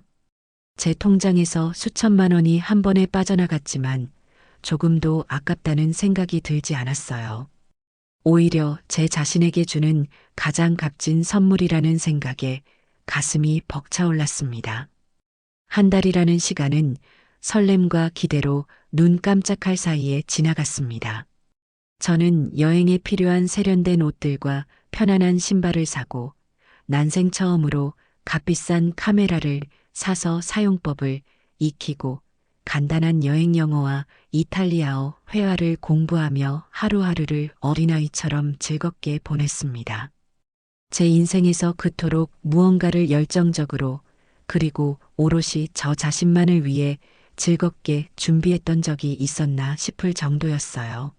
Speaker 1: 제 통장에서 수천만 원이 한 번에 빠져나갔지만 조금도 아깝다는 생각이 들지 않았어요. 오히려 제 자신에게 주는 가장 값진 선물이라는 생각에 가슴이 벅차올랐습니다. 한 달이라는 시간은 설렘과 기대로 눈 깜짝할 사이에 지나갔습니다. 저는 여행에 필요한 세련된 옷들과 편안한 신발을 사고 난생 처음으로 값비싼 카메라를 사서 사용법을 익히고 간단한 여행 영어와 이탈리아어 회화를 공부하며 하루하루를 어린아이처럼 즐겁게 보냈습니다. 제 인생에서 그토록 무언가를 열정적으로 그리고 오롯이 저 자신만을 위해 즐겁게 준비했던 적이 있었나 싶을 정도였어요.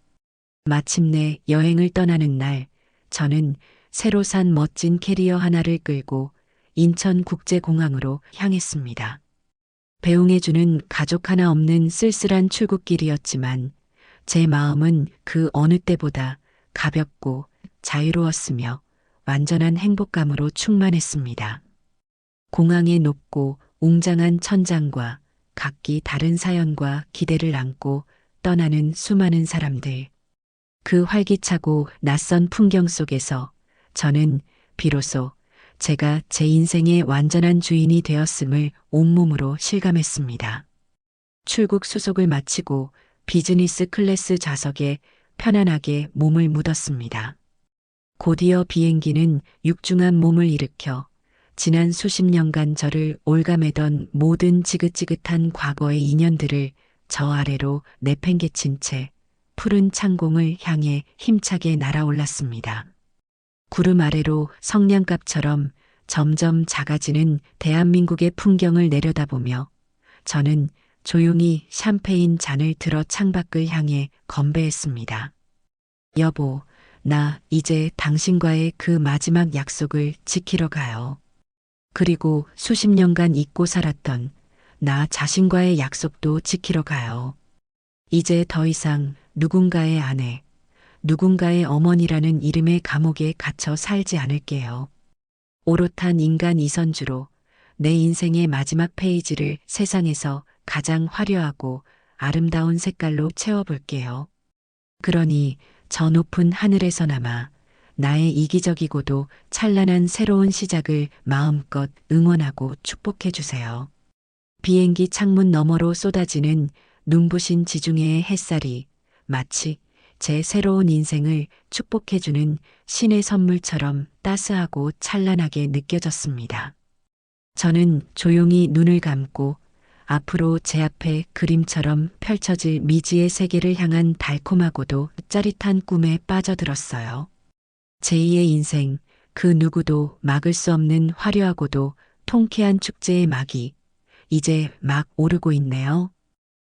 Speaker 1: 마침내 여행을 떠나는 날, 저는 새로 산 멋진 캐리어 하나를 끌고 인천국제공항으로 향했습니다. 배웅해주는 가족 하나 없는 쓸쓸한 출국길이었지만 제 마음은 그 어느 때보다 가볍고 자유로웠으며 완전한 행복감으로 충만했습니다. 공항의 높고 웅장한 천장과 각기 다른 사연과 기대를 안고 떠나는 수많은 사람들. 그 활기차고 낯선 풍경 속에서 저는 비로소 제가 제 인생의 완전한 주인이 되었음을 온몸으로 실감했습니다. 출국 수속을 마치고 비즈니스 클래스 좌석에 편안하게 몸을 묻었습니다. 곧이어 비행기는 육중한 몸을 일으켜 지난 수십 년간 저를 올가매던 모든 지긋지긋한 과거의 인연들을 저 아래로 내팽개친 채 푸른 창공을 향해 힘차게 날아올랐습니다. 구름 아래로 성냥갑처럼 점점 작아지는 대한민국의 풍경을 내려다보며 저는 조용히 샴페인 잔을 들어 창밖을 향해 건배했습니다. 여보, 나 이제 당신과의 그 마지막 약속을 지키러 가요. 그리고 수십 년간 잊고 살았던 나 자신과의 약속도 지키러 가요. 이제 더 이상 누군가의 아내, 누군가의 어머니라는 이름의 감옥에 갇혀 살지 않을게요. 오롯한 인간 이선주로 내 인생의 마지막 페이지를 세상에서 가장 화려하고 아름다운 색깔로 채워볼게요. 그러니 저 높은 하늘에서나마 나의 이기적이고도 찬란한 새로운 시작을 마음껏 응원하고 축복해 주세요. 비행기 창문 너머로 쏟아지는 눈부신 지중해의 햇살이 마치 제 새로운 인생을 축복해주는 신의 선물처럼 따스하고 찬란하게 느껴졌습니다. 저는 조용히 눈을 감고 앞으로 제 앞에 그림처럼 펼쳐질 미지의 세계를 향한 달콤하고도 짜릿한 꿈에 빠져들었어요. 제2의 인생, 그 누구도 막을 수 없는 화려하고도 통쾌한 축제의 막이 이제 막 오르고 있네요.